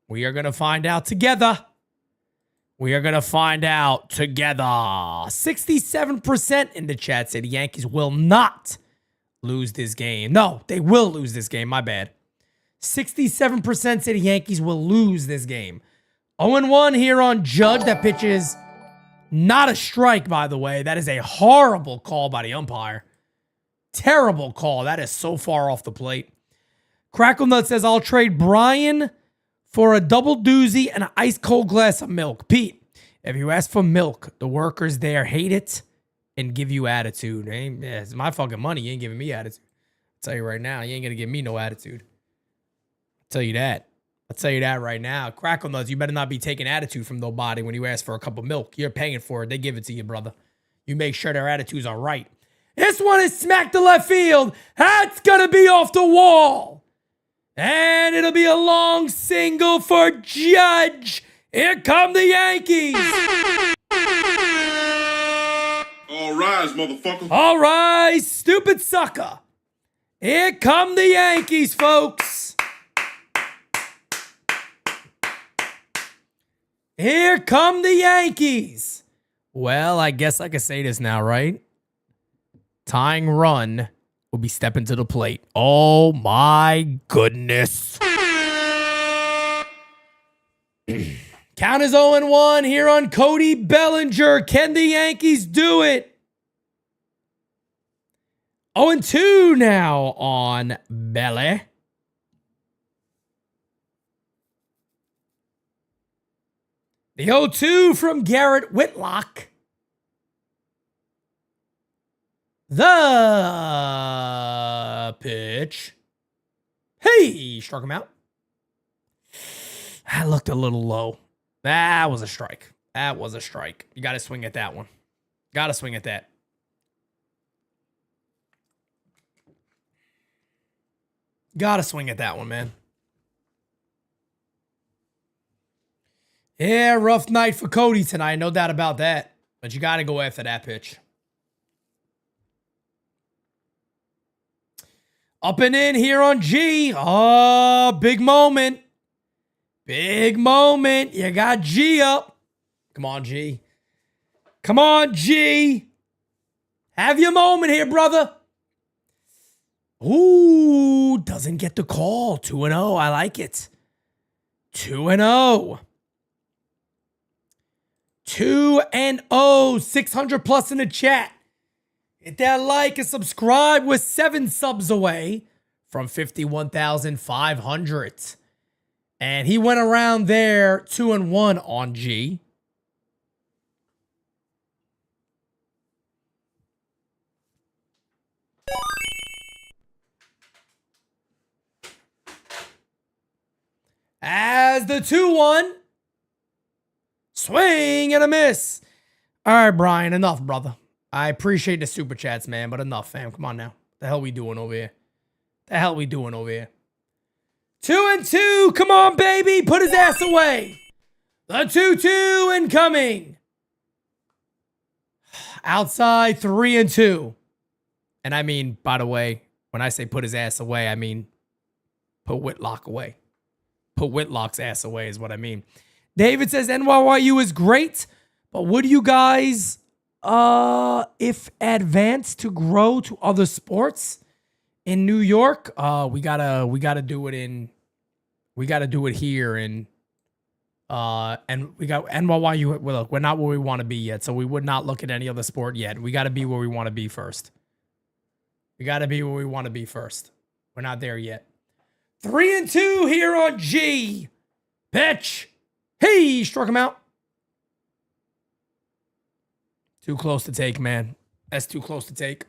We are going to find out together. We are going to find out together. 67% in the chat say the Yankees will not lose this game. No, they will lose this game. My bad. 67% say the Yankees will lose this game. 0-1 here on Judge. That pitch is not a strike, by the way. That is a horrible call by the umpire. Terrible call. That is so far off the plate. Cracklenut says, I'll trade Brian for a double doozy and an ice cold glass of milk. Pete, if you ask for milk, the workers there hate it and give you attitude. It's my fucking money. You ain't giving me attitude. I'll tell you right now, you ain't going to give me no attitude. I'll tell you that. I'll tell you that right now. Cracklenuts, you better not be taking attitude from nobody when you ask for a cup of milk. You're paying for it. They give it to you, brother. You make sure their attitudes are right. This one is smacked to left field. That's going to be off the wall. And it'll be a long single for Judge. Here come the Yankees. All rise, motherfucker. All rise, stupid sucker. Here come the Yankees, folks. Here come the Yankees. Well, I guess I can say this now, right? Tying run will be stepping to the plate. Oh, my goodness. Count is 0-1 here on Cody Bellinger. Can the Yankees do it? 0-2 now on Belly. The 0-2 from Garrett Whitlock. The pitch. Hey, struck him out. That looked a little low. That was a strike. That was a strike. You got to swing at that one. Got to swing at that. Got to swing at that one, man. Yeah, rough night for Cody tonight. No doubt about that. But you got to go after that pitch. Up and in here on G. Oh, big moment. Big moment. You got G up. Come on, G. Come on, G. Have your moment here, brother. Ooh, doesn't get the call. 2-0. I like it. 2-0. 2-0. 600 plus in the chat. Hit that like and subscribe. We're 7 subs away from 51,500. And he went around there 2-1 on G. As the 2-1. Swing and a miss. All right, Brian, enough, brother. I appreciate the super chats, man, but enough, fam. Come on now. The hell we doing over here? The hell we doing over here? 2-2. Come on, baby. Put his ass away. The 2-2 incoming. Outside 3-2. And I mean, by the way, when I say put his ass away, I mean put Whitlock away. Put Whitlock's ass away is what I mean. David says NYYU is great, but would you guys if advance to grow to other sports in New York? We gotta do it here and we got NYYU. Well, look, we're not where we want to be yet, so we would not look at any other sport yet. We got to be where we want to be first. We got to be where we want to be first. We're not there yet. 3-2 here on G. Pitch. Hey, struck him out. Too close to take, man. That's too close to take.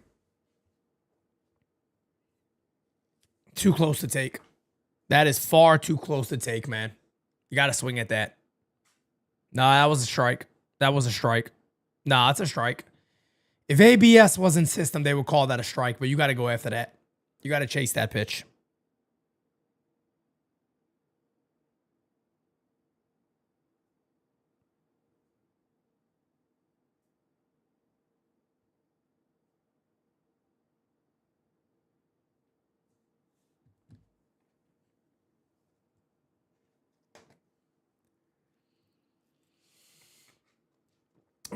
Too close to take. That is far too close to take, man. You got to swing at that. No, that was a strike. That was a strike. No, it's a strike. If ABS was in system, they would call that a strike, but you got to go after that. You got to chase that pitch.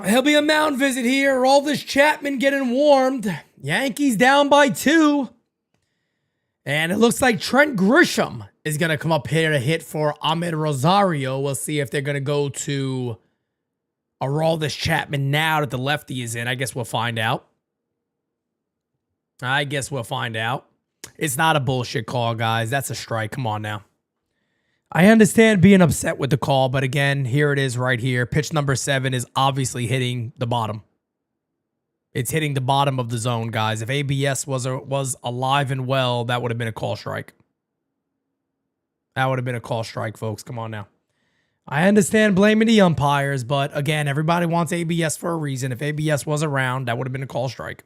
He'll be a mound visit here. All this Chapman getting warmed. Yankees down by 2. And it looks like Trent Grisham is going to come up here to hit for Ahmed Rosario. We'll see if they're going to go to Aroldis Chapman now that the lefty is in. I guess we'll find out. It's not a bullshit call, guys. That's a strike. Come on now. I understand being upset with the call, but again, here it is right here. Pitch number 7 is obviously hitting the bottom. It's hitting the bottom of the zone, guys. If ABS was alive and well, that would have been a call strike. That would have been a call strike, folks. Come on now. I understand blaming the umpires, but again, everybody wants ABS for a reason. If ABS was around, that would have been a call strike.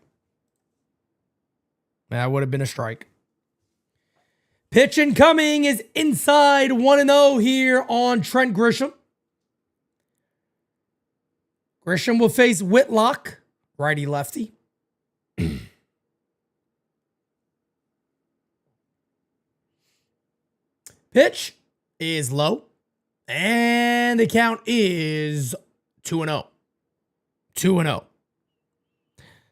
That would have been a strike. Pitch incoming is inside 1-0 here on Trent Grisham. Grisham will face Whitlock, righty-lefty. Pitch is low. And the count is 2-0. 2-0.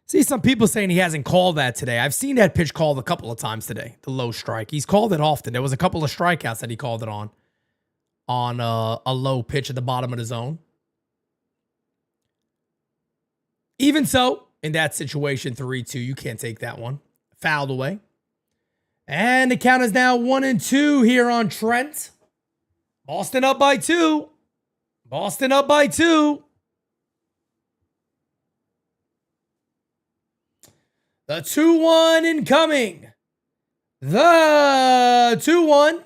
See some people saying he hasn't called that today. I've seen that pitch called a couple of times today, the low strike. He's called it often. There was a couple of strikeouts that he called it on a low pitch at the bottom of the zone. Even so, in that situation, 3-2, you can't take that one. Fouled away. And the count is now 1-2 here on Trent. Boston up by 2. Boston up by 2. The 2-1 incoming. The 2-1.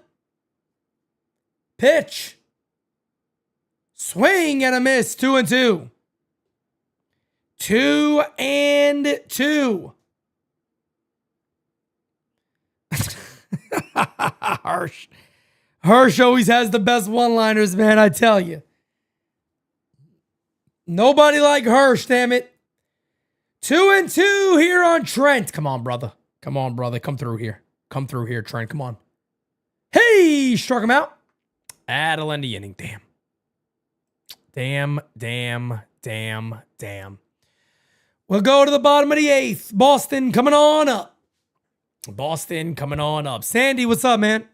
Pitch. Swing and a miss. 2-2. 2-2. Hirsch always has the best one-liners, man, I tell you. Nobody like Hirsch, damn it. 2-2 here on Trent. Come on, brother. Come on, brother. Come through here. Come through here, Trent. Come on. Hey, struck him out. That'll end the inning. Damn. Damn. We'll go to the bottom of the 8th. Boston coming on up. Sandy, what's up, man?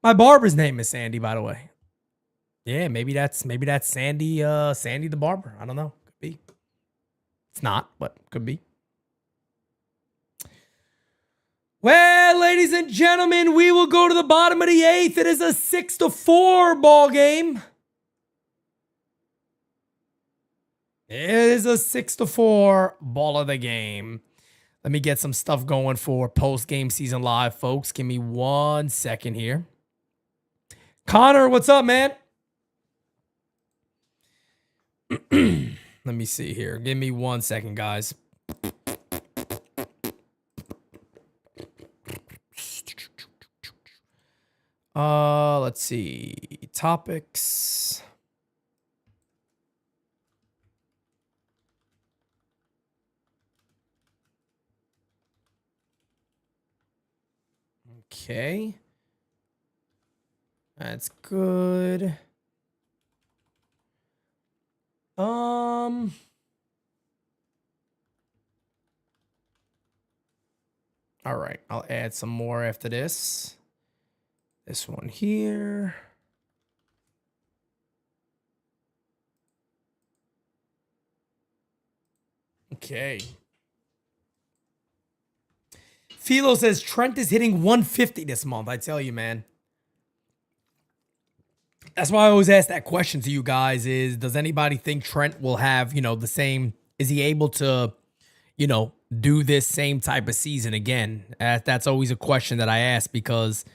My barber's name is Sandy, by the way. Yeah, maybe that's Sandy, Sandy the barber. I don't know. Could be. It's not, but could be. Well, ladies and gentlemen, we will go to the bottom of the 8th. It is a 6-4 ball game. It is a 6-4 ball of the game. Let me get some stuff going for post-game season live, folks. Give me 1 second here. Connor, what's up, man? Let me see here. Give me 1 second, guys. Let's see. Topics. Okay. That's good. All right, I'll add some more after this. This one here. Okay. Philo says Trent is hitting 150 this month. I tell you, man. That's why I always ask that question to you guys is, does anybody think Trent will have, the same, is he able to, do this same type of season again? That's always a question that I ask because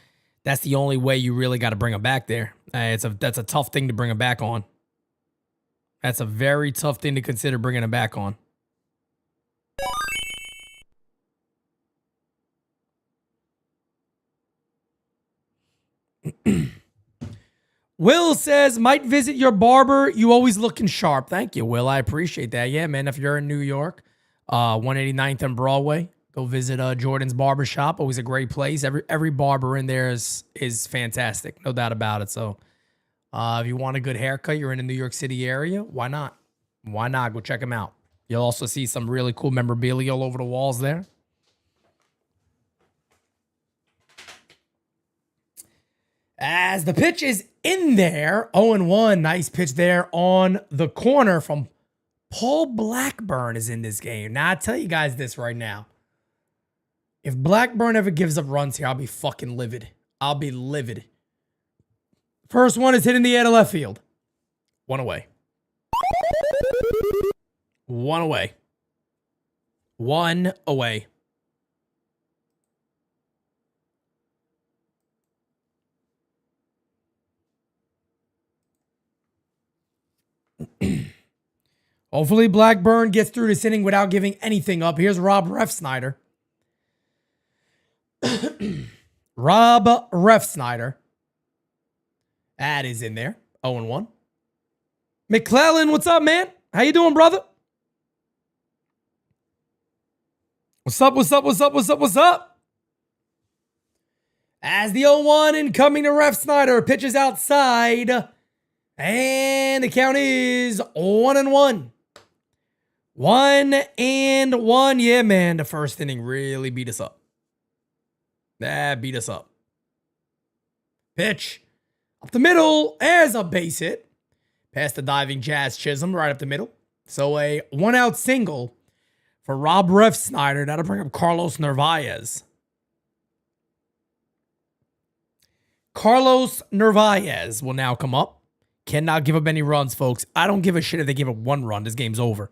that's the only way you really got to bring him back there. That's a tough thing to bring him back on. That's a very tough thing to consider bringing him back on. Will says, might visit your barber. You always looking sharp. Thank you, Will. I appreciate that. Yeah, man. If you're in New York, 189th and Broadway, go visit Jordan's Barbershop. Always a great place. Every barber in there is fantastic. No doubt about it. So if you want a good haircut, you're in the New York City area, why not? Why not? Go check them out. You'll also see some really cool memorabilia all over the walls there. As the pitch is in there, 0-1. Nice pitch there on the corner from Paul Blackburn is in this game. Now, I tell you guys this right now. If Blackburn ever gives up runs here, I'll be fucking livid. I'll be livid. First one is hitting the air to left field. One away. One away. One away. Hopefully Blackburn gets through this inning without giving anything up. Here's Rob Refsnyder. Rob Refsnyder. That is in there. 0-1. McClellan, what's up, man? How you doing, brother? What's up, what's up, what's up, what's up, what's up? As the 0-1 incoming to Refsnyder. Pitches outside. And the count is 1-1. 1-1. Yeah, man. The first inning really beat us up. That beat us up. Pitch. Up the middle. There's a base hit. Past the diving Jazz Chisholm right up the middle. So a 1-out single for Rob Refsnyder. That'll bring up Carlos Narvaez. Carlos Narvaez will now come up. Cannot give up any runs, folks. I don't give a shit if they give up one run. This game's over.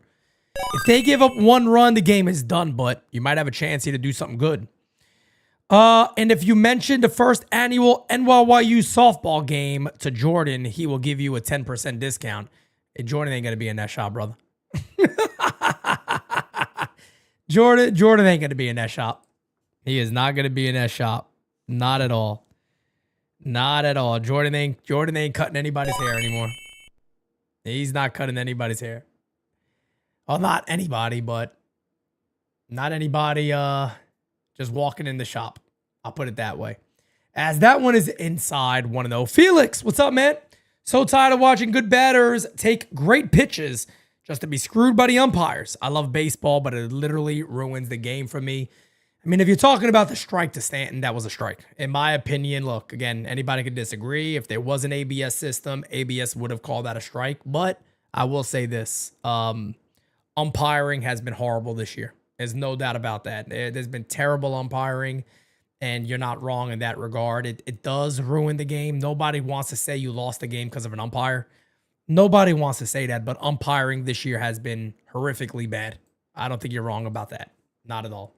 If they give up one run, the game is done, but you might have a chance here to do something good. And if you mention the first annual NYYU softball game to Jordan, he will give you a 10% discount. Hey, Jordan ain't going to be in that shop, brother. Jordan ain't going to be in that shop. He is not going to be in that shop. Not at all. Not at all. Jordan ain't cutting anybody's hair anymore. He's not cutting anybody's hair. Well, not anybody, but not anybody just walking in the shop. I'll put it that way. As that one is inside 1-0. Felix, what's up, man? So tired of watching good batters take great pitches just to be screwed by the umpires. I love baseball, but it literally ruins the game for me. I mean, if you're talking about the strike to Stanton, that was a strike. In my opinion, look, again, anybody could disagree. If there was an ABS system, ABS would have called that a strike. But I will say this. Umpiring has been horrible this year. There's no doubt about that. There's been terrible umpiring, and you're not wrong in that regard. It does ruin the game. Nobody wants to say you lost the game because of an umpire. Nobody wants to say that, but umpiring this year has been horrifically bad. I don't think you're wrong about that. Not at all.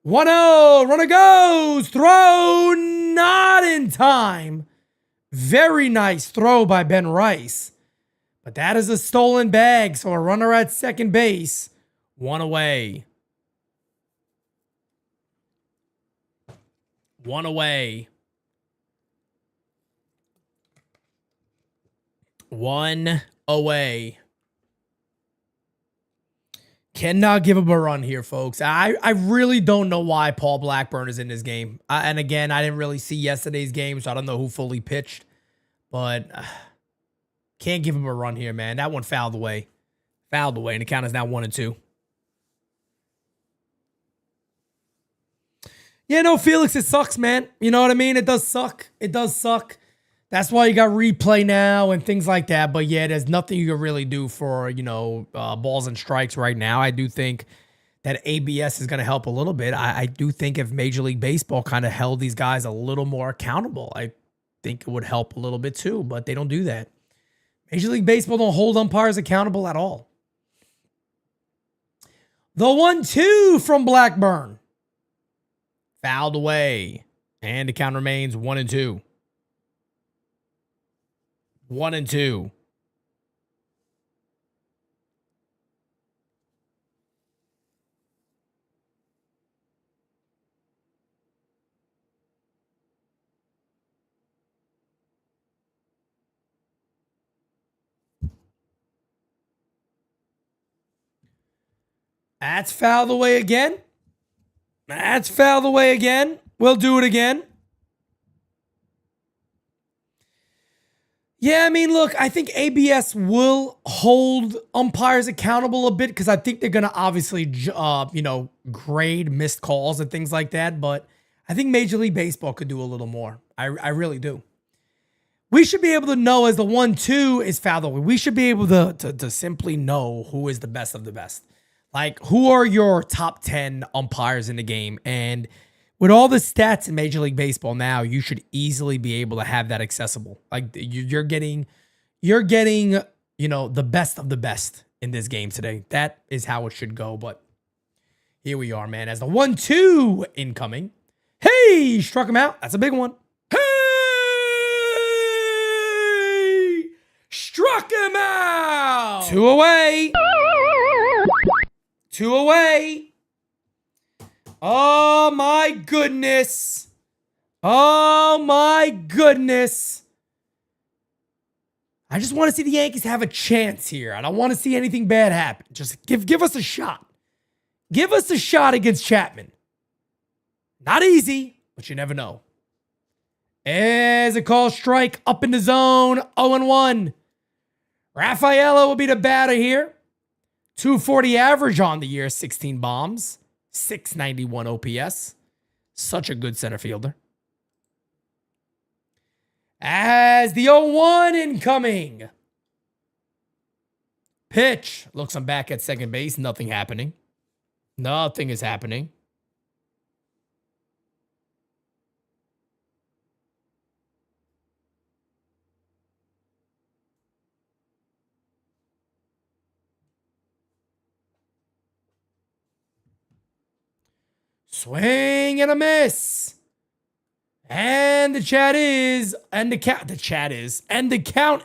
1-0, runner goes, throw, not in time. Very nice throw by Ben Rice. But that is a stolen bag, so a runner at second base, one away. One away. One away. Cannot give up a run here, folks. I really don't know why Paul Blackburn is in this game. And again, I didn't really see yesterday's game, so I don't know who fully pitched. But can't give him a run here, man. That one fouled away. Fouled away, and the count is now 1-2. Yeah, no, Felix, it sucks, man. You know what I mean? It does suck. It does suck. That's why you got replay now and things like that. But yeah, there's nothing you can really do for, balls and strikes right now. I do think that ABS is going to help a little bit. I do think if Major League Baseball kind of held these guys a little more accountable, I think it would help a little bit too. But they don't do that. Major League Baseball don't hold umpires accountable at all. The 1-2 from Blackburn. Fouled away. And the count remains 1-2. 1-2. That's fouled away again. That's fouled away again. We'll do it again. Yeah, I mean, look, I think ABS will hold umpires accountable a bit because I think they're going to obviously, grade missed calls and things like that. But I think Major League Baseball could do a little more. I really do. We should be able to know as the 1-2 is fouled away. We should be able to simply know who is the best of the best. Like, who are your top 10 umpires in the game? And with all the stats in Major League Baseball now, you should easily be able to have that accessible. Like you're getting, the best of the best in this game today. That is how it should go. But here we are, man. As the 1-2 incoming. Hey, struck him out. That's a big one. Hey, struck him out. 2 away. 2 away. Oh, my goodness. Oh, my goodness. I just want to see the Yankees have a chance here. I don't want to see anything bad happen. Just give us a shot. Give us a shot against Chapman. Not easy, but you never know. As a call strike up in the zone, 0-1. Rafaela will be the batter here. 240 average on the year, 16 bombs. 691 OPS. Such a good center fielder. As the 0-1 incoming. Pitch. Looks, I'm back at second base. Nothing happening. Nothing is happening. Swing and a miss. And the count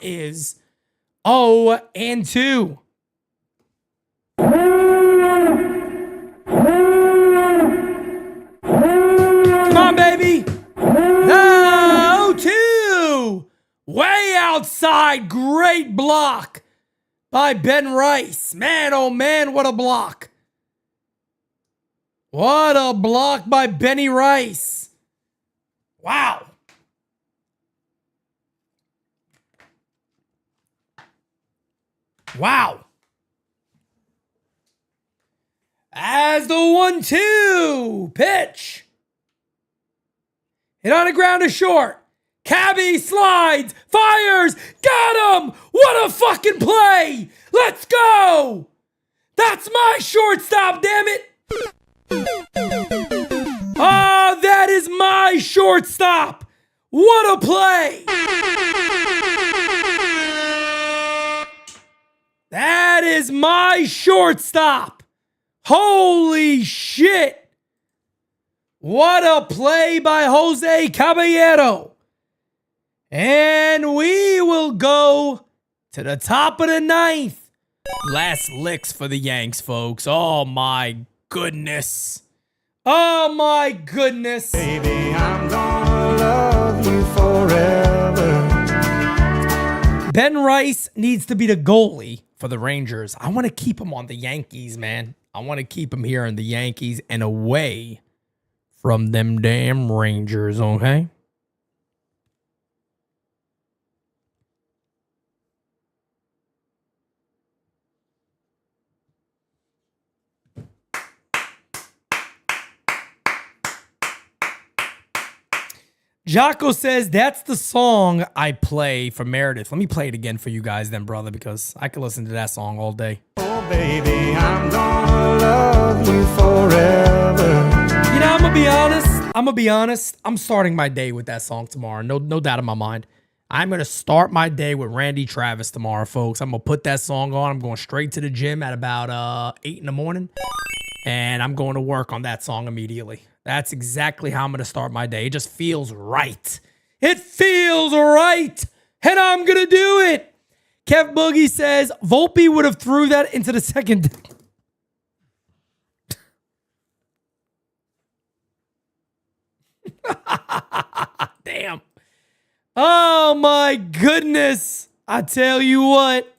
is 0-2. Come on, baby. No, 0-2. Way outside. Great block by Ben Rice. Man, oh man, what a block. What a block by Benny Rice. Wow. Wow. As the 1-2 pitch. Hit on the ground to short. Cabby slides, fires, got him. What a fucking play. Let's go. That's my shortstop, damn it. Oh, that is my shortstop. What a play. That is my shortstop. Holy shit. What a play by Jose Caballero. And we will go to the top of the ninth. Last licks for the Yanks, folks. Oh, my goodness. Oh, my goodness. Baby, I'm gonna love you forever. Ben Rice needs to be the goalie for the Rangers. I want to keep him on the Yankees, man. I want to keep him here in the Yankees and away from them damn Rangers, okay? Jocko says, that's the song I play for Meredith. Let me play it again for you guys then, brother, because I could listen to that song all day. Oh, baby, I'm gonna love you forever. You know, I'm going to be honest. I'm starting my day with that song tomorrow. No doubt in my mind. I'm going to start my day with Randy Travis tomorrow, folks. I'm going to put that song on. I'm going straight to the gym at about 8 in the morning. And I'm going to work on that song immediately. That's exactly how I'm going to start my day. It just feels right. It feels right. And I'm going to do it. Kev Boogie says, Volpe would have threw that into the second. Damn. Oh, my goodness. I tell you what.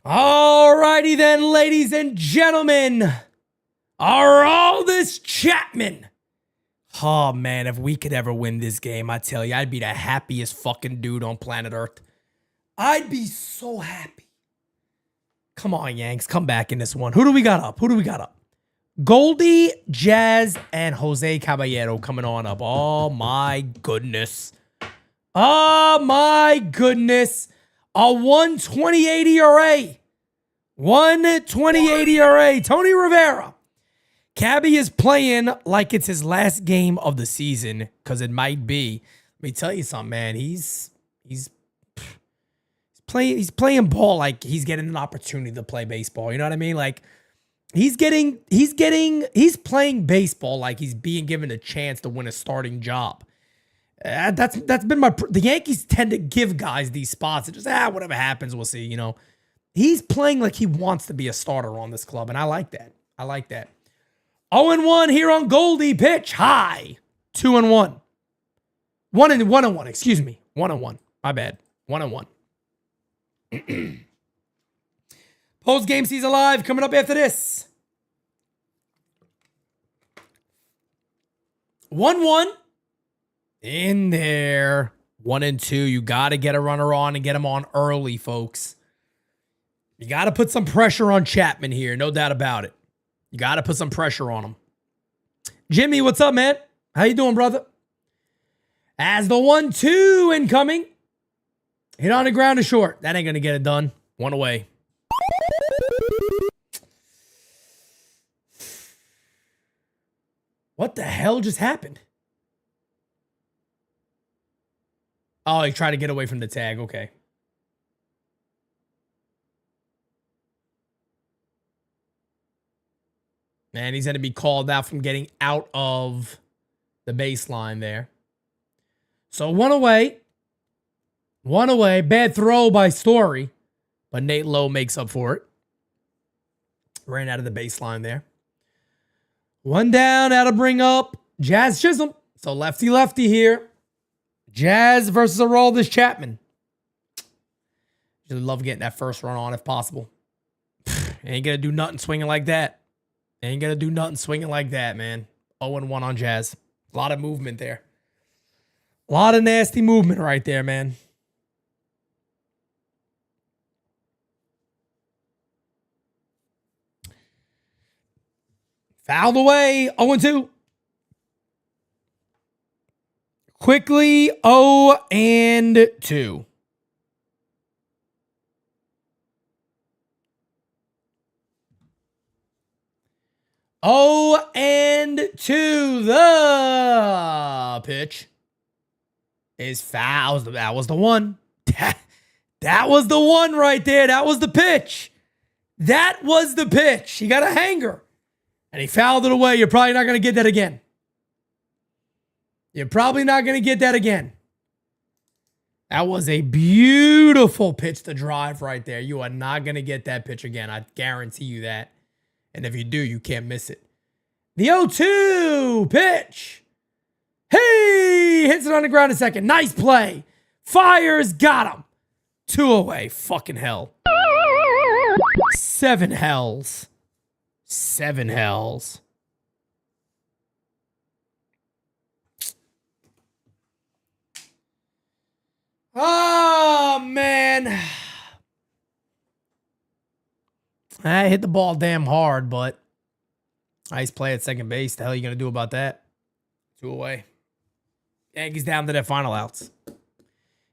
Alrighty then, ladies and gentlemen. Aroldis Chapman. Oh, man, if we could ever win this game, I tell you, I'd be the happiest fucking dude on planet Earth. I'd be so happy. Come on, Yanks. Come back in this one. Who do we got up? Goldie, Jazz, and Jose Caballero coming on up. Oh, my goodness. Oh, my goodness. A 128 ERA. 128 ERA. Tony Rivera. Cabby is playing like it's his last game of the season, because it might be. Let me tell you something, man. He's playing ball like he's getting an opportunity to play baseball. You know what I mean? Like he's playing baseball like he's being given a chance to win a starting job. That's been the Yankees tend to give guys these spots and just whatever happens, we'll see. You know, he's playing like he wants to be a starter on this club, and I like that. 0-1 here on Goldie. Pitch high. 2-1. 1-1. Excuse me. 1-1. My bad. 1-1. Post game season live coming up after this. 1-1 in there. 1-2. You got to get a runner on and get him on early, folks. You got to put some pressure on Chapman here. No doubt about it. You got to put some pressure on him. Jimmy, what's up, man? How you doing, brother? As the 1-2 incoming. Hit on the ground to short. That ain't going to get it done. One away. What the hell just happened? Oh, he tried to get away from the tag. Okay. Man, he's going to be called out from getting out of the baseline there. So one away. Bad throw by Story. But Nate Lowe makes up for it. Ran out of the baseline there. One down. That'll bring up Jazz Chisholm. So lefty here. Jazz versus Aroldis Chapman. Really love getting that first run on if possible. Ain't going to do nothing swinging like that. Ain't going to do nothing swinging like that, man. 0-1 on Jazz. A lot of movement there. A lot of nasty movement right there, man. Fouled away. 0-2. Quickly 0-2. The pitch is foul. That was the one. That was the one right there. That was the pitch. That was the pitch. He got a hanger. And he fouled it away. You're probably not going to get that again. That was a beautiful pitch to drive right there. You are not going to get that pitch again. I guarantee you that. And if you do, you can't miss it. The 0-2 pitch. Hey, hits it on the ground in second. Nice play. Fires, got him. 2 away. Fucking hell. 7 hells. 7 hells. Oh, man. I hit the ball damn hard, but nice play at second base. The hell are you going to do about that? 2 away. Yankees down to their final outs.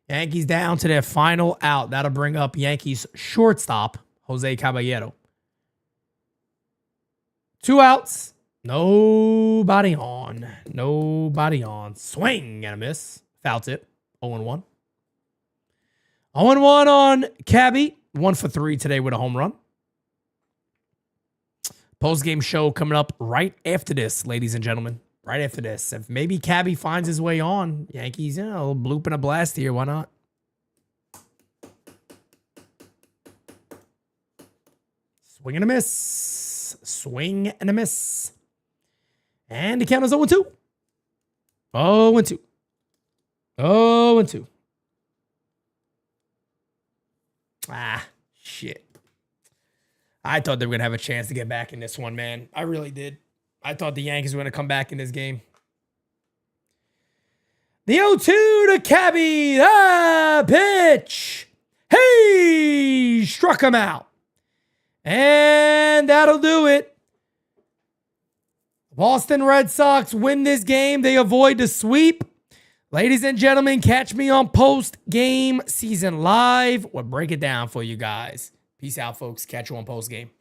That'll bring up Yankees shortstop, Jose Caballero. 2 outs. Nobody on. Swing and a miss. Foul tip. 0-1. 0-1 on Cabby. 1 for 3 today with a home run. Post-game show coming up right after this, ladies and gentlemen. Right after this. If maybe Cabby finds his way on, Yankees, a little bloop and a blast here. Why not? Swing and a miss. And the count is 0-2. 0-2. 0-2. Ah, shit. I thought they were going to have a chance to get back in this one, man. I really did. I thought the Yankees were going to come back in this game. The 0-2 to Cabby. The pitch. Hey! Struck him out. And that'll do it. Boston Red Sox win this game. They avoid the sweep. Ladies and gentlemen, catch me on post-game season live. We'll break it down for you guys. Peace out, folks. Catch you on post-game.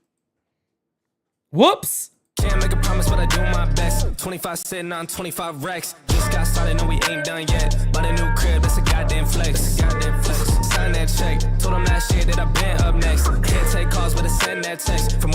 Whoops. Can't make a promise, but I do my best. 25 sitting on 25 racks. Just got started, no, we ain't done yet. Bought a new crib, that's a goddamn flex. Sign that check. Told them last year that I've been up next. Can't take calls, but I send that text. From